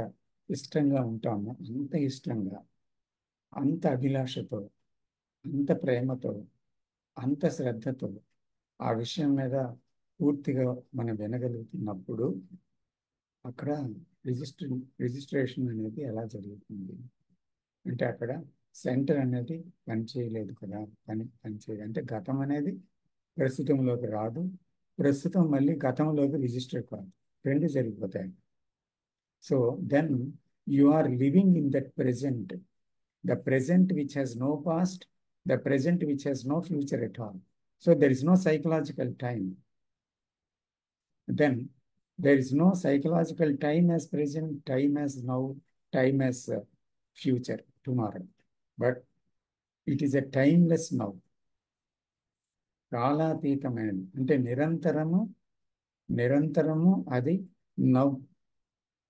ఇష్టంగా ఉంటామో, అంత ఇష్టంగా, అంత అభిలాషతో, అంత ప్రేమతో, అంత శ్రద్ధతో ఆ విషయం మీద పూర్తిగా మనం వినగలుగుతున్నప్పుడు అక్కడ రిజిస్ట్రేషన్ అనేది ఎలా జరుగుతుంది అంటే అక్కడ సెంటర్ అనేది పనిచేయలేదు కదా, పనిచేయదు అంటే గతం అనేది ప్రస్తుతంలోకి రాదు, ప్రస్తుతం మళ్ళీ గతంలోకి రిజిస్టర్ కాదు, రెండు జరిగిపోతాయి. So then you are living in that present, the present which has no past, the present which has no future at all. So there is no psychological time. Then there is no psychological time as present, time as now, time as future, tomorrow. But it is a timeless now. కాలాతీతమైనది అంటే నిరంతరము అది now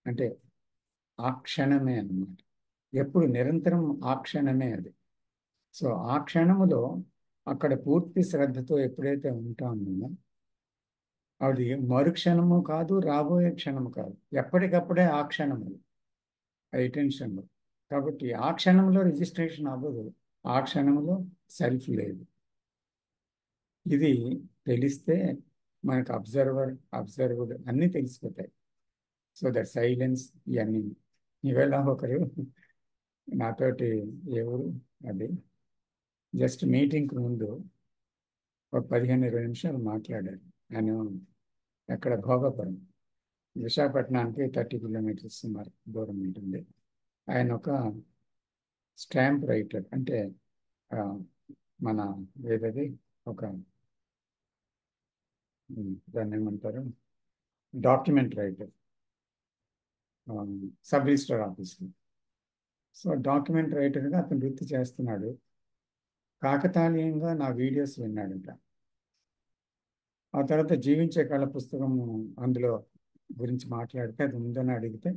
అంటే ఆ క్షణమే అన్నమాట. ఎప్పుడు నిరంతరం ఆ క్షణమే అది. సో ఆ క్షణములో అక్కడ పూర్తి శ్రద్ధతో ఎప్పుడైతే ఉంటామో అది మరుక్షణము కాదు, రాబోయే క్షణము కాదు, ఎప్పటికప్పుడే ఆ క్షణము అటెన్షన్లో. కాబట్టి ఆ క్షణంలో రిజిస్ట్రేషన్ అవ్వదు, ఆ క్షణంలో సెల్ఫ్ లేదు. ఇది తెలిస్తే మనకు అబ్జర్వ్డ్ అన్నీ తెలిసిపోతాయి. సో దట్ సైలెన్స్ ఇవన్నీ. ఈవేళ ఒకరు నాతోటి ఎవరు అది జస్ట్ మీటింగ్కి ముందు ఒక 15-20 నిమిషాలు మాట్లాడారు. ఆయన ఎక్కడ భోగాపురం, విశాఖపట్నానికి 30 కిలోమీటర్స్ సుమారు దూరం ఉంటుంది. ఆయన ఒక స్టాంప్ రైటర్ అంటే మన ఏదది ఒక దాన్ని ఏమంటారు డాక్యుమెంట్ రైటర్, సబ్ రిజిస్టర్ ఆఫీస్లో. సో డాక్యుమెంట్ రైటర్గా అతను వృత్తి చేస్తున్నాడు. కాకతాళీయంగా నా వీడియోస్ విన్నాడంట. ఆ తర్వాత జీవించే కళ పుస్తకం అందులో గురించి మాట్లాడితే అది ఉందని అడిగితే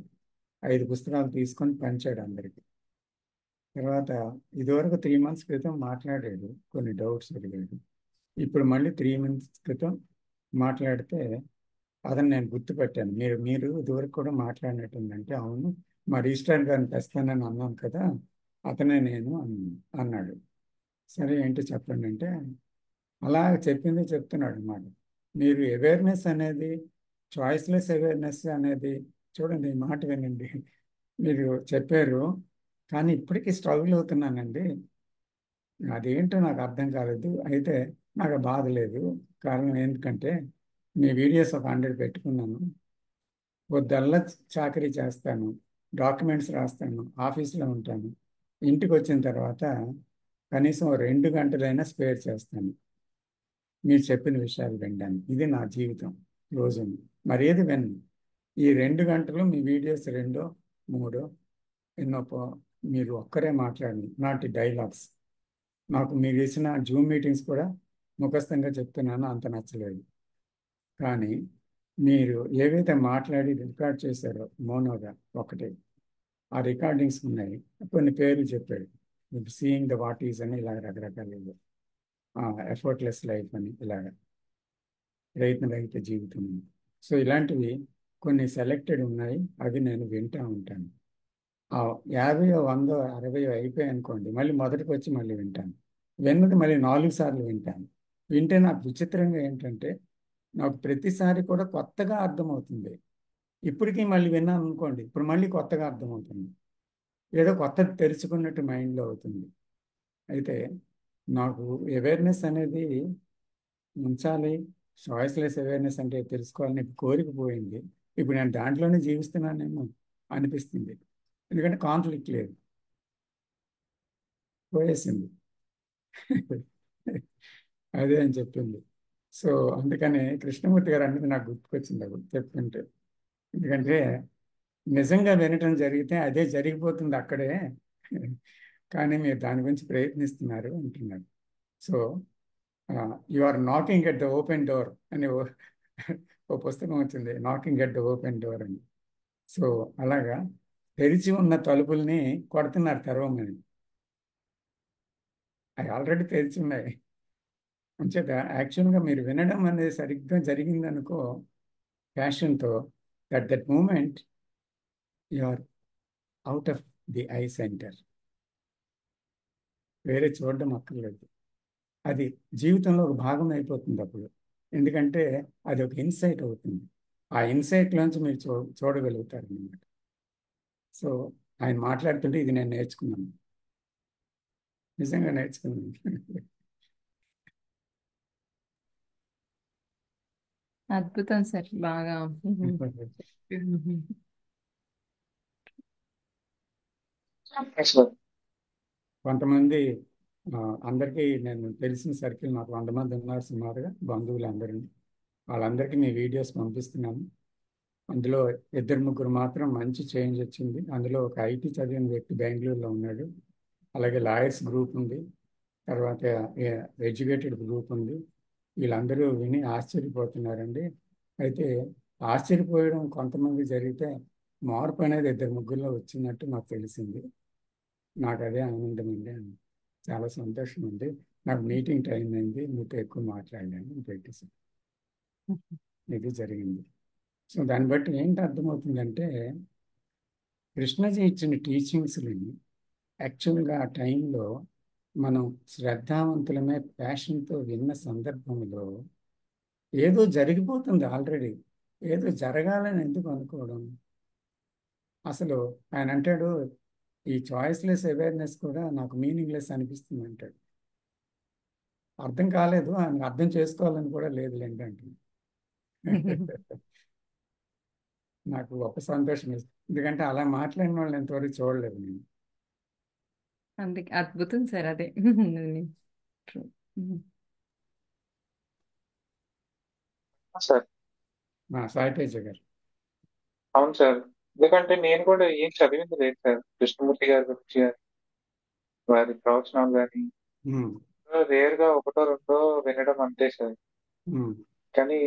5 పుస్తకాలు తీసుకొని పంచాడు అందరికి. తర్వాత ఇదివరకు 3 months క్రితం మాట్లాడాడు, కొన్ని డౌట్స్ అడిగాడు. ఇప్పుడు మళ్ళీ 3 months క్రితం మాట్లాడితే అతను నేను గుర్తుపెట్టాను, మీరు ఇదివరకు కూడా మాట్లాడినట్టుందంటే, అవును మా రిజిస్ట్రార్ గారిని తెస్తానని అన్నాను కదా, అతనే నేను అన్నాడు. సరే ఏంటో చెప్పండి అంటే అలా చెప్తున్నాడు అన్నమాట. మీరు అవేర్నెస్ అనేది చాయిస్లెస్ అవేర్నెస్ అనేది చూడండి, ఈ మాట వినండి. మీరు చెప్పారు కానీ ఇప్పటికీ స్ట్రగుల్ అవుతున్నానండి, అదేంటో నాకు అర్థం కాలేదు. అయితే నాకు బాధ లేదు, కారణం ఎందుకంటే మీ వీడియోస్ ఒక 100 పెట్టుకున్నాను, పొద్దుల్లా చాకరీ చేస్తాను, డాక్యుమెంట్స్ రాస్తాను, ఆఫీస్లో ఉంటాను, ఇంటికి వచ్చిన తర్వాత కనీసం 2 గంటలైనా స్పేర్ చేస్తాను మీరు చెప్పిన విషయాలు వినడానికి. ఇది నా జీవితం రోజు. మరేది విన్ను. ఈ 2 గంటలు మీ వీడియోస్ 2-3 ఎన్నో మీరు ఒక్కరే మాట్లాడి నాటి డైలాగ్స్. నాకు మీరు ఇచ్చిన జూమ్ మీటింగ్స్ కూడా ముఖస్థంగా చెప్తున్నాను, అంత నచ్చలేదు. కానీ మీరు ఏవైతే మాట్లాడి రికార్డ్ చేశారో మోనోగా ఒకటి, ఆ రికార్డింగ్స్ ఉన్నాయి. కొన్ని పేర్లు చెప్పాడు, సీయింగ్ ద వాట్ ఈజ్ అని ఇలాగ రకరకాల, ఎఫర్ట్లెస్ లైఫ్ అని ఇలాగ, ప్రయత్నరహిత జీవితం. సో ఇలాంటివి కొన్ని సెలెక్టెడ్ ఉన్నాయి, అవి నేను వింటూ ఉంటాను. 50, 100, 60 అయిపోయాయి అనుకోండి, మళ్ళీ మొదటికి వచ్చి మళ్ళీ వింటాను. విన్నది మళ్ళీ 4 సార్లు వింటాను. వింటే నాకు విచిత్రంగా ఏంటంటే నాకు ప్రతిసారి కూడా కొత్తగా అర్థమవుతుంది. ఇప్పటికీ మళ్ళీ విన్నాను అనుకోండి, ఇప్పుడు మళ్ళీ కొత్తగా అర్థమవుతుంది, ఏదో కొత్తది తెలుసుకున్నట్టు మైండ్లో అవుతుంది. అయితే నాకు అవేర్నెస్ అనేది ఉంచాలి, చాయిస్లెస్ అవేర్నెస్ అంటే తెలుసుకోవాలని కోరిక పోయింది. ఇప్పుడు నేను దాంట్లోనే జీవిస్తున్నానేమో అనిపిస్తుంది. ఎందుకంటే కాన్ఫ్లిక్ట్ లేదు, పోయేసింది. అదే అని చెప్పింది. సో అందుకని కృష్ణమూర్తి గారు అన్నది నాకు గుర్తుకొచ్చింది అప్పుడు చెప్తుంటే. ఎందుకంటే నిజంగా వినటం జరిగితే అదే జరిగిపోతుంది అక్కడే, కానీ మీరు దాని గురించి ప్రయత్నిస్తున్నారు అంటున్నారు. So you are knocking at the open door అని ఓ పుస్తకం వచ్చింది, knocking at the open door అని. సో అలాగా తెరిచి ఉన్న తలుపుల్ని కొడుతున్నారు తెరవమని. అవి ఆల్రెడీ తెరిచి ఉన్నాయి. అంచేత యాక్చువల్గా మీరు వినడం అనేది సరిగ్గా జరిగిందనుకో ప్యాషన్తో, that moment you are out of the I center, వేరే చూడడం అక్కర్లేదు. అది జీవితంలో ఒక భాగం అయిపోతుంది అప్పుడు. ఎందుకంటే అది ఒక ఇన్సైట్ అవుతుంది. ఆ ఇన్సైట్లోంచి మీరు చూడగలుగుతారు అన్నమాట. సో ఆయన మాట్లాడుతుంటే ఇది నేను నేర్చుకున్నాను, నిజంగా నేర్చుకున్నాను.
అద్భుతం సార్, బాగా.
సార్
కొంతమంది అందరికీ నేను తెలిసిన సర్కిల్ నాకు 100 మంది ఉన్నారు సుమారుగా, బంధువులు అందరినీ. వాళ్ళందరికీ మీ వీడియోస్ పంపిస్తున్నాను. అందులో 2-3 మాత్రం మంచి చేంజ్ వచ్చింది. అందులో ఒక ఐటీ చదివిన వ్యక్తి బెంగళూరులో ఉన్నాడు, అలాగే లాయర్స్ గ్రూప్ ఉంది, తర్వాత ఎడ్యుకేటెడ్ గ్రూప్ ఉంది. వీళ్ళందరూ విని ఆశ్చర్యపోతున్నారండి. అయితే ఆశ్చర్యపోయడం కొంతమంది జరిగితే మార్పు అనేది 2-3లో వచ్చినట్టు నాకు తెలిసింది. నాకు అదే ఆనందం అండి, చాలా సంతోషం అండి. నాకు మీటింగ్ టైం అయింది, మీతో ఎక్కువ మాట్లాడాను పెట్టేసి ఇది జరిగింది. సో దాన్ని బట్టి ఏంటి అర్థమవుతుందంటే కృష్ణజీ ఇచ్చిన టీచింగ్స్ని యాక్చువల్గా ఆ టైంలో మనం శ్రద్ధావంతులమే ప్యాషన్తో విన్న సందర్భంలో ఏదో జరిగిపోతుంది ఆల్రెడీ, ఏదో జరగాలని ఎందుకు అనుకోవడం. అసలు ఆయన అంటాడు ఈ చాయిస్లెస్ అవేర్నెస్ కూడా నాకు మీనింగ్లెస్ అనిపిస్తుంది అంటాడు. అర్థం కాలేదు, ఆయన అర్థం చేసుకోవాలని కూడా లేదు ఏంటంటే నాకు గొప్ప సంతోషం వేస్తుంది. ఎందుకంటే అలా మాట్లాడిన వాళ్ళు ఎంతవరకు చూడలేదు నేను.
అందుకే అద్భుతం సార్ అదే. True.
సార్
సాయి తేజ గారు.
అవును సార్, ఎందుకంటే నేను కూడా ఏం చదివింది లేదు సార్ కృష్ణమూర్తి గారి గురించి కానీ, వారి ప్రవచనాలు కానీ
ఉమ్,
రేర్ గా ఒకటో రెండో వినడం అంతే సార్.
ఉమ్,
కానీ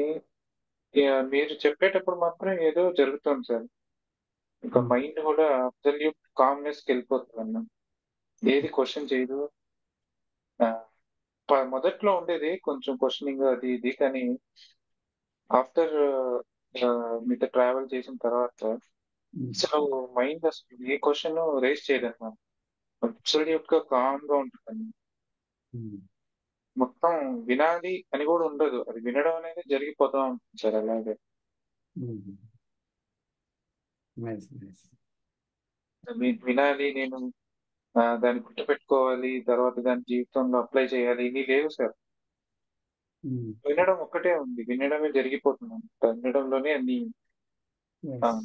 మీరు చెప్పేటప్పుడు మాత్రం ఏదో జరుగుతుంది సార్. ఇంకా
ఉమ్,
మైండ్ కూడా అబ్సల్యూట్ కామ్నెస్ కి వెళ్ళిపోతుంది అన్న, ఏది క్వశ్చన్ చేయదు. ఆ, మొదట్లో ఉండేది కొంచెం క్వశ్చనింగ్ అది ఇది, కానీ ఆఫ్టర్ మీతో ట్రావెల్ చేసిన తర్వాత
ఉమ్,
అసలు మైండ్ అసలు ఏ క్వశ్చన్ రేస్ చేయలేదు మనం, అబ్సల్యూట్ గా కామ్ గా ఉంటుంది.
ఉమ్,
మొత్తం వినాలి అని కూడా ఉండదు, అది వినడం అనేది జరిగిపోతా ఉంటుంది సార్ అలాగే.
ఉమ్. Nice nice.
వినాలి, నేను దాన్ని గుర్తుపెట్టుకోవాలి, తర్వాత దాని జీవితంలో అప్లై చేయాలి, ఇవి లేవు సార్.
ఉమ్,
వినడం ఒక్కటే ఉంది, వినడమే జరిగిపోతుంది, వినడంలోనే అన్ని ఆ,
yes.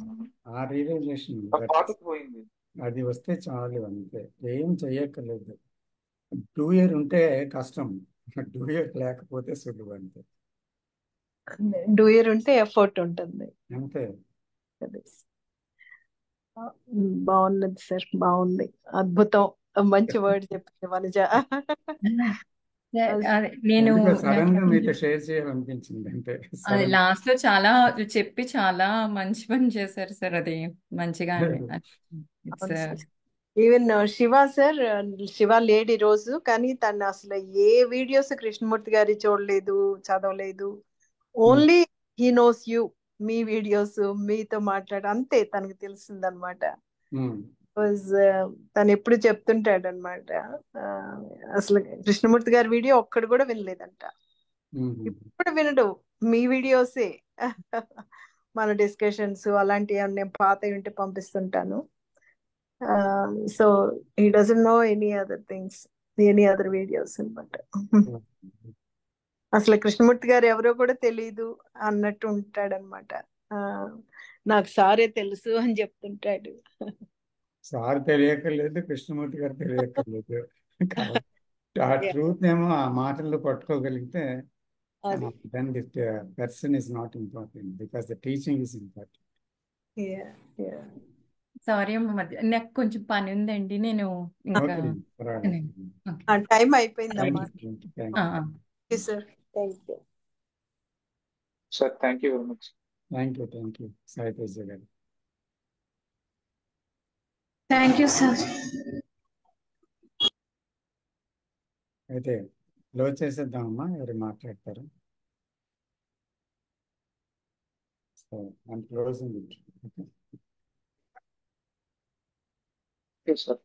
ఆ రియలైజేషన్
పాతుకుపోయింది.
అది వస్తే చాలు, అంతే, ఏం చెయ్యక్కర్లేదు. డూయర్ ఉంటే కష్టం, డూయర్ లేకపోతే సులువు, అంతే.
డూయర్ ఉంటే ఎఫర్ట్ ఉంటుంది.
అంతే.
అదే. బాగున్నది సార్, బాగుంది, అద్భుతం, మంచి వర్డ్ చెప్పింది వనజ.
అదే నేను
ఎందుకో సడన్ గా మీతో షేర్ చేయాలనిపించింది, అంటే
అది
సడన్.
లాస్ట్ లో చాలా చెప్పి చాలా మంచి పని చేశారు సార్, అది మంచిగా it's
even Shiva sir, Shiva lady రోజు, కానీ తను అసలు ఏ వీడియోస్ కృష్ణమూర్తి గారి చూడలేదు, చదవలేదు. Only he knows you, me videos, మీతో మాట్లాడు, అంతే తనకు తెలిసిందనమాట. తను ఎప్పుడు చెప్తుంటాడు అనమాట, అసలు కృష్ణమూర్తి గారి వీడియో ఒక్కడు కూడా వినలేదంట. ఇప్పుడు వినడు, మీ వీడియోసే. మన డిస్కషన్స్ అలాంటివి నేను పాతవి ఉంటే పంపిస్తుంటాను. So he doesn't know any other things, any other videos అనమాట. అసలు కృష్ణమూర్తి గారు ఎవరో కూడా తెలియదు అన్నట్టు ఉంటాడనమాట. ఆ, నాకు సారే తెలుసు అని చెప్తుంటాడు.
సార్ తెలియక్కర్లేదు, కృష్ణమూర్తి గారు తెలియక్కర్లేదు. కాబట్టి ఆ
Yeah,
ట్రూత్ ఏమో ఆ మాటల్లో పట్టుకోగలిగితే
అది
then the person is not important because the teaching is important.
yeah, yeah.
Sorry అమ్మ, మధ్య నాకు కొంచెం పని ఉందండి, నేను ఇంకా
ఓకే, పర్వాలేదు.
ఓకే.
టైం
థ్యాంక్
అయిపోయిందమ్మా.
You, thank you,
sir thank you.
Sir thank you very much.
Thank you Sai Teja గారు.
Thank you sir.
అయితే క్లోజ్ చేసేద్దామమ్మా, ఎవరు మాట్లాడతారు? So I'm closing it.
Okay sir.